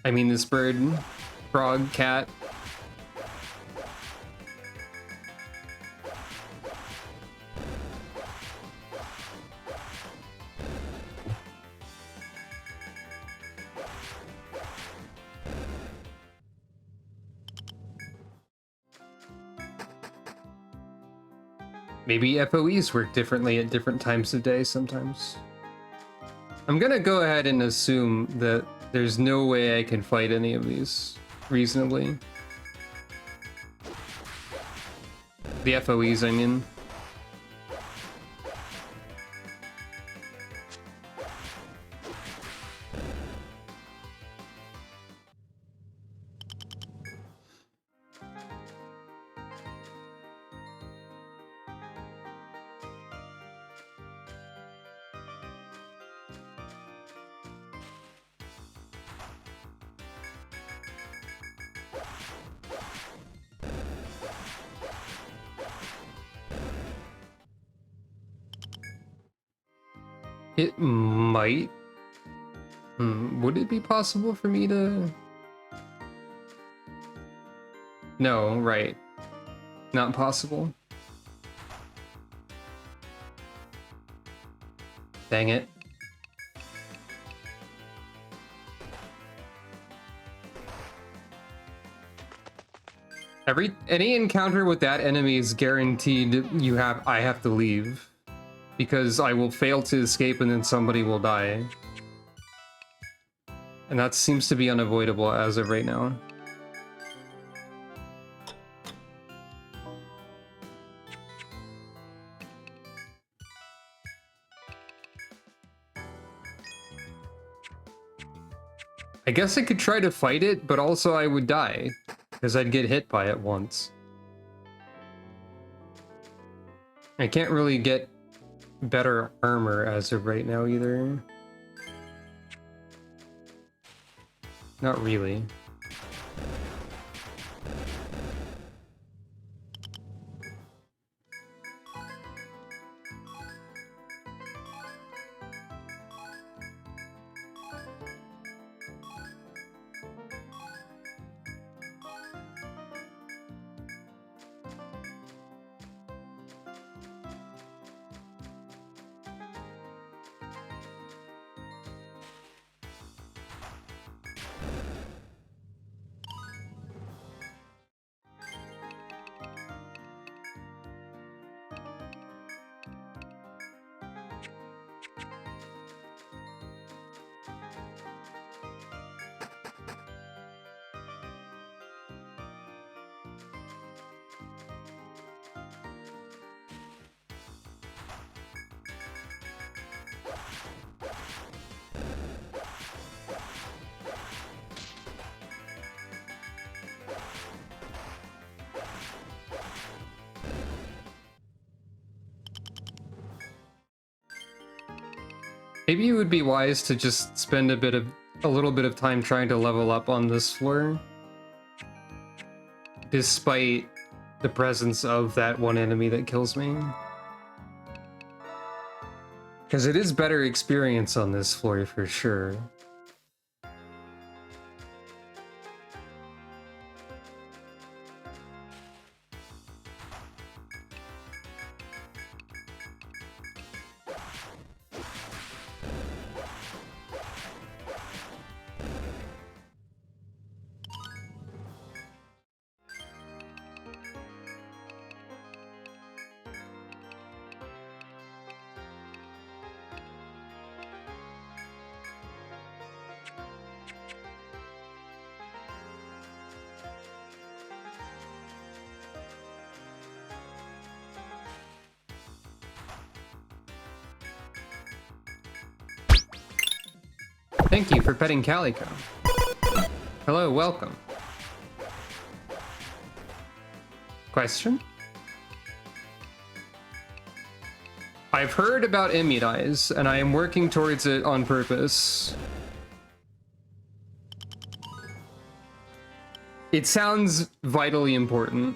I mean, this bird, frog, cat. Maybe FOEs work differently at different times of day sometimes. I'm gonna go ahead and assume that there's no way I can fight any of these reasonably. The FOEs, I mean. It might. Would it be possible for me to... No, right. Not possible. Dang it. Any encounter with that enemy is guaranteed I have to leave. Because I will fail to escape and then somebody will die. And that seems to be unavoidable as of right now. I guess I could try to fight it, but also I would die. Because I'd get hit by it once. I can't really get better armor as of right now either. Not really. Maybe it would be wise to just spend a little bit of time trying to level up on this floor. Despite the presence of that one enemy that kills me. Because it is better experience on this floor for sure. Thank you for petting Calico. Hello, welcome. Question? I've heard about immunize, and I am working towards it on purpose. It sounds vitally important.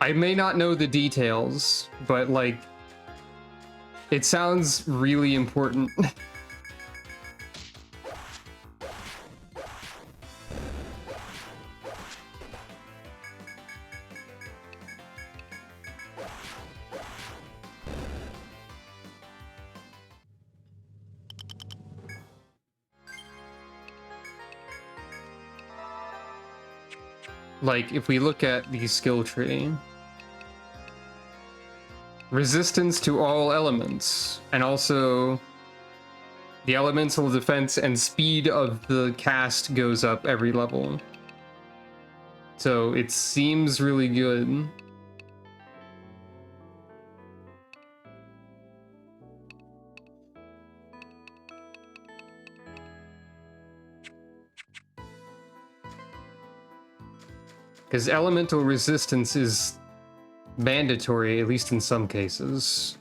I may not know the details, but like, it sounds really important. Like, if we look at the skill tree, resistance to all elements, and also the elemental defense and speed of the cast goes up every level. So it seems really good. Because elemental resistance is mandatory, at least in some cases.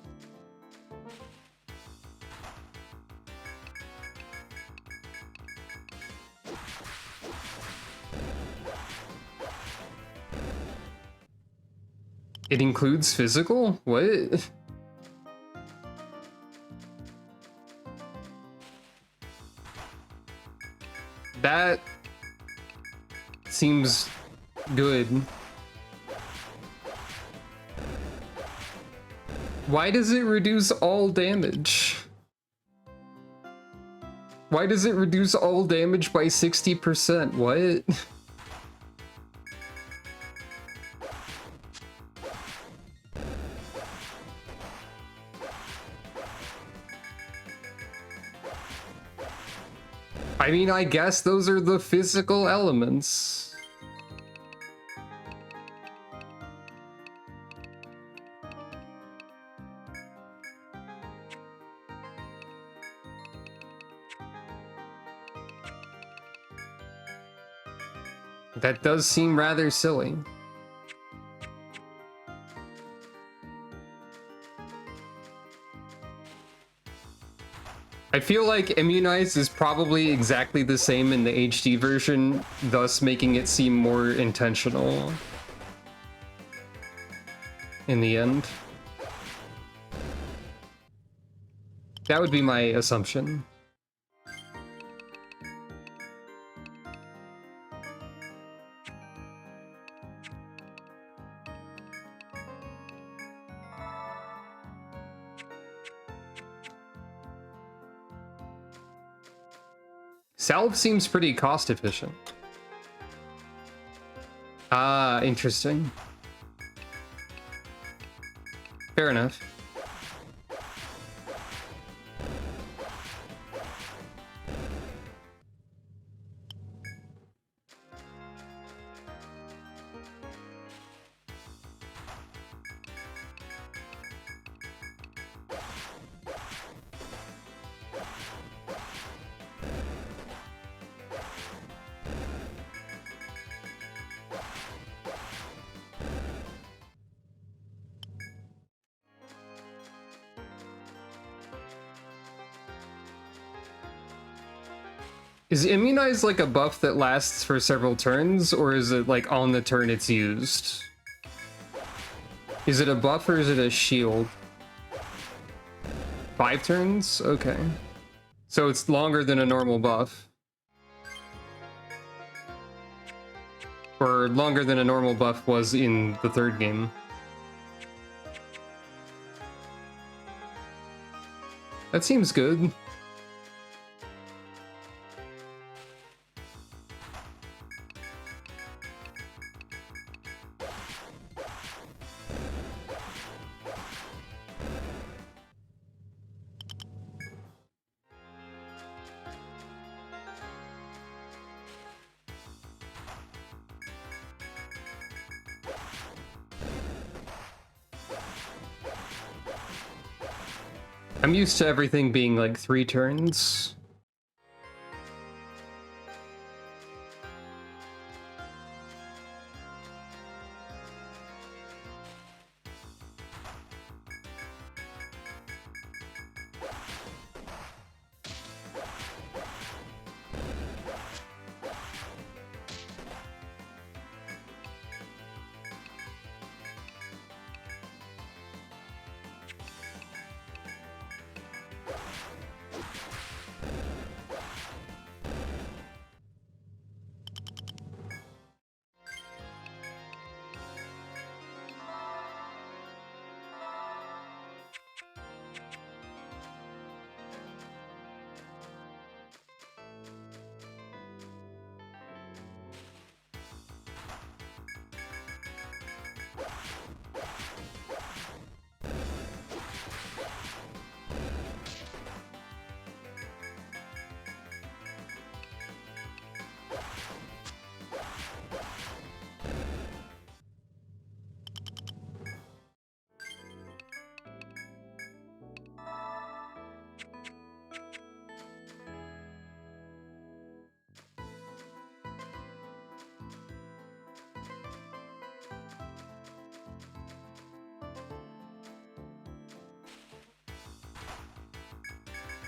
It includes physical? What? That seems good. Why does it reduce all damage? Why does it reduce all damage by 60%? What? I mean, I guess those are the physical elements. That does seem rather silly. I feel like Immunize is probably exactly the same in the HD version, thus making it seem more intentional in the end. That would be my assumption. Salve seems pretty cost efficient. Ah, interesting. Fair enough. Is Immunize like a buff that lasts for several turns, or is it like on the turn it's used? Is it a buff or is it a shield? 5 turns? Okay. So it's longer than a normal buff. Or longer than a normal buff was in the third game. That seems good. I'm used to everything being like 3 turns.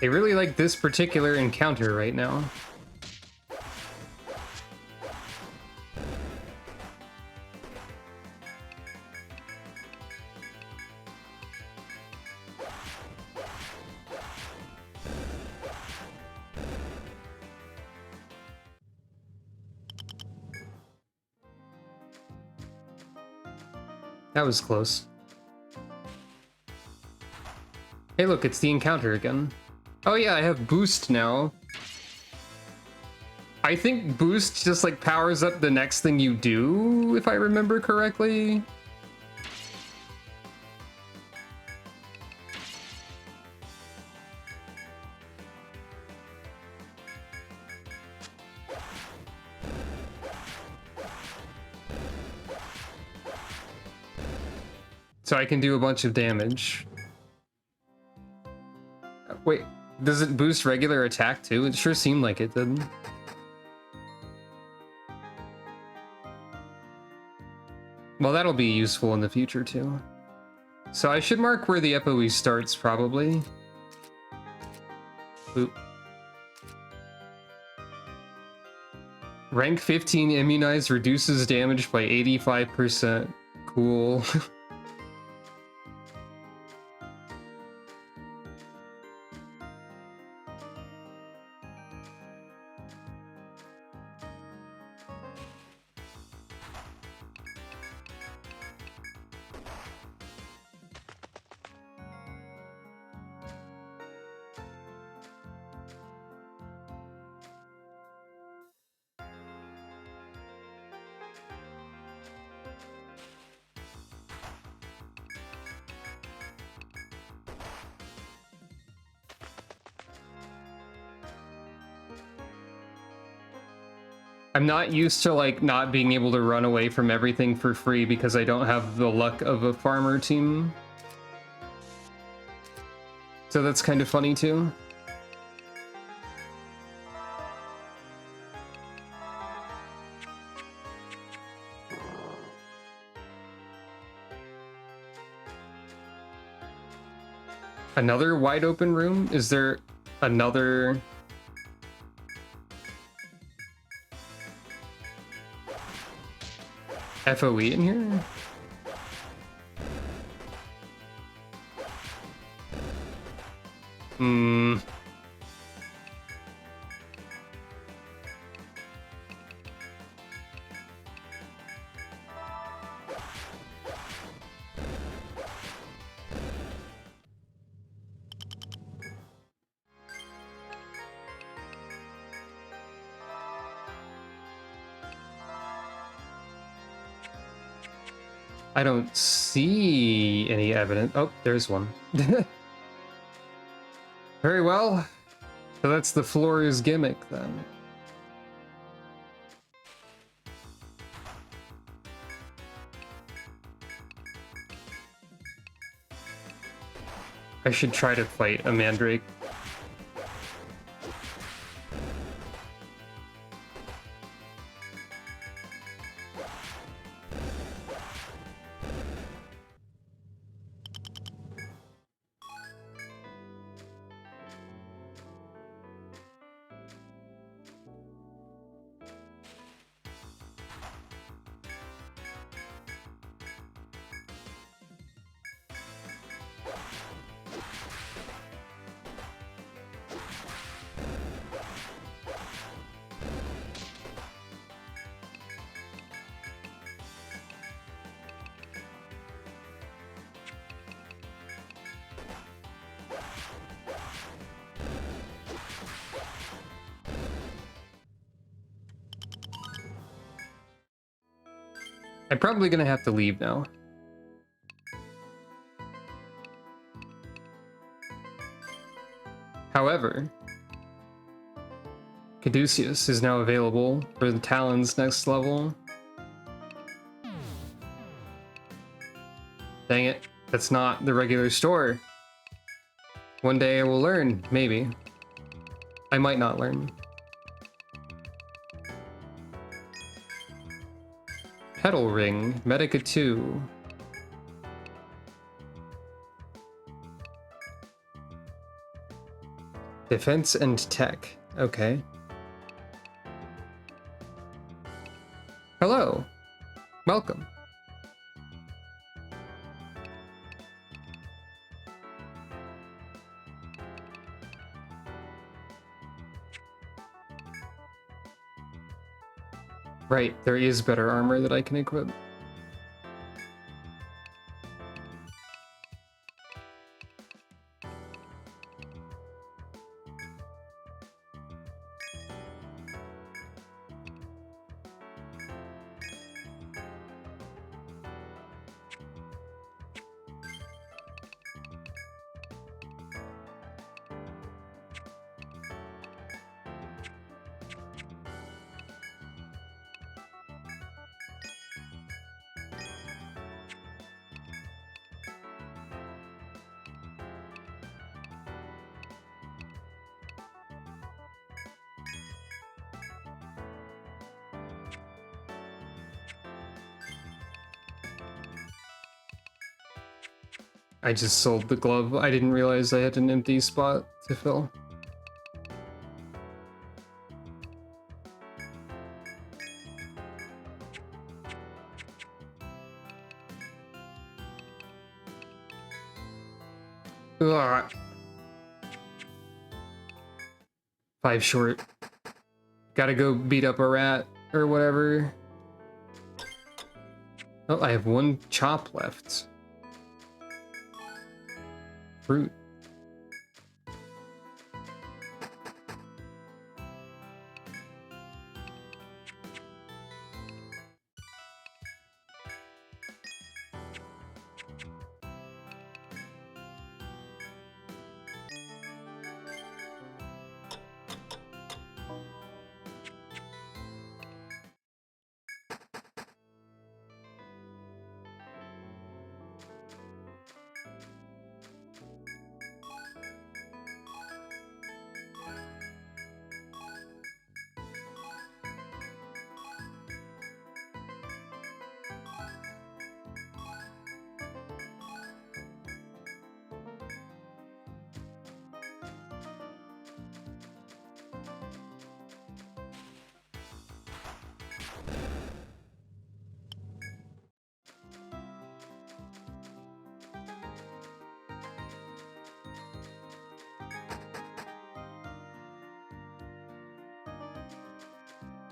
They really like this particular encounter right now. That was close. Hey look, it's the encounter again. Oh yeah, I have boost now. I think boost just like powers up the next thing you do, if I remember correctly. So I can do a bunch of damage. Wait, does it boost regular attack too? It sure seemed like it did. Well, that'll be useful in the future too. So I should mark where the FOE starts, probably. Oop. Rank 15 immunized reduces damage by 85%. Cool. I'm not used to like not being able to run away from everything for free because I don't have the luck of a farmer team. So that's kind of funny too. Another wide open room? Is there another... FOE in here? Hmm. I don't see any evidence. Oh, there's one. Very well. So that's the floor's gimmick then. I should try to fight a mandrake. I'm probably gonna have to leave now. However, Caduceus is now available for the Talon's next level. Dang it, that's not the regular store. One day I will learn, maybe. I might not learn. Petal Ring, Medica 2. Defense and Tech, okay. Hello, welcome. Right, there is better armor that I can equip. I just sold the glove. I didn't realize I had an empty spot to fill. Ugh. 5 short. Gotta go beat up a rat or whatever. Oh, I have 1 chop left. Fruit.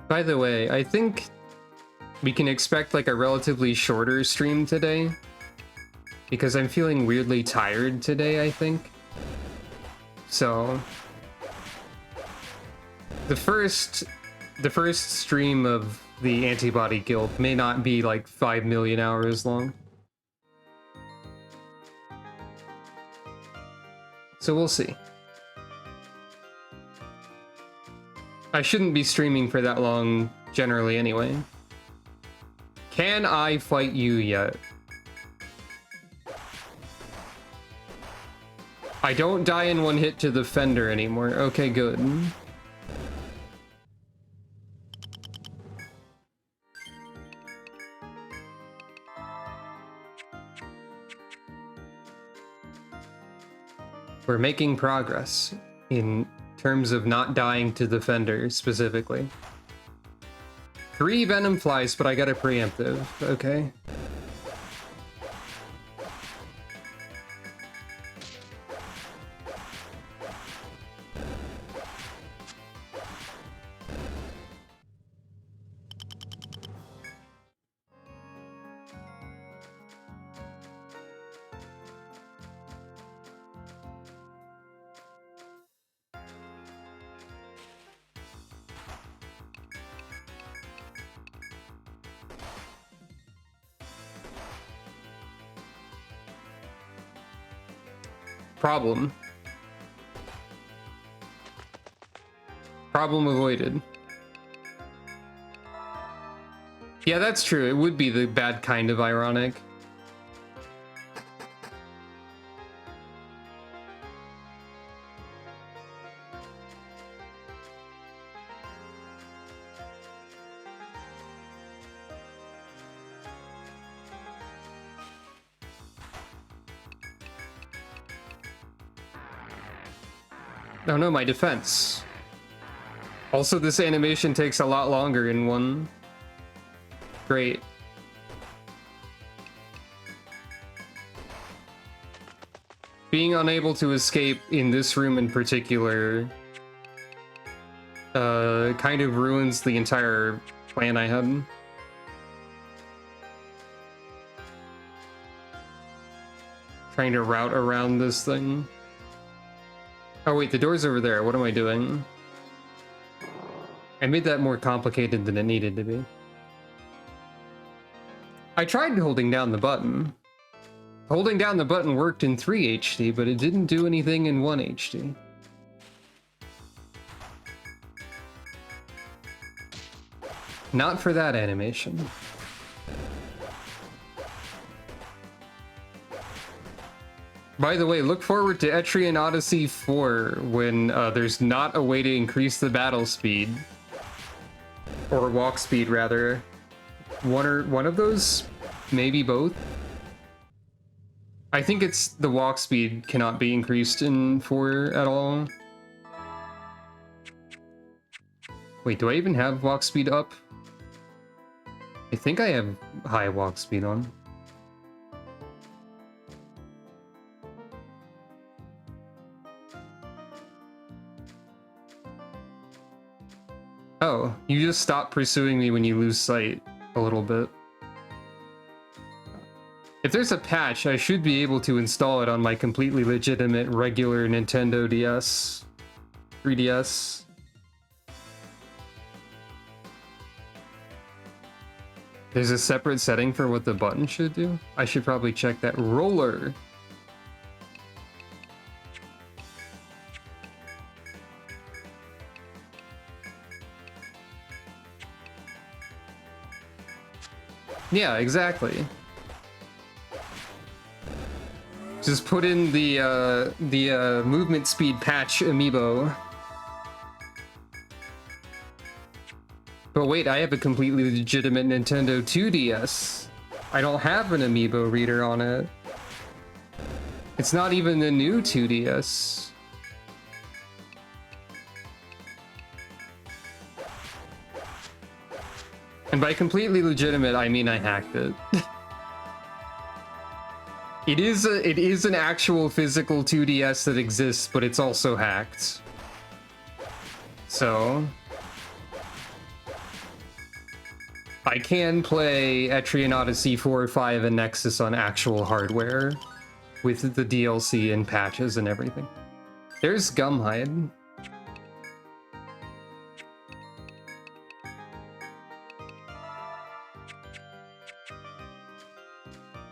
By the way, I think we can expect like a relatively shorter stream today because I'm feeling weirdly tired today, I think. So the first stream of the Antibody Guild may not be like 5 million hours long. So we'll see. I shouldn't be streaming for that long generally anyway. Can I fight you yet? I don't die in 1 hit to the fender anymore. Okay, good. We're making progress in terms of not dying to the fender specifically. 3 Venomflies, but I got a preemptive. Okay. Problem. Problem avoided. Yeah, that's true. It would be the bad kind of ironic. Oh no, my defense. Also, this animation takes a lot longer in 1. Great. Being unable to escape in this room in particular kind of ruins the entire plan I had. Trying to route around this thing. Oh wait, the door's over there. What am I doing? I made that more complicated than it needed to be. I tried holding down the button. Holding down the button worked in 3 HD, but it didn't do anything in 1 HD. Not for that animation. By the way, look forward to Etrian Odyssey 4 when there's not a way to increase the battle speed. Or walk speed, rather. One of those? Maybe both? I think it's the walk speed cannot be increased in 4 at all. Wait, do I even have walk speed up? I think I have high walk speed on. Oh, you just stop pursuing me when you lose sight a little bit. If there's a patch, I should be able to install it on my completely legitimate regular Nintendo DS, 3DS. There's a separate setting for what the button should do? I should probably check that. Roller. Yeah, exactly. Just put in the movement speed patch amiibo. But wait, I have a completely legitimate Nintendo 2DS. I don't have an amiibo reader on it. It's not even the new 2DS. And by completely legitimate, I mean I hacked it. It is an actual physical 2DS that exists, but it's also hacked. So I can play Etrian Odyssey 4, 5, and Nexus on actual hardware with the DLC and patches and everything. There's Gumhide.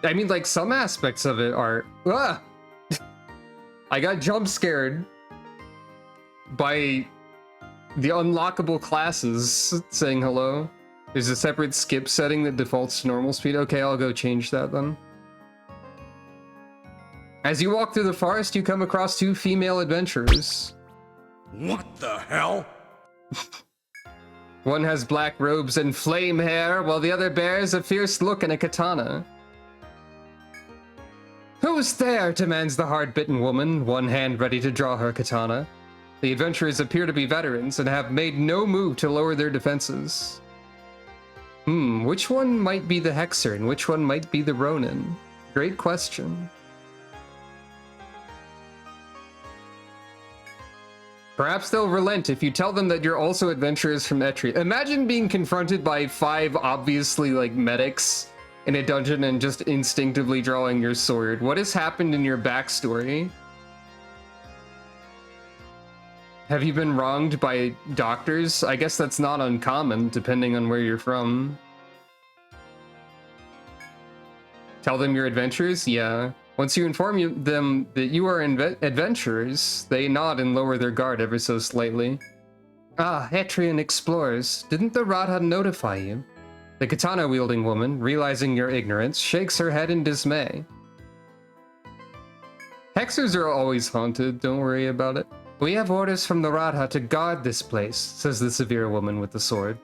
I mean, like, some aspects of it are... Ah! I got jump scared by the unlockable classes saying hello. There's a separate skip setting that defaults to normal speed. Okay, I'll go change that then. As you walk through the forest, you come across 2 female adventurers. What the hell? One has black robes and flame hair, while the other bears a fierce look and a katana. Who's there? Demands the hard-bitten woman, one hand ready to draw her katana. The adventurers appear to be veterans and have made no move to lower their defenses. Which one might be the Hexer and which one might be the Ronin? Great question. Perhaps they'll relent if you tell them that you're also adventurers from Etria. Imagine being confronted by 5 obviously, like, medics in a dungeon and just instinctively drawing your sword. What has happened in your backstory? Have you been wronged by doctors? I guess that's not uncommon, depending on where you're from. Tell them you're adventurers? Yeah. Once you inform them that you are adventurers, they nod and lower their guard ever so slightly. Ah, Etrian explorers. Didn't the Radha notify you? The katana-wielding woman, realizing your ignorance, shakes her head in dismay. Hexers are always haunted, don't worry about it. We have orders from the Radha to guard this place, says the severe woman with the sword.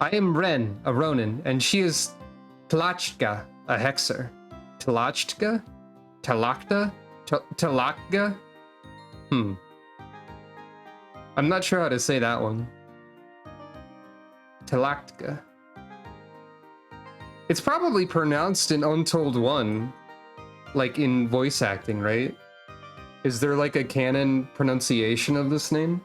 I am Ren, a Ronin, and she is Tlachtka, a Hexer. Tlachtka? Talakta? Talakga? I'm not sure how to say that one. Talaktka. It's probably pronounced in Untold 1, like in voice acting, right? Is there like a canon pronunciation of this name?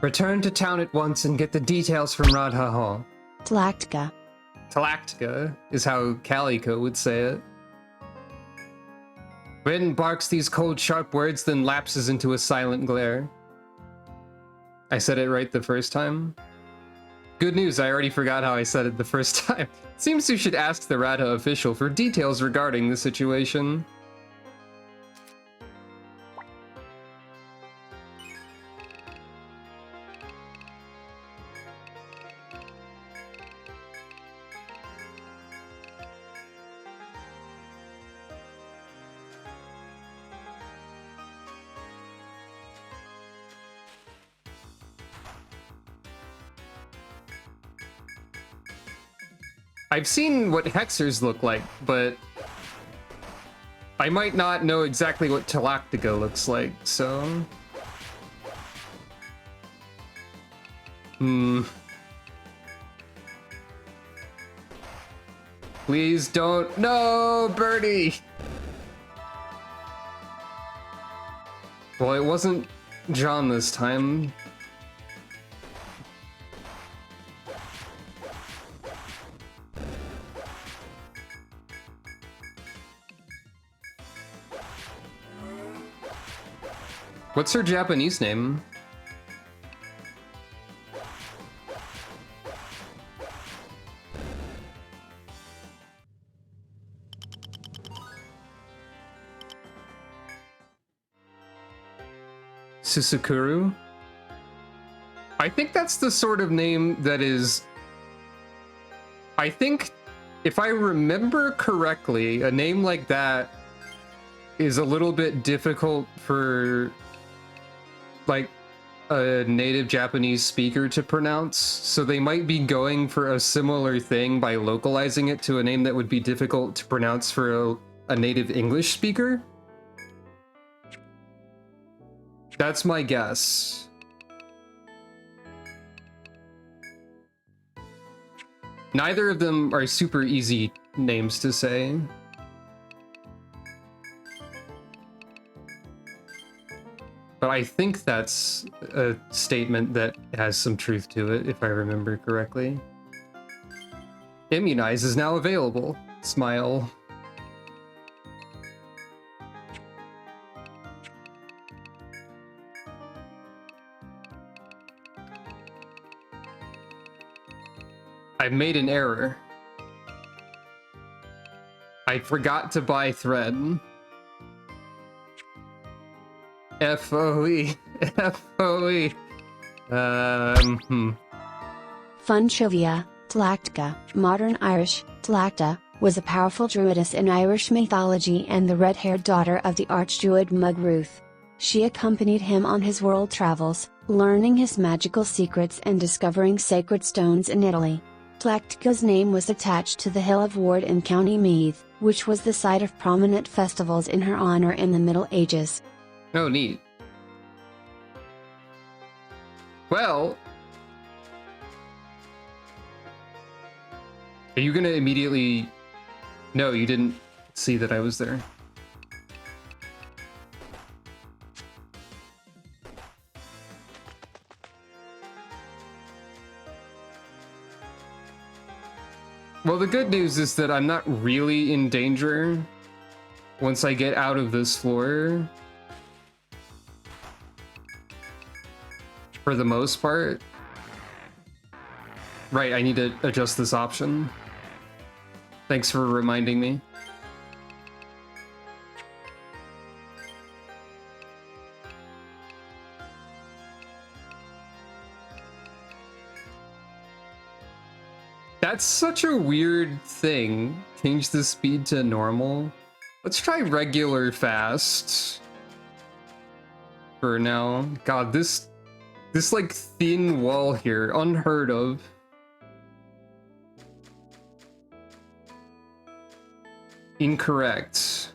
Return to town at once and get the details from Radha Hall. Tlachtka. Tlachtka is how Calico would say it. Rin barks these cold, sharp words, then lapses into a silent glare. I said it right the first time. Good news, I already forgot how I said it the first time. Seems you should ask the Radha official for details regarding the situation. I've seen what hexers look like, but I might not know exactly what Galactica looks like, so... Please don't... No, Birdie! Well, it wasn't John this time. What's her Japanese name? Susukuru? I think that's the sort of name that is... I think, if I remember correctly, a name like that is a little bit difficult for, like, a native Japanese speaker to pronounce, so they might be going for a similar thing by localizing it to a name that would be difficult to pronounce for a native English speaker. That's my guess. Neither of them are super easy names to say. But I think that's a statement that has some truth to it, if I remember correctly. Immunize is now available. Smile. I made an error. I forgot to buy thread. FOE. FOE. Fun trivia, Tlactga, modern Irish, Tlacta, was a powerful druidess in Irish mythology and the red-haired daughter of the archdruid Mug Ruth. She accompanied him on his world travels, learning his magical secrets and discovering sacred stones in Italy. Tlactga's name was attached to the Hill of Ward in County Meath, which was the site of prominent festivals in her honor in the Middle Ages. Oh, neat. Well... Are you gonna immediately... No, you didn't see that I was there. Well, the good news is that I'm not really in danger once I get out of this floor. For the most part. Right, I need to adjust this option. Thanks for reminding me. That's such a weird thing. Change the speed to normal. Let's try regular fast. For now. God, this like thin wall here, unheard of. Incorrect.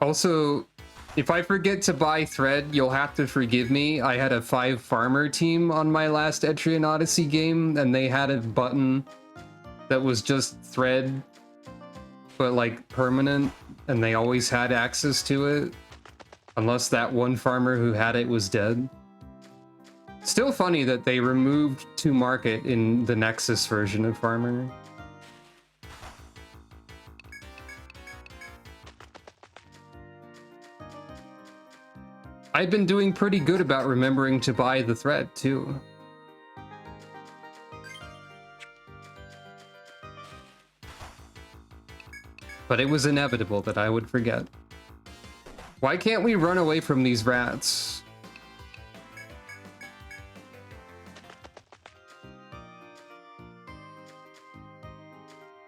Also, if I forget to buy thread, you'll have to forgive me. I had a 5 farmer team on my last Etrian Odyssey game, and they had a button that was just thread, but like permanent, and they always had access to it. Unless that one farmer who had it was dead. Still funny that they removed to market in the Nexus version of Farmer. I've been doing pretty good about remembering to buy the thread, too. But it was inevitable that I would forget. Why can't we run away from these rats?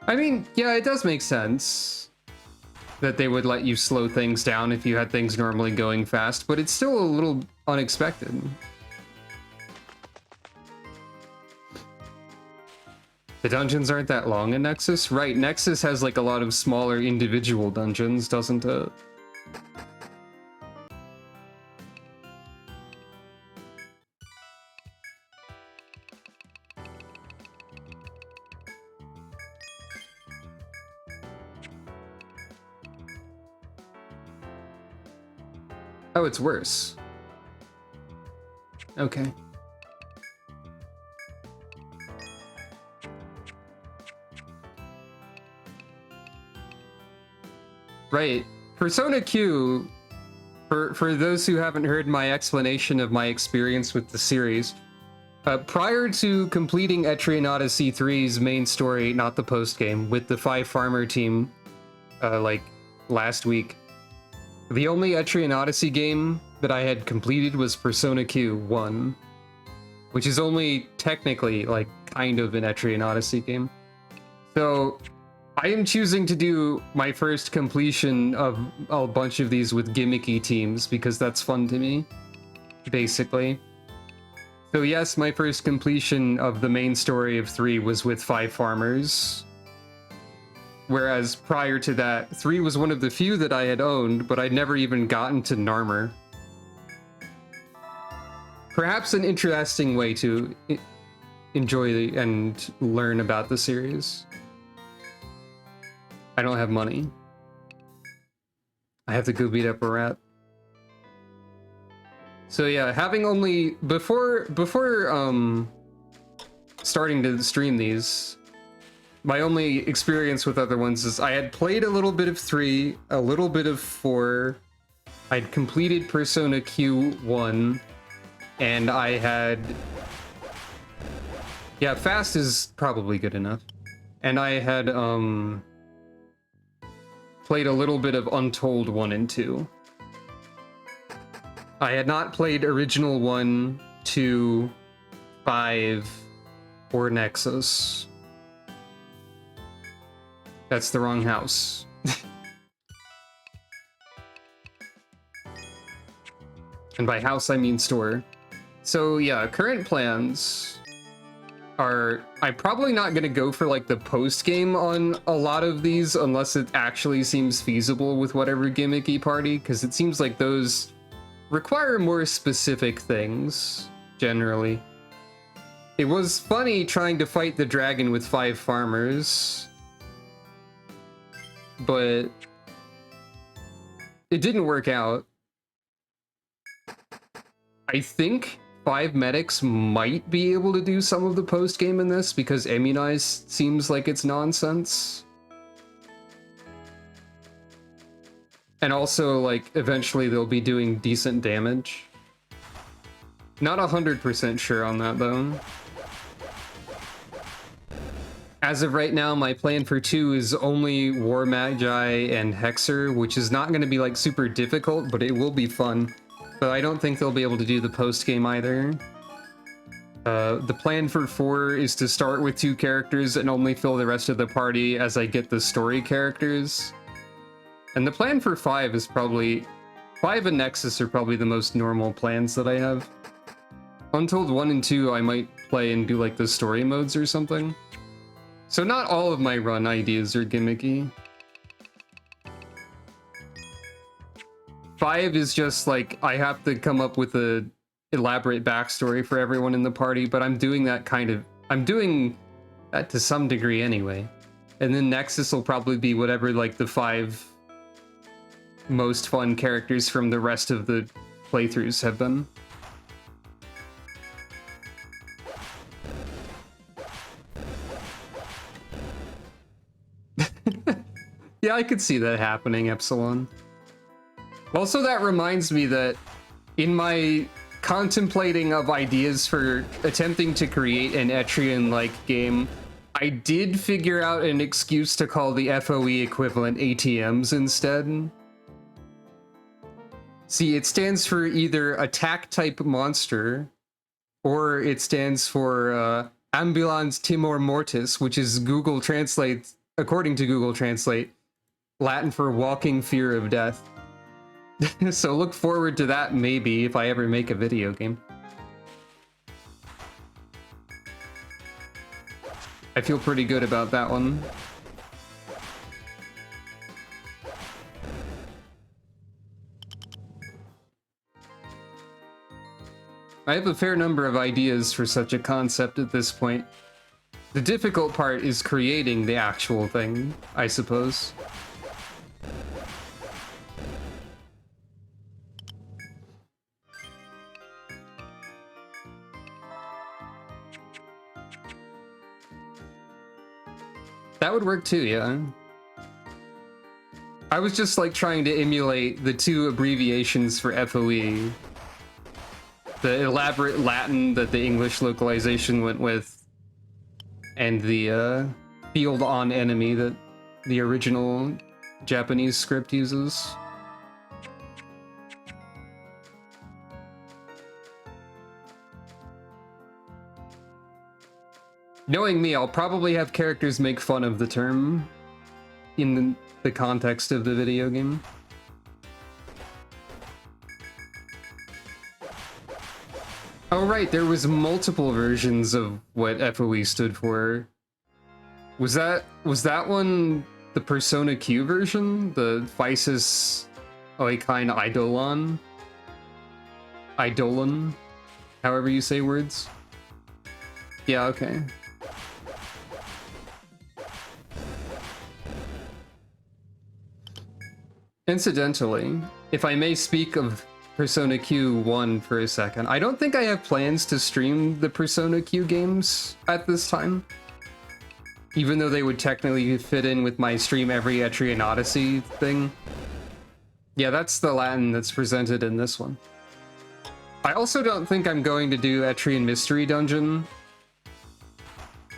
I mean, yeah, it does make sense. that they would let you slow things down if you had things normally going fast, but it's still a little unexpected. The dungeons aren't that long in Nexus? Right, Nexus has like a lot of smaller individual dungeons, doesn't it? Oh, it's worse. Okay. Right. Persona Q, for those who haven't heard my explanation of my experience with the series, prior to completing Etrian Odyssey 3's main story, not the post-game, with the 5 farmer team, like, last week, the only Etrian Odyssey game that I had completed was Persona Q 1, which is only technically, like, kind of an Etrian Odyssey game. So, I am choosing to do my first completion of a bunch of these with gimmicky teams, because that's fun to me, basically. So yes, my first completion of the main story of 3 was with 5 farmers. Whereas prior to that, 3 was one of the few that I had owned, but I'd never even gotten to Narmer. Perhaps an interesting way to enjoy and learn about the series. I don't have money. I have to go beat up a rat. So yeah, having only before starting to stream these, my only experience with other ones is I had played a little bit of 3, a little bit of 4. I'd completed Persona Q1, and I had, yeah, fast is probably good enough. And I had played a little bit of Untold 1 and 2. I had not played Original 1, 2, 5, or Nexus. That's the wrong house. And by house, I mean store. So yeah, current plans are... I'm probably not going to go for like the post-game on a lot of these unless it actually seems feasible with whatever gimmicky party, because it seems like those require more specific things, generally. It was funny trying to fight the dragon with 5 farmers, but it didn't work out. I think 5 medics might be able to do some of the post-game in this, because Immunize seems like it's nonsense. And also, like, eventually they'll be doing decent damage. Not 100% sure on that, though. As of right now, my plan for 2 is only War Magi and Hexer, which is not going to be, like, super difficult, but it will be fun. But I don't think they'll be able to do the post-game either. The plan for 4 is to start with 2 characters and only fill the rest of the party as I get the story characters. And the plan for 5 is probably... 5 and Nexus are probably the most normal plans that I have. Untold 1 and 2 I might play and do like the story modes or something. So not all of my run ideas are gimmicky. 5 is just like, I have to come up with a elaborate backstory for everyone in the party, but I'm doing that I'm doing that to some degree anyway. And then Nexus will probably be whatever like the 5 most fun characters from the rest of the playthroughs have been. Yeah, I could see that happening, Epsilon. Also, that reminds me that in my contemplating of ideas for attempting to create an Etrian-like game, I did figure out an excuse to call the FOE equivalent ATMs instead. See, it stands for either attack type monster, or it stands for Ambulans Timor Mortis, which is Google Translate, according to Google Translate, Latin for walking fear of death. So look forward to that maybe if I ever make a video game. I feel pretty good about that one. I have a fair number of ideas for such a concept at this point. The difficult part is creating the actual thing, I suppose. That would work too, yeah. I was just like trying to emulate the two abbreviations for FOE. The elaborate Latin that the English localization went with, and the field on enemy that the original Japanese script uses. Knowing me, I'll probably have characters make fun of the term in the context of the video game. Oh right, there was multiple versions of what FOE stood for. Was that one the Persona Q version? The Physis Oikine Eidolon? Eidolon? However you say words? Yeah, okay. Incidentally, if I may speak of Persona Q1 for a second, I don't think I have plans to stream the Persona Q games at this time. Even though they would technically fit in with my stream every Etrian Odyssey thing. Yeah, that's the Latin that's presented in this one. I also don't think I'm going to do Etrian Mystery Dungeon.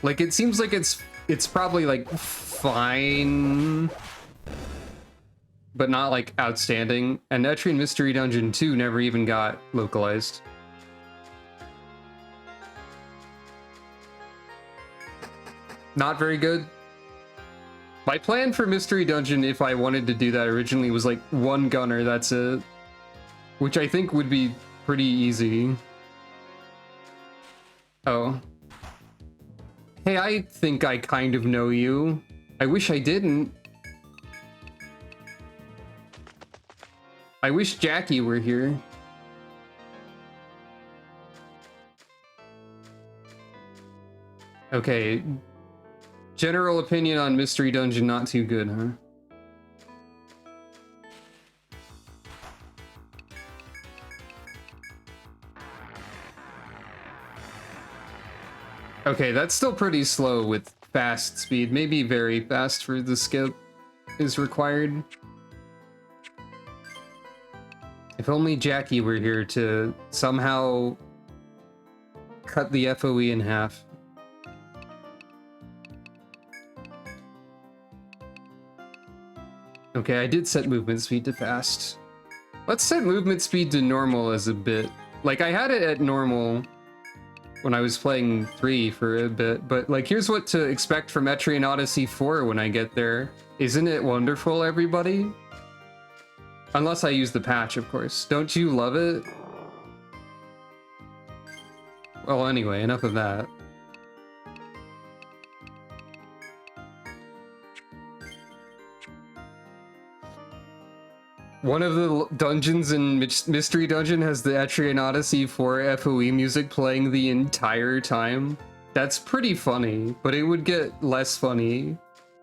Like, it seems like it's probably, like, fine, but not, like, outstanding. And Etrian Mystery Dungeon 2 never even got localized. Not very good. My plan for Mystery Dungeon, if I wanted to do that originally, was, like, one gunner, that's it. Which I think would be pretty easy. Oh. Hey, I think I kind of know you. I wish I didn't. I wish Jackie were here. Okay. General opinion on Mystery Dungeon, not too good, huh? Okay, that's still pretty slow with fast speed. Maybe very fast for the skip is required. If only Jackie were here to somehow cut the FOE in half. Okay, I did set movement speed to fast. Let's set movement speed to normal as a bit. Like, I had it at normal when I was playing 3 for a bit, but like, here's what to expect from Etrian Odyssey 4 when I get there. Isn't it wonderful, everybody? Unless I use the patch, of course. Don't you love it? Well, anyway, enough of that. One of the dungeons in Mystery Dungeon has the Etrian Odyssey 4 FOE music playing the entire time. That's pretty funny, but it would get less funny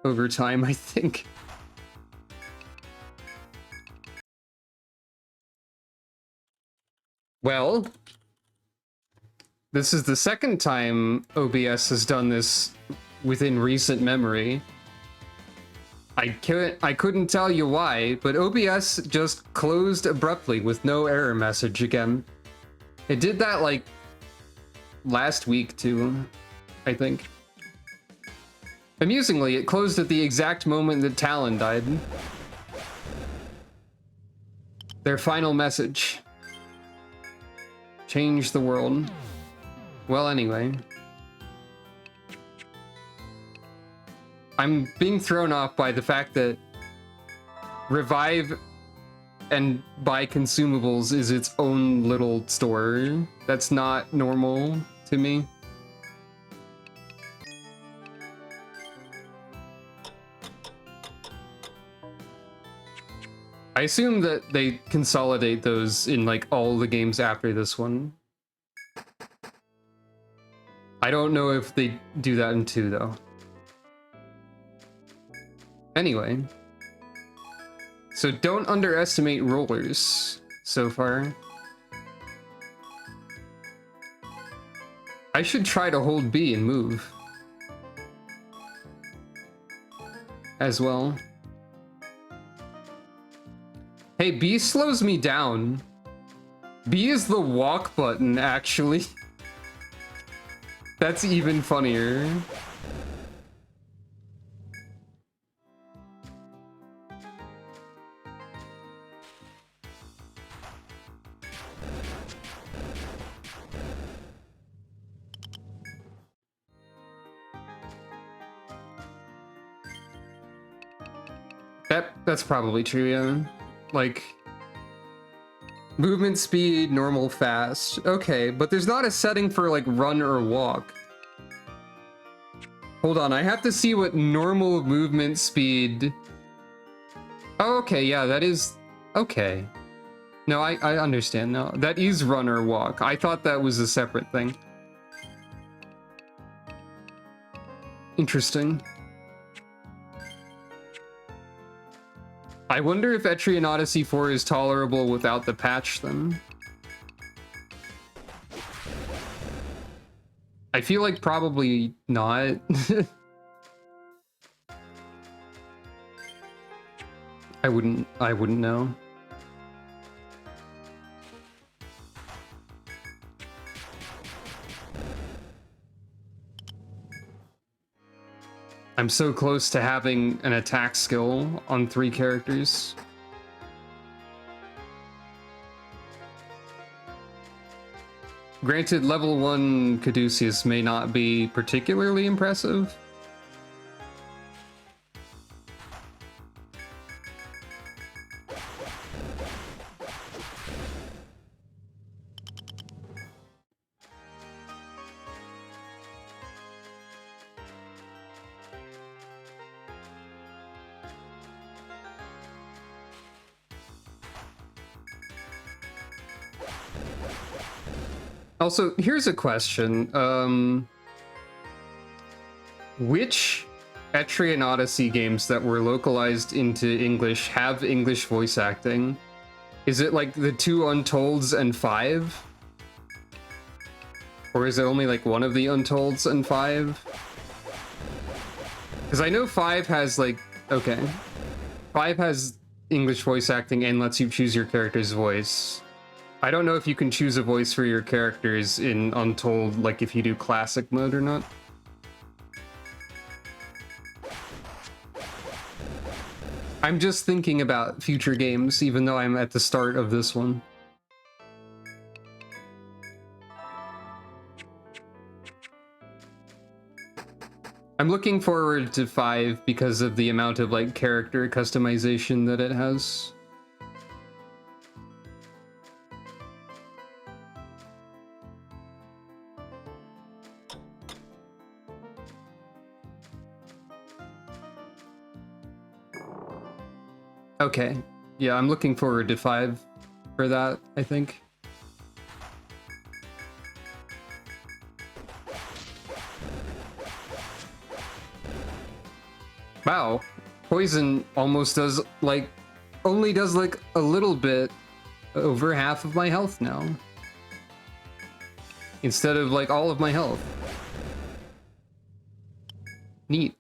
over time, I think. Well, this is the second time OBS has done this within recent memory. I couldn't tell you why, but OBS just closed abruptly with no error message again. It did that like last week too, I think. Amusingly, it closed at the exact moment that Talon died. Their final message. Change the world. Well, anyway. I'm being thrown off by the fact that Revive and buy consumables is its own little store. That's not normal to me. I assume that they consolidate those in like all the games after this one. I don't know if they do that in 2 though. Anyway. So don't underestimate rollers so far. I should try to hold B and move. As well. Hey, B slows me down. B is the walk button, actually. That's even funnier. That's probably true, yeah. Like, movement speed, normal, fast. Okay, but there's not a setting for like run or walk. Hold on, I have to see what normal movement speed... Oh, okay, yeah, that is... Okay. No, I understand now. That is run or walk. I thought that was a separate thing. Interesting. I wonder if Etrian Odyssey 4 is tolerable without the patch, then. I feel like probably not. I wouldn't know. I'm so close to having an attack skill on 3 characters. Granted, level 1 Caduceus may not be particularly impressive. Also, here's a question. Which Etrian Odyssey games that were localized into English have English voice acting? Is it like the 2 Untolds and 5? Or is it only like one of the Untolds and 5? Because I know 5 has like... Okay. 5 has English voice acting and lets you choose your character's voice. I don't know if you can choose a voice for your characters in Untold, like if you do classic mode or not. I'm just thinking about future games, even though I'm at the start of this one. I'm looking forward to 5 because of the amount of like character customization that it has. Okay, yeah, I'm looking forward to 5 for that, I think. Wow, poison almost does, like, only does, like, a little bit over half of my health now. Instead of, like, all of my health. Neat.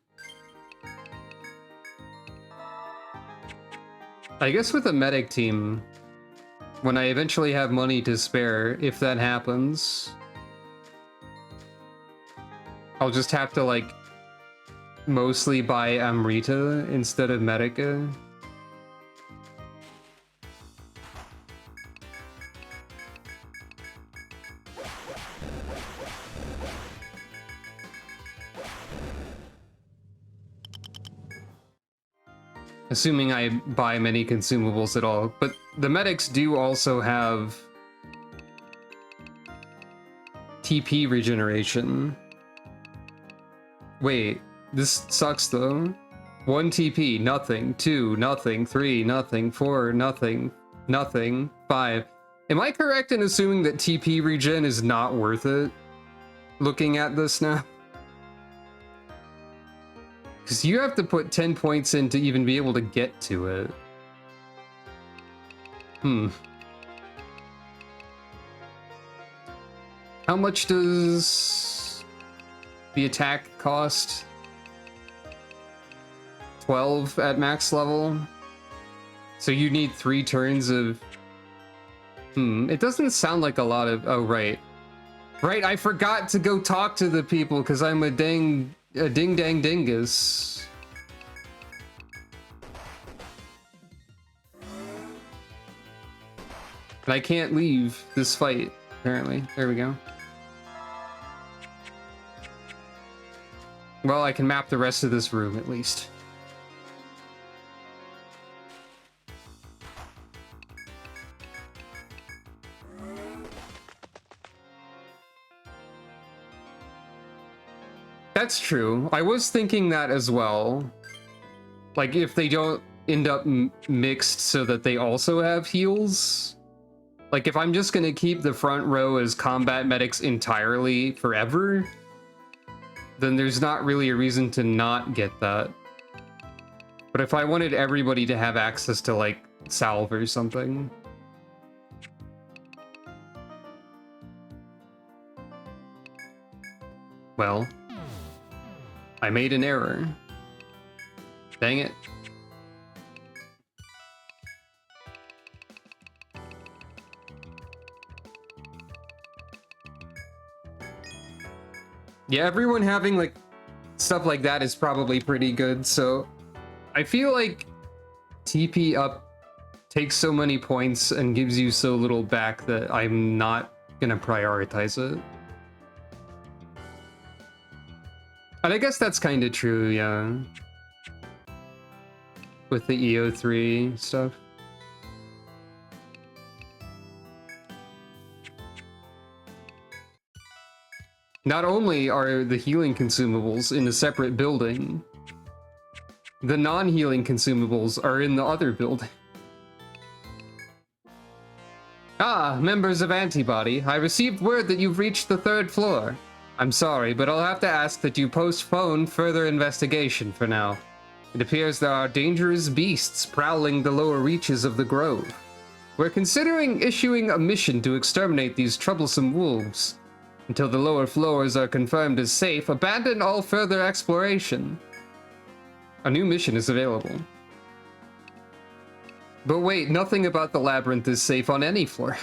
I guess with a medic team, when I eventually have money to spare, if that happens, I'll just have to, like, mostly buy Amrita instead of Medica. Assuming I buy many consumables at all. But the medics do also have TP regeneration. Wait, this sucks though. 1 TP, nothing. 2, nothing. 3, nothing. 4, nothing. Nothing. 5. Am I correct in assuming that TP regen is not worth it? Looking at this now? Because you have to put 10 points in to even be able to get to it. How much does the attack cost? 12 at max level? So you need 3 turns of... It doesn't sound like a lot of... Oh, right. Right, I forgot to go talk to the people because I'm a ding-dang dingus. And I can't leave this fight, apparently. There we go. Well, I can map the rest of this room, at least. That's true. I was thinking that as well. Like, if they don't end up mixed so that they also have heals. Like, if I'm just gonna keep the front row as combat medics entirely forever, then there's not really a reason to not get that. But if I wanted everybody to have access to, like, salve or something... Well... I made an error. Dang it. Yeah, everyone having, like, stuff like that is probably pretty good, so... I feel like TP up takes so many points and gives you so little back that I'm not gonna prioritize it. And I guess that's kind of true, yeah. With the EO3 stuff. Not only are the healing consumables in a separate building, the non-healing consumables are in the other building. Ah, members of Antibody, I received word that you've reached the 3rd floor. I'm sorry, but I'll have to ask that you postpone further investigation for now. It appears there are dangerous beasts prowling the lower reaches of the grove. We're considering issuing a mission to exterminate these troublesome wolves. Until the lower floors are confirmed as safe, abandon all further exploration. A new mission is available. But wait, nothing about the labyrinth is safe on any floor.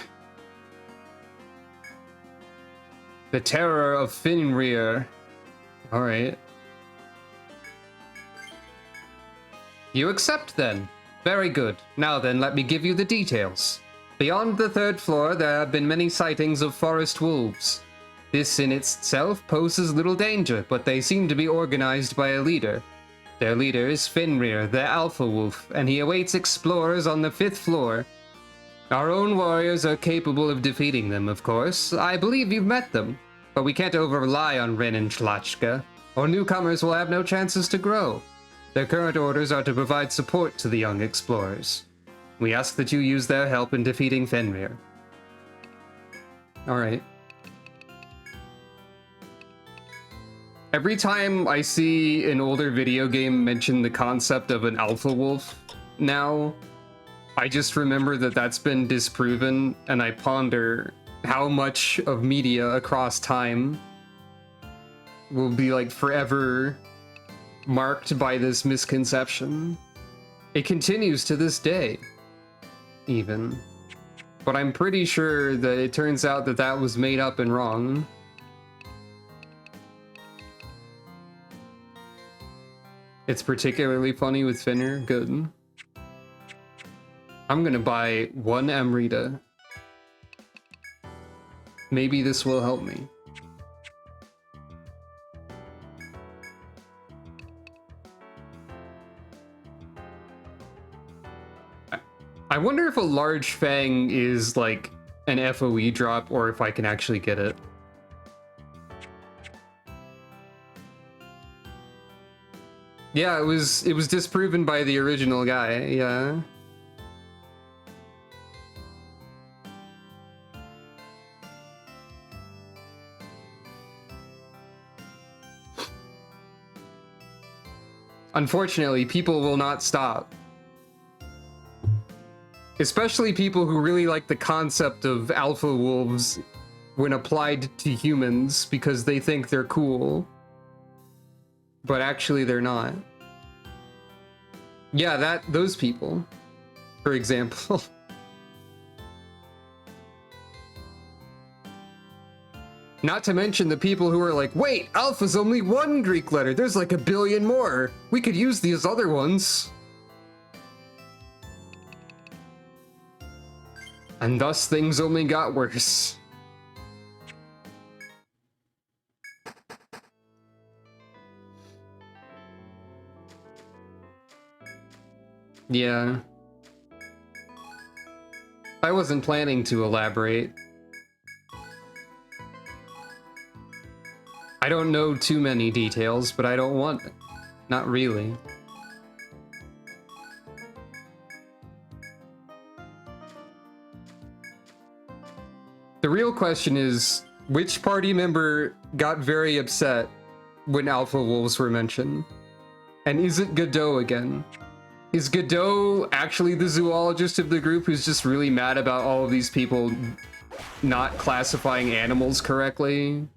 The terror of Fenrir. Alright. You accept then. Very good. Now then, let me give you the details. Beyond the 3rd floor, there have been many sightings of forest wolves. This in itself poses little danger, but they seem to be organized by a leader. Their leader is Fenrir, the Alpha Wolf, and he awaits explorers on the 5th floor. Our own warriors are capable of defeating them, of course. I believe you've met them. But we can't over-rely on Ren and Schlachka, or newcomers will have no chances to grow. Their current orders are to provide support to the young explorers. We ask that you use their help in defeating Fenrir. Alright. Every time I see an older video game mention the concept of an alpha wolf now, I just remember that that's been disproven, and I ponder how much of media across time will be like forever marked by this misconception. It continues to this day, even. But I'm pretty sure that it turns out that that was made up and wrong. It's particularly funny with Fenrir. Good. I'm gonna buy 1 Amrita. Maybe this will help me. I wonder if a large fang is like an FOE drop or if I can actually get it. Yeah, it was disproven by the original guy, yeah. Unfortunately, people will not stop. Especially people who really like the concept of alpha wolves when applied to humans because they think they're cool. But actually they're not. Yeah, those people, for example. Not to mention the people who are like, wait, alpha's only one Greek letter. There's like 1 billion more. We could use these other ones. And thus things only got worse. Yeah. I wasn't planning to elaborate. I don't know too many details, but I don't want it. Not really. The real question is, which party member got very upset when alpha wolves were mentioned? And is it Godot again? Is Godot actually the zoologist of the group who's just really mad about all of these people not classifying animals correctly?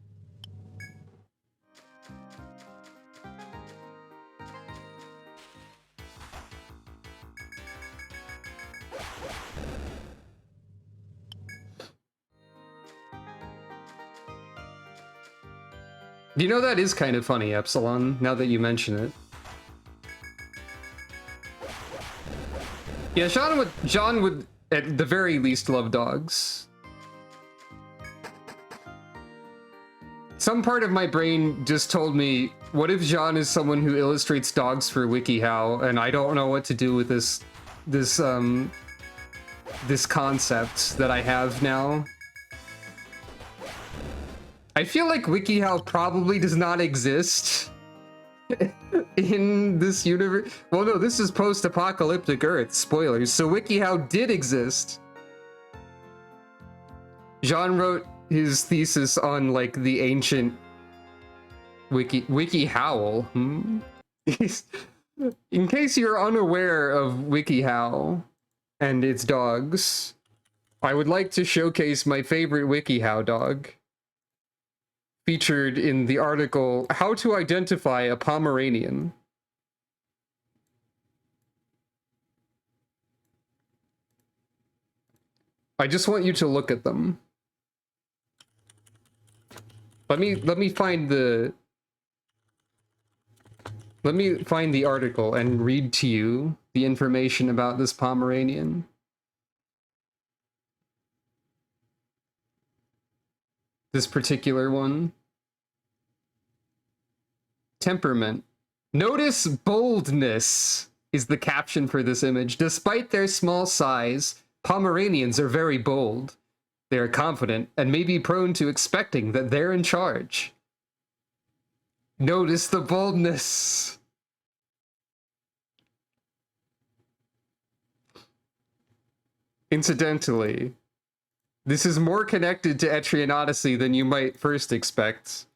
You know, that is kind of funny, Epsilon, now that you mention it. Yeah, John would at the very least love dogs. Some part of my brain just told me, what if John is someone who illustrates dogs for WikiHow, and I don't know what to do with this concept that I have now? I feel like WikiHow probably does not exist in this universe. Well, no, this is post-apocalyptic Earth. Spoilers. So WikiHow did exist. Jean wrote his thesis on like the ancient WikiHowl. In case you're unaware of WikiHow and its dogs, I would like to showcase my favorite WikiHow dog, featured in the article How to Identify a Pomeranian. I just want you to look at them. Let me find the article and read to you the information about this Pomeranian. This particular one. Temperament. Notice boldness is the caption for this image. Despite their small size, Pomeranians are very bold. They are confident and may be prone to expecting that they're in charge. Notice the boldness. Incidentally, this is more connected to Etrian Odyssey than you might first expect.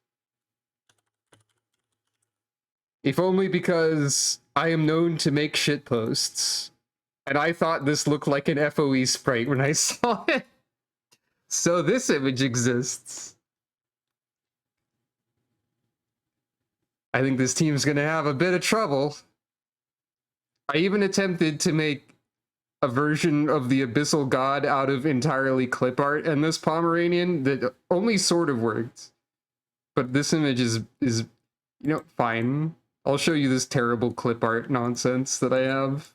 If only because I am known to make shitposts, and I thought this looked like an FOE sprite when I saw it. So this image exists. I think this team's gonna have a bit of trouble. I even attempted to make a version of the Abyssal God out of entirely clip art and this Pomeranian that only sort of worked. But this image is you know, fine. I'll show you this terrible clip art nonsense that I have.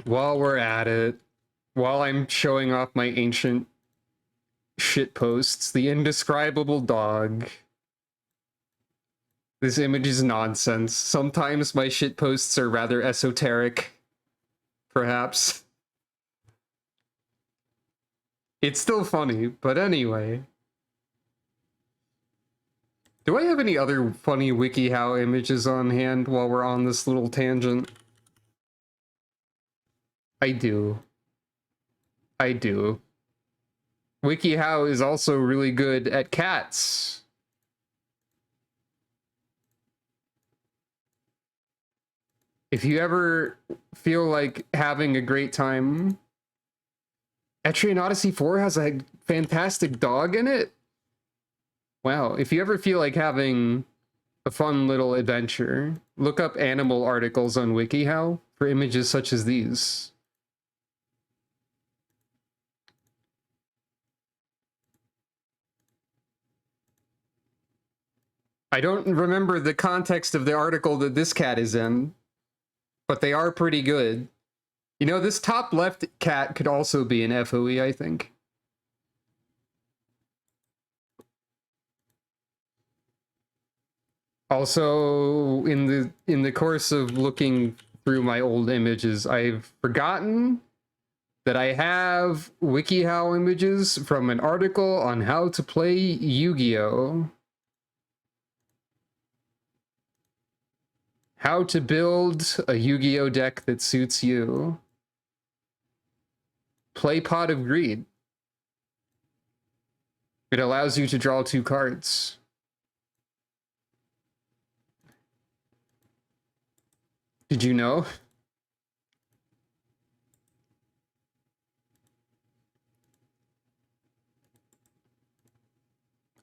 While we're at it, while I'm showing off my ancient shitposts, the indescribable dog. This image is nonsense. Sometimes my shitposts are rather esoteric. perhaps. It's still funny, but anyway. Do I have any other funny WikiHow images on hand while we're on this little tangent? I do. I do. WikiHow is also really good at cats. If you ever feel like having a great time, Etrian Odyssey 4 has a fantastic dog in it. Wow, if you ever feel like having a fun little adventure, look up animal articles on WikiHow for images such as these. I don't remember the context of the article that this cat is in, but they are pretty good. You know, this top left cat could also be an FOE, I think. Also, in the course of looking through my old images, I've forgotten that I have WikiHow images from an article on how to play Yu-Gi-Oh! How to build a Yu-Gi-Oh! Deck that suits you. Play Pot of Greed. It allows you to draw 2 cards. Did you know?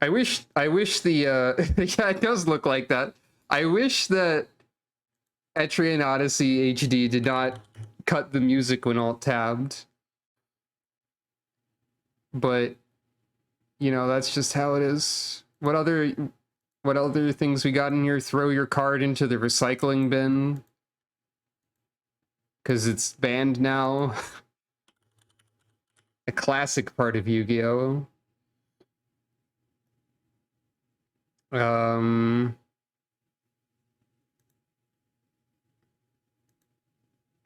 I wish the yeah, it does look like that. I wish that Etrian Odyssey HD did not cut the music when alt-tabbed. But you know, that's just how it is. What other things we got in here? Throw your card into the recycling bin. 'Cause it's banned now. A classic part of Yu-Gi-Oh!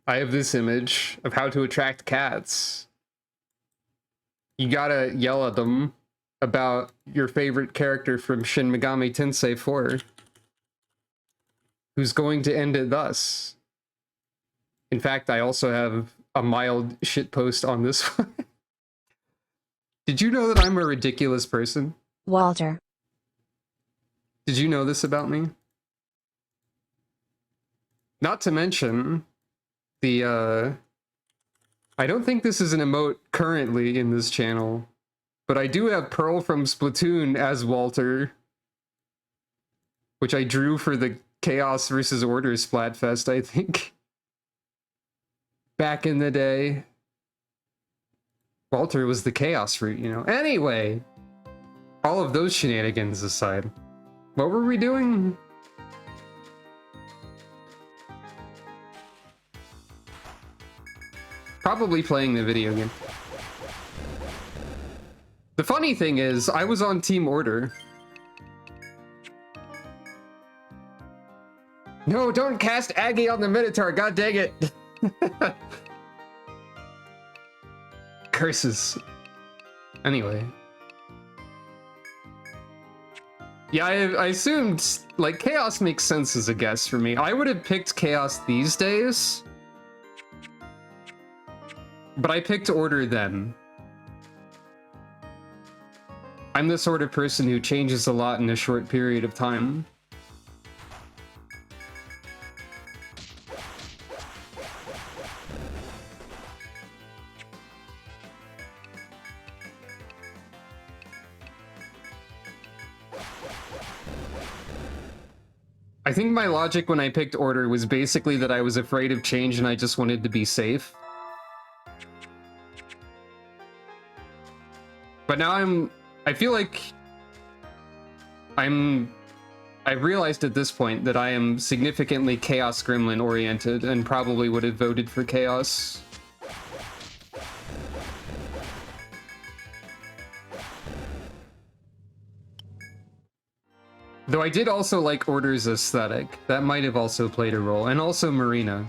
I have this image of how to attract cats. You gotta yell at them about your favorite character from Shin Megami Tensei 4, who's going to end it thus. In fact, I also have a mild shitpost on this one. Did you know that I'm a ridiculous person? Walter. Did you know this about me? Not to mention, I don't think this is an emote currently in this channel, but I do have Pearl from Splatoon as Walter, which I drew for the Chaos vs. Order Splatfest, I think. Back in the day. Walter was the Chaos route, you know. Anyway, all of those shenanigans aside, what were we doing? Probably playing the video game. The funny thing is, I was on Team Order. No, don't cast Aggie on the Minotaur, god dang it! Curses. Anyway. Yeah, I assumed, like, Chaos makes sense as a guess for me. I would have picked Chaos these days, but I picked Order then. I'm the sort of person who changes a lot in a short period of time. I think my logic when I picked Order was basically that I was afraid of change and I just wanted to be safe. But now I feel like I've realized at this point that I am significantly Chaos Gremlin oriented and probably would have voted for Chaos. Though I did also like Order's aesthetic. That might have also played a role. And also Marina.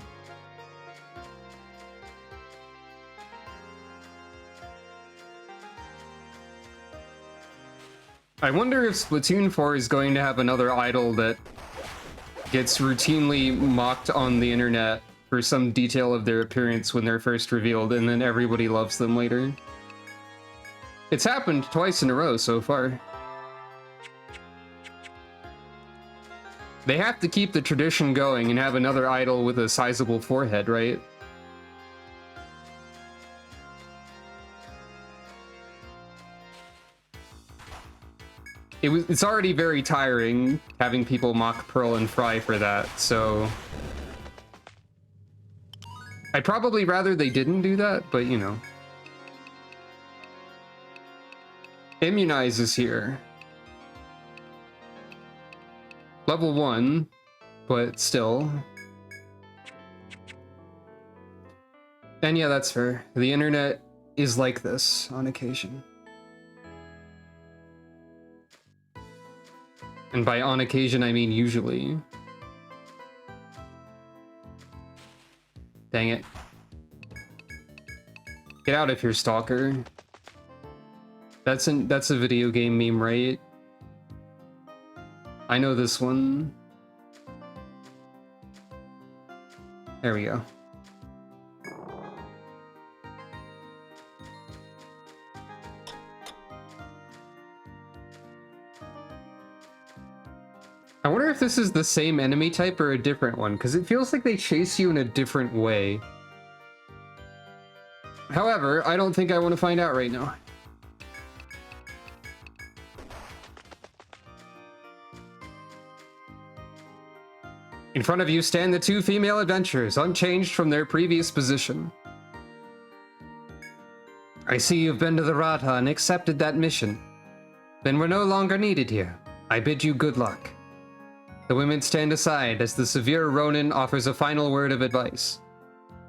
I wonder if Splatoon 4 is going to have another idol that gets routinely mocked on the internet for some detail of their appearance when they're first revealed, and then everybody loves them later. It's happened twice in a row so far. They have to keep the tradition going and have another idol with a sizable forehead, right? It's already very tiring having people mock Pearl and Fry for that, so I'd probably rather they didn't do that, but you know. Immunize is here. Level 1, but still. And yeah, that's fair. The internet is like this on occasion. And by on occasion, I mean usually. Dang it. Get out of here, stalker. That's a video game meme, right? I know this one. There we go. I wonder if this is the same enemy type or a different one, because it feels like they chase you in a different way. However, I don't think I want to find out right now. In front of you stand the two female adventurers, unchanged from their previous position. I see you've been to the Radha and accepted that mission. Then we're no longer needed here. I bid you good luck. The women stand aside as the severe Ronin offers a final word of advice.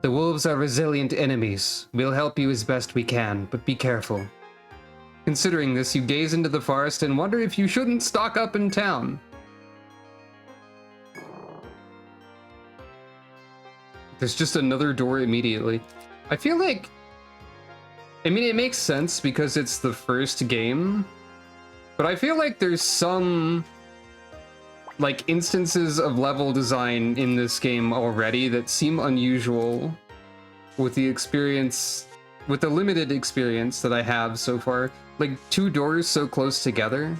The wolves are resilient enemies. We'll help you as best we can, but be careful. Considering this, you gaze into the forest and wonder if you shouldn't stock up in town. There's just another door immediately. I feel like... I mean, it makes sense because it's the first game, but I feel like there's some... like instances of level design in this game already that seem unusual with the experience, with the limited experience that I have so far. Like two doors so close together.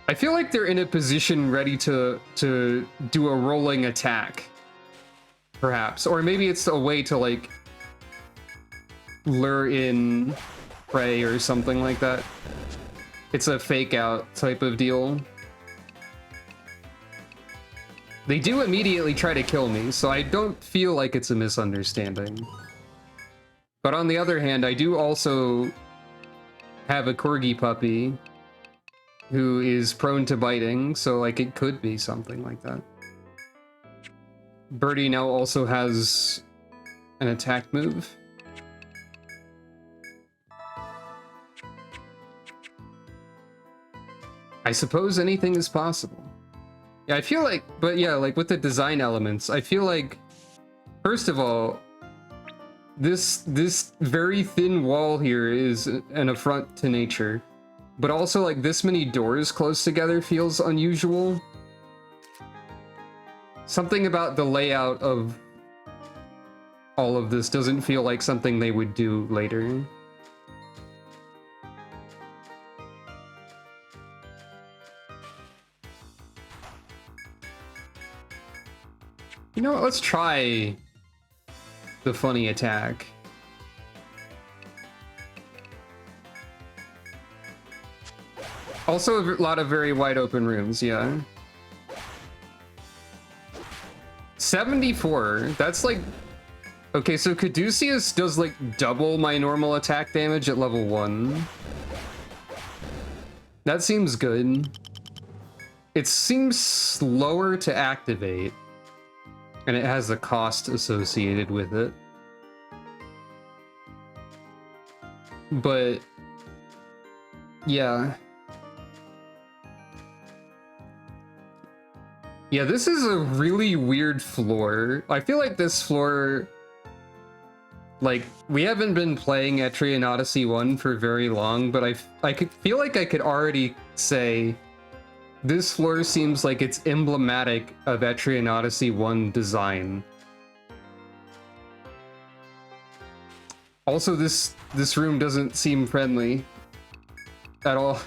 I feel like they're in a position ready to do a rolling attack, perhaps. Or maybe it's a way to like lure in prey or something like that. It's a fake out type of deal. They do immediately try to kill me, so I don't feel like it's a misunderstanding. But on the other hand, I do also have a corgi puppy who is prone to biting, so like it could be something like that. Birdie now also has an attack move. I suppose anything is possible. Yeah, I feel like, but yeah, like with the design elements, I feel like, first of all, this very thin wall here is an affront to nature. But also, like, this many doors close together feels unusual. Something about the layout of all of this doesn't feel like something they would do later. You know what, let's try the funny attack. Also a lot of very wide open rooms, yeah. 74, that's like... Okay, so Caduceus does like double my normal attack damage at level 1. That seems good. It seems slower to activate. And it has a cost associated with it. But... yeah. Yeah, this is a really weird floor. I feel like this floor Like, we haven't been playing Etrian Odyssey 1 for very long, but I could feel like I could already say this floor seems like it's emblematic of Etrian Odyssey 1 design. Also, this room doesn't seem friendly at all.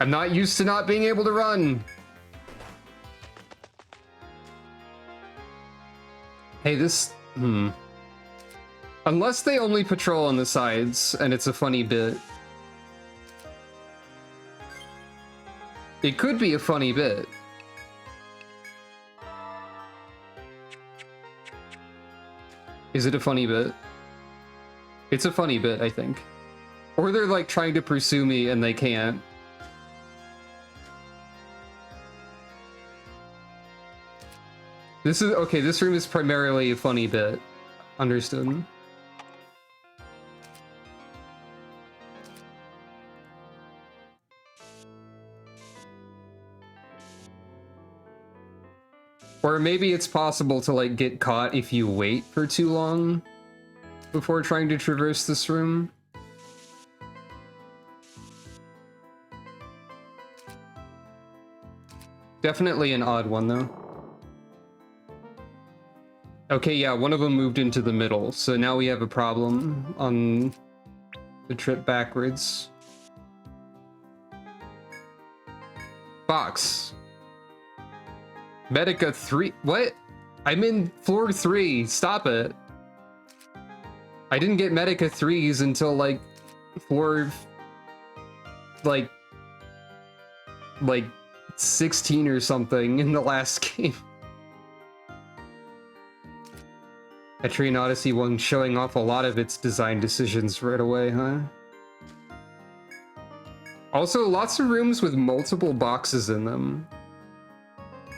I'm not used to not being able to run. Hey, unless they only patrol on the sides and it's a funny bit. It could be a funny bit. Is it a funny bit? It's a funny bit, I think. Or they're like trying to pursue me and they can't. This is okay, this room is primarily a funny bit. Understood. Or maybe it's possible to like get caught if you wait for too long before trying to traverse this room. Definitely an odd one though. Okay, yeah, one of them moved into the middle, so now we have a problem on the trip backwards. Box. Medica 3. What? I'm in floor 3. Stop it. I didn't get Medica 3s until like floor like 16 or something in the last game. Etrian Odyssey 1 showing off a lot of its design decisions right away, huh? Also, lots of rooms with multiple boxes in them.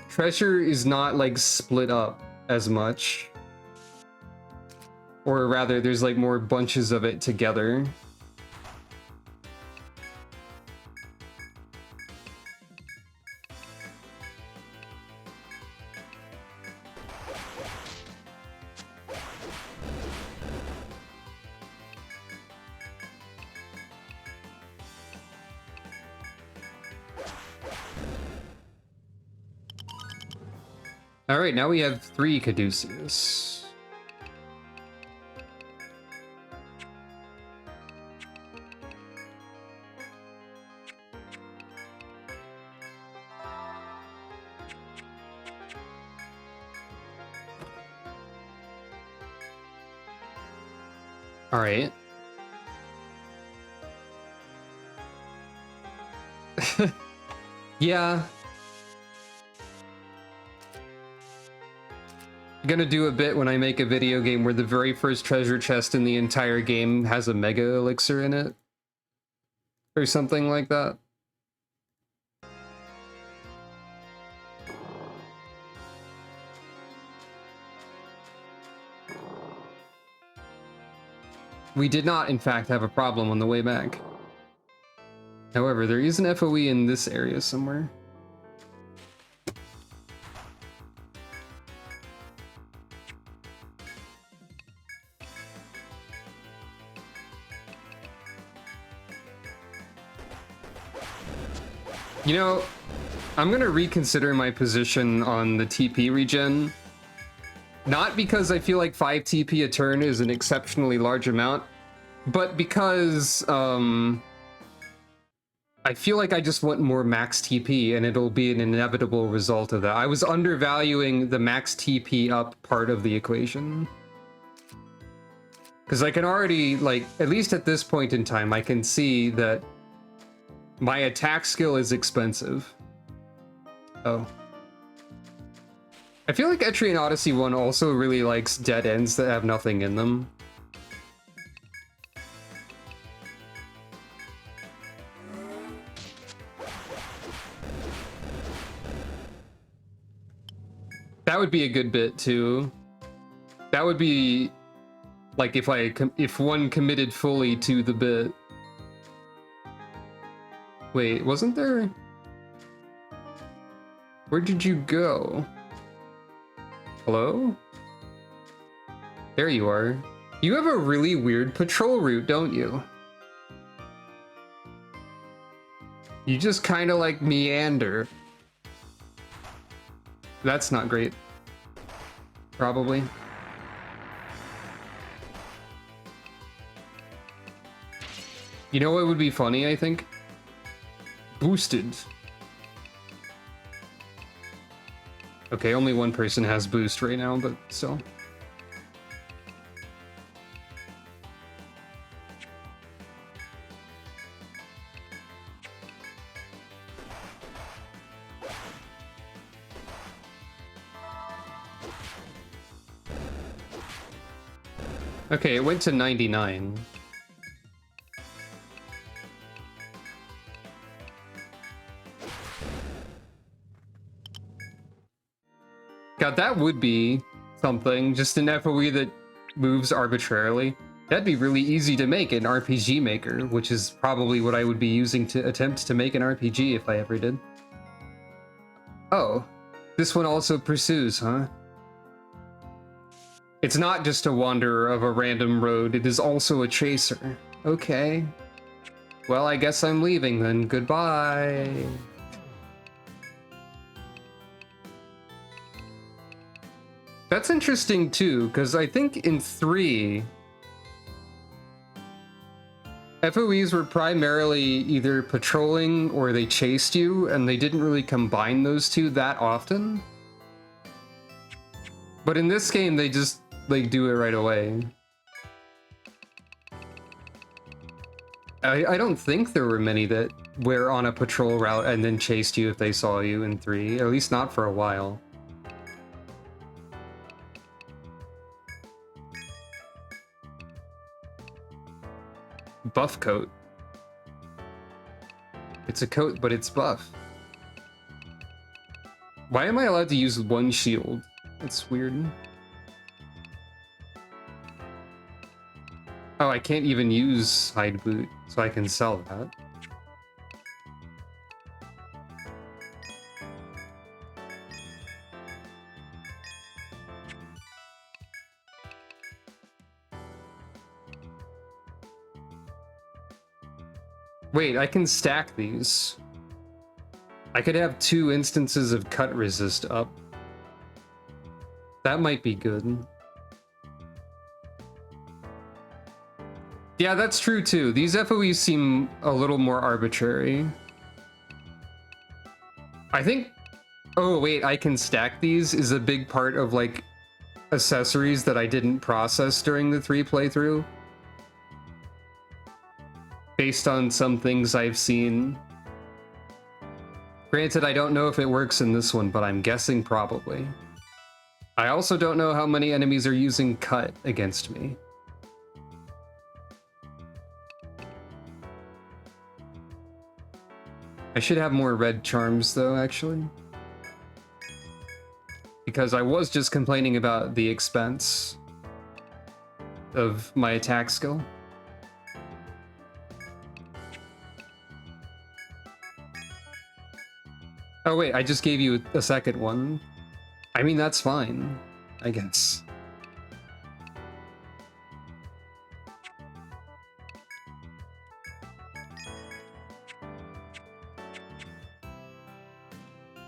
Treasure is not like split up as much. Or rather, there's like more bunches of it together. All right, now we have 3 caduceus. All right. Yeah. Gonna do a bit when I make a video game where the very first treasure chest in the entire game has a mega elixir in it. Or something like that. We did not, in fact, have a problem on the way back. However, there is an FOE in this area somewhere. You know, I'm gonna reconsider my position on the TP regen. Not because I feel like 5 TP a turn is an exceptionally large amount, but because I feel like I just want more max TP and it'll be an inevitable result of that. I was undervaluing the max TP up part of the equation. Because I can already, like, at least at this point in time, I can see that my attack skill is expensive. Oh. I feel like Etrian Odyssey 1 also really likes dead ends that have nothing in them. That would be a good bit too. That would be like if one committed fully to the bit. Wait, wasn't there? Where did you go? Hello? There you are. You have a really weird patrol route, don't you? You just kind of like meander. That's not great. Probably. You know what would be funny, I think? Boosted. Okay, only one person has boost right now, but still. Okay, it went to 99. God, that would be something. Just an FOE that moves arbitrarily. That'd be really easy to make in RPG Maker, which is probably what I would be using to attempt to make an RPG if I ever did. Oh, this one also pursues, huh? It's not just a wanderer of a random road, it is also a chaser. Okay. Well, I guess I'm leaving then. Goodbye. That's interesting too, because I think in 3, FOEs were primarily either patrolling or they chased you, and they didn't really combine those two that often. But in this game, they just, like, do it right away. I don't think there were many that were on a patrol route and then chased you if they saw you in 3, at least not for a while. Buff coat. It's a coat, but it's buff. Why am I allowed to use one shield? That's weird. Oh, I can't even use hide boot, so I can sell that. Wait, I can stack these. I could have 2 instances of cut resist up. That might be good. Yeah, that's true too. These FOEs seem a little more arbitrary. I think... Oh wait, I can stack these is a big part of like accessories that I didn't process during the 3 playthrough. Based on some things I've seen. Granted, I don't know if it works in this one, but I'm guessing probably. I also don't know how many enemies are using cut against me. I should have more red charms though, actually. Because I was just complaining about the expense of my attack skill. Oh wait, I just gave you a second one. I mean, that's fine, I guess.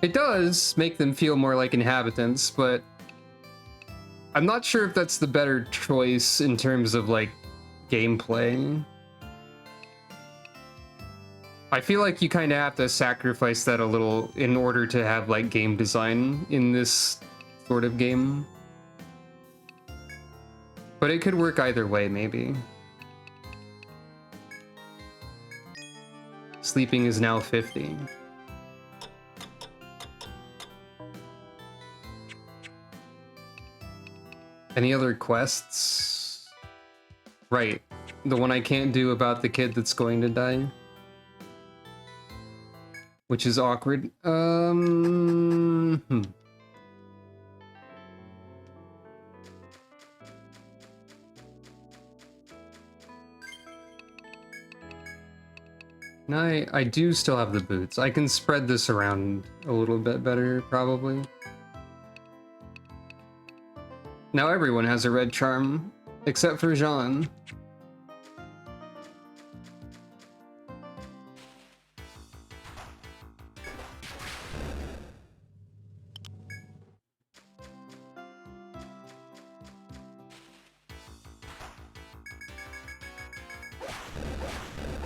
It does make them feel more like inhabitants, but I'm not sure if that's the better choice in terms of, like, gameplay. I feel like you kind of have to sacrifice that a little in order to have, like, game design in this sort of game. But it could work either way, maybe. Sleeping is now 50. Any other quests? Right. The one I can't do about the kid that's going to die. Which is awkward. I do still have the boots. I can spread this around a little bit better, probably. Now everyone has a red charm, except for Jean.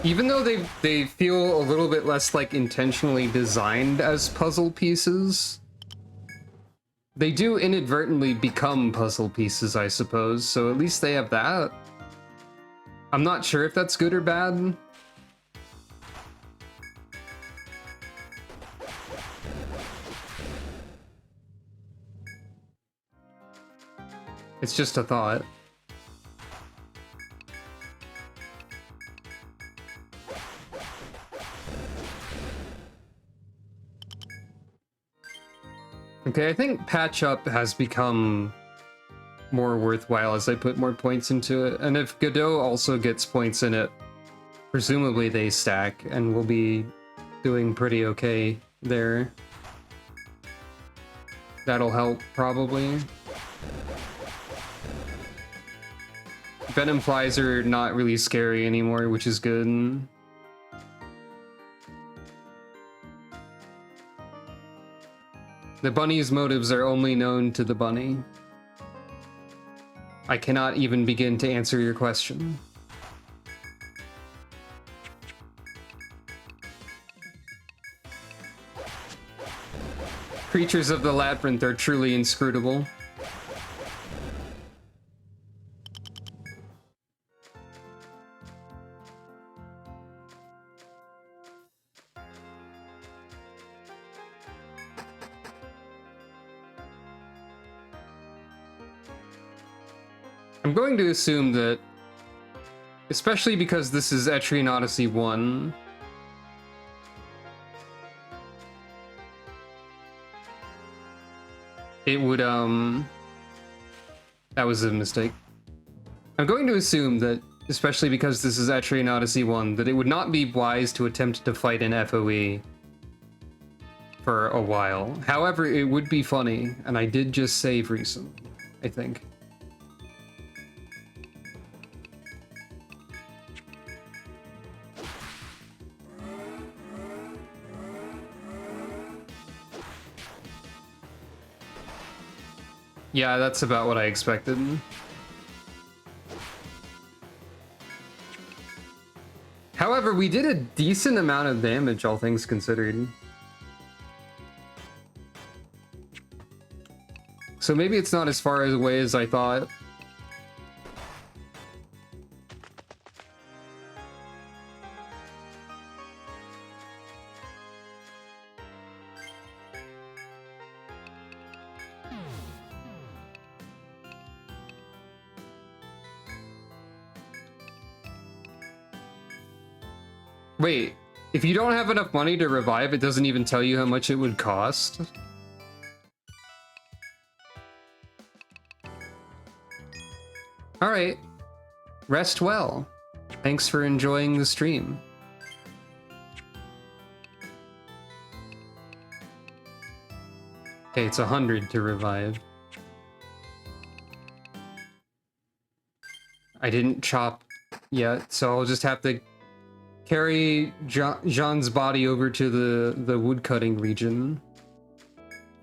Even though they feel a little bit less like intentionally designed as puzzle pieces, they do inadvertently become puzzle pieces, I suppose, so at least they have that. I'm not sure if that's good or bad. It's just a thought. Okay, I think Patch Up has become more worthwhile as I put more points into it. And if Godot also gets points in it, presumably they stack and we'll be doing pretty okay there. That'll help, probably. Venomflies are not really scary anymore, which is good. The bunny's motives are only known to the bunny. I cannot even begin to answer your question. Creatures of the labyrinth are truly inscrutable. I'm going to assume that, especially because this is Etrian Odyssey 1, it would, that was a mistake. I'm going to assume that, especially because this is Etrian Odyssey 1, that it would not be wise to attempt to fight an FOE for a while. However, it would be funny, and I did just save recently, I think. Yeah, that's about what I expected. However, we did a decent amount of damage, all things considered. So maybe it's not as far away as I thought. Wait, if you don't have enough money to revive, it doesn't even tell you how much it would cost? Alright. Rest well. Thanks for enjoying the stream. Okay, it's 100 to revive. I didn't chop yet, so I'll just have to carry Jean's body over to the woodcutting region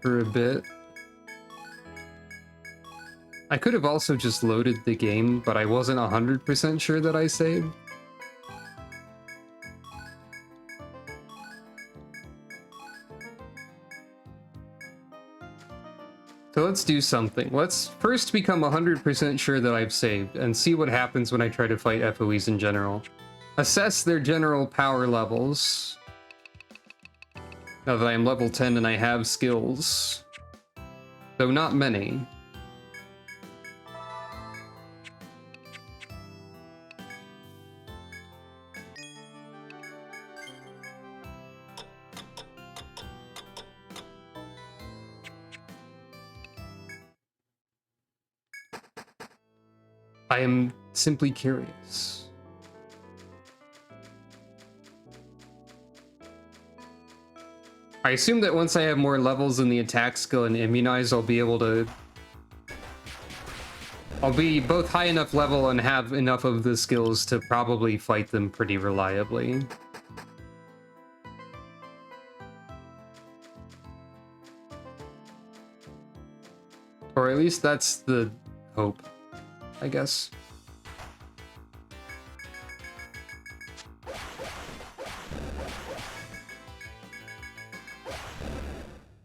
for a bit. I could have also just loaded the game, but I wasn't 100% sure that I saved. So let's do something. Let's first become 100% sure that I've saved, and see what happens when I try to fight FOEs in general. Assess their general power levels. Now that I am level 10 and I have skills. Though not many. I am simply curious. I assume that once I have more levels in the attack skill and immunize, I'll be able to I'll be both high enough level and have enough of the skills to probably fight them pretty reliably. Or at least that's the hope, I guess.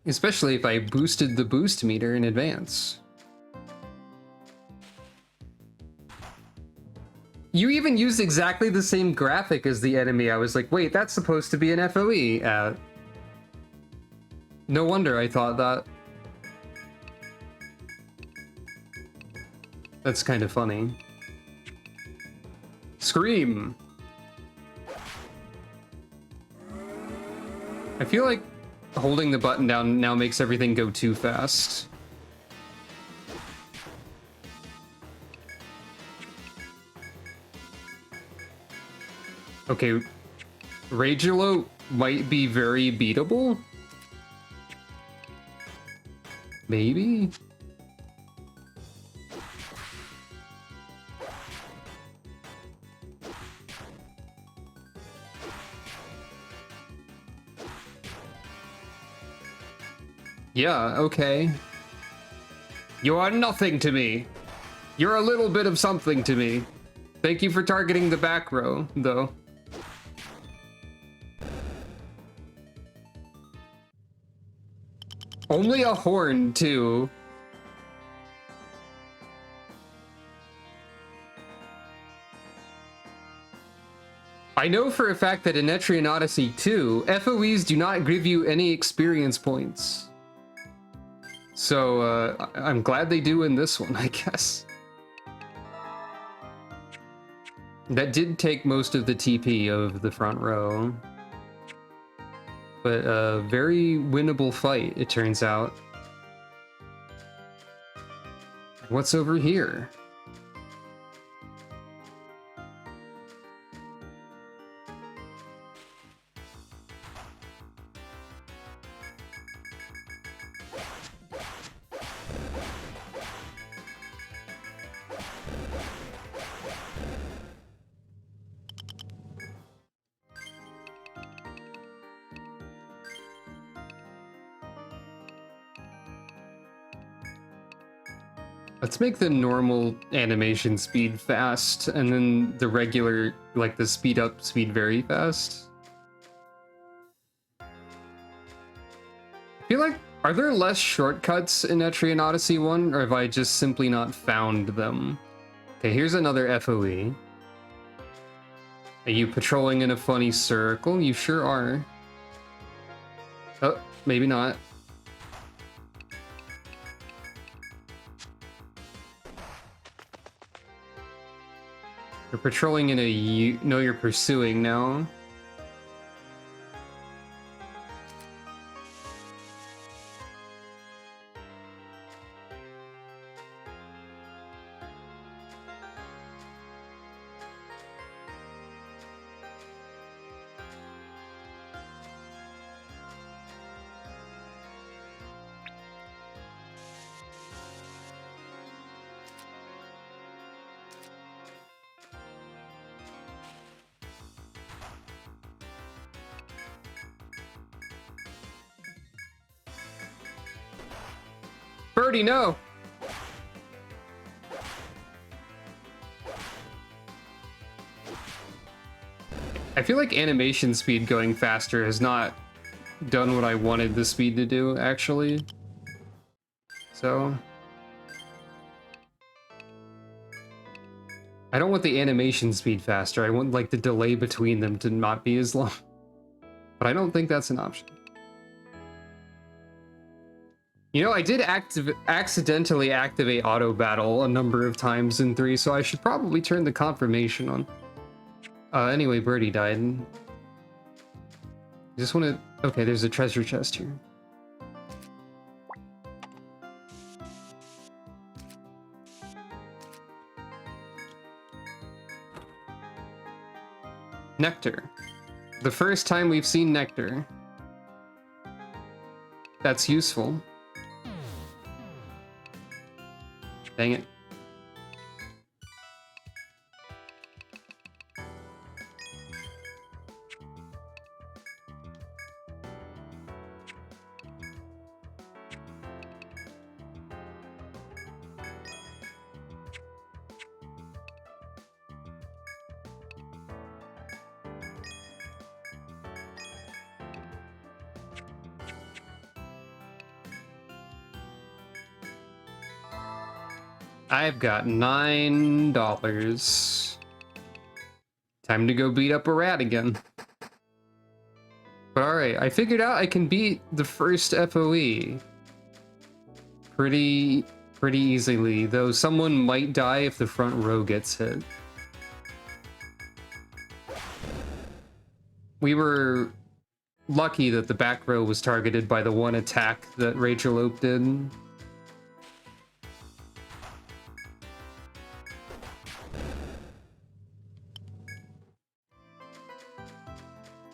Especially if I boosted the boost meter in advance. You even used exactly the same graphic as the enemy. I was like, wait, that's supposed to be an FOE. No wonder I thought that. That's kind of funny. Scream! I feel like holding the button down now makes everything go too fast. Okay, Ragelo might be very beatable? Maybe? Yeah, okay. You are nothing to me. You're a little bit of something to me. Thank you for targeting the back row, though. Only a horn, too. I know for a fact that in Etrian Odyssey 2, FOEs do not give you any experience points. So, I'm glad they do in this one, I guess. That did take most of the TP of the front row. But a very winnable fight, it turns out. What's over here? Let's make the normal animation speed fast, and then the regular, like the speed up speed very fast. I feel like, are there less shortcuts in Etrian Odyssey 1, or have I just simply not found them? Okay, here's another FOE. Are you patrolling in a funny circle? You sure are. Oh, maybe not. You're patrolling in a no, you're pursuing now. Birdie, no! I feel like animation speed going faster has not done what I wanted the speed to do, actually. So... I don't want the animation speed faster, I want, like, the delay between them to not be as long. But I don't think that's an option. You know, I did accidentally activate auto battle a number of times in 3, so I should probably turn the confirmation on. Anyway, Birdie died. I just want to... Okay, there's a treasure chest here. Nectar. The first time we've seen nectar. That's useful. Dang it. I've got $9. Time to go beat up a rat again. But alright, I figured out I can beat the first FOE pretty easily, though someone might die if the front row gets hit. We were lucky that the back row was targeted by the one attack that Rachel Ope did.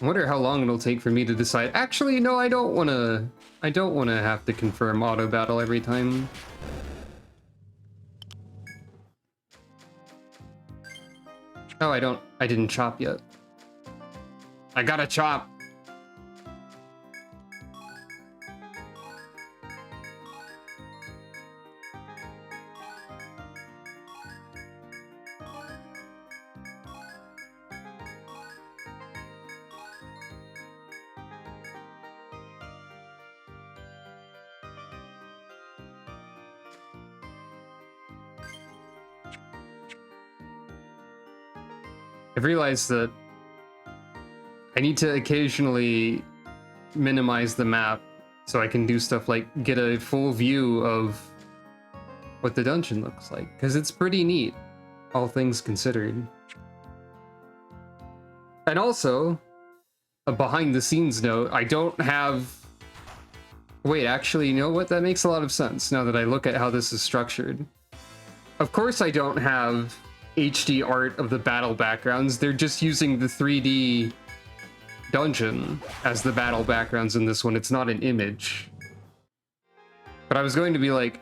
I wonder how long it'll take for me to decide. Actually, no, I don't want to have to confirm auto battle every time. Oh, I didn't chop yet. I gotta chop. I've realized that I need to occasionally minimize the map so I can do stuff like get a full view of what the dungeon looks like, because it's pretty neat, all things considered. And also, a behind-the-scenes note, I don't have... Wait, actually, you know what? That makes a lot of sense now that I look at how this is structured. Of course I don't have HD art of the battle backgrounds. They're just using the 3D dungeon as the battle backgrounds in this one. It's not an image. But I was going to be like,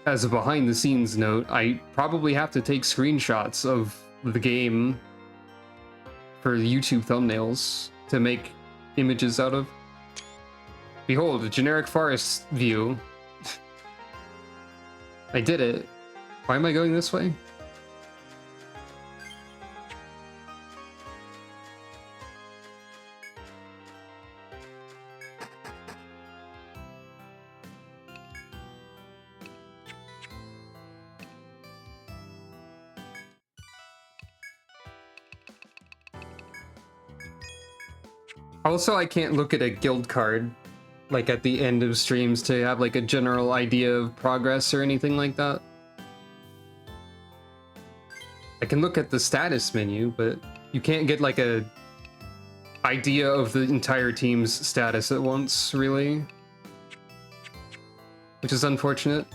as a behind the scenes note, I probably have to take screenshots of the game for YouTube thumbnails to make images out of. Behold, a generic forest view. I did it. Why am I going this way? Also, I can't look at a guild card, like at the end of streams, to have like a general idea of progress or anything like that. I can look at the status menu, but you can't get like a idea of the entire team's status at once, really. Which is unfortunate.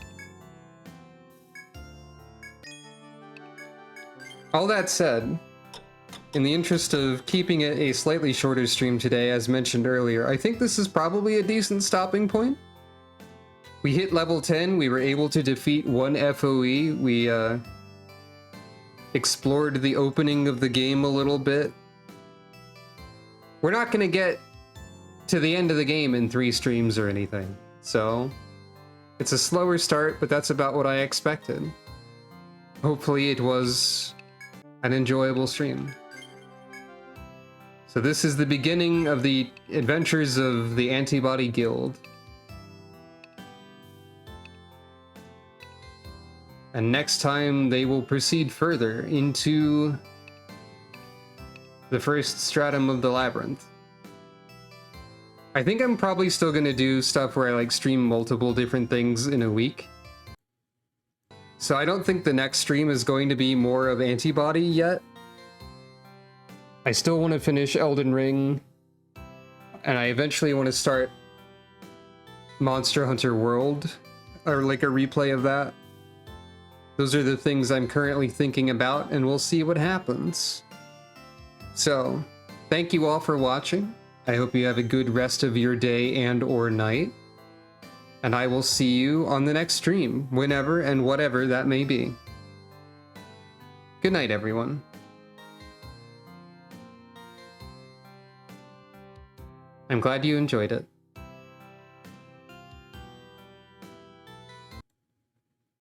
All that said, in the interest of keeping it a slightly shorter stream today, as mentioned earlier, I think this is probably a decent stopping point. We hit level 10, we were able to defeat one FOE, we explored the opening of the game a little bit. We're not gonna get to the end of the game in 3 streams or anything, so it's a slower start, but that's about what I expected. Hopefully it was an enjoyable stream. So this is the beginning of the adventures of the Antibody Guild. And next time they will proceed further into the first stratum of the labyrinth. I think I'm probably still gonna do stuff where I like stream multiple different things in a week. So I don't think the next stream is going to be more of Antibody yet. I still want to finish Elden Ring, and I eventually want to start Monster Hunter World, or like a replay of that. Those are the things I'm currently thinking about, and we'll see what happens. So, thank you all for watching. I hope you have a good rest of your day and or night. And I will see you on the next stream, whenever and whatever that may be. Good night, everyone. I'm glad you enjoyed it.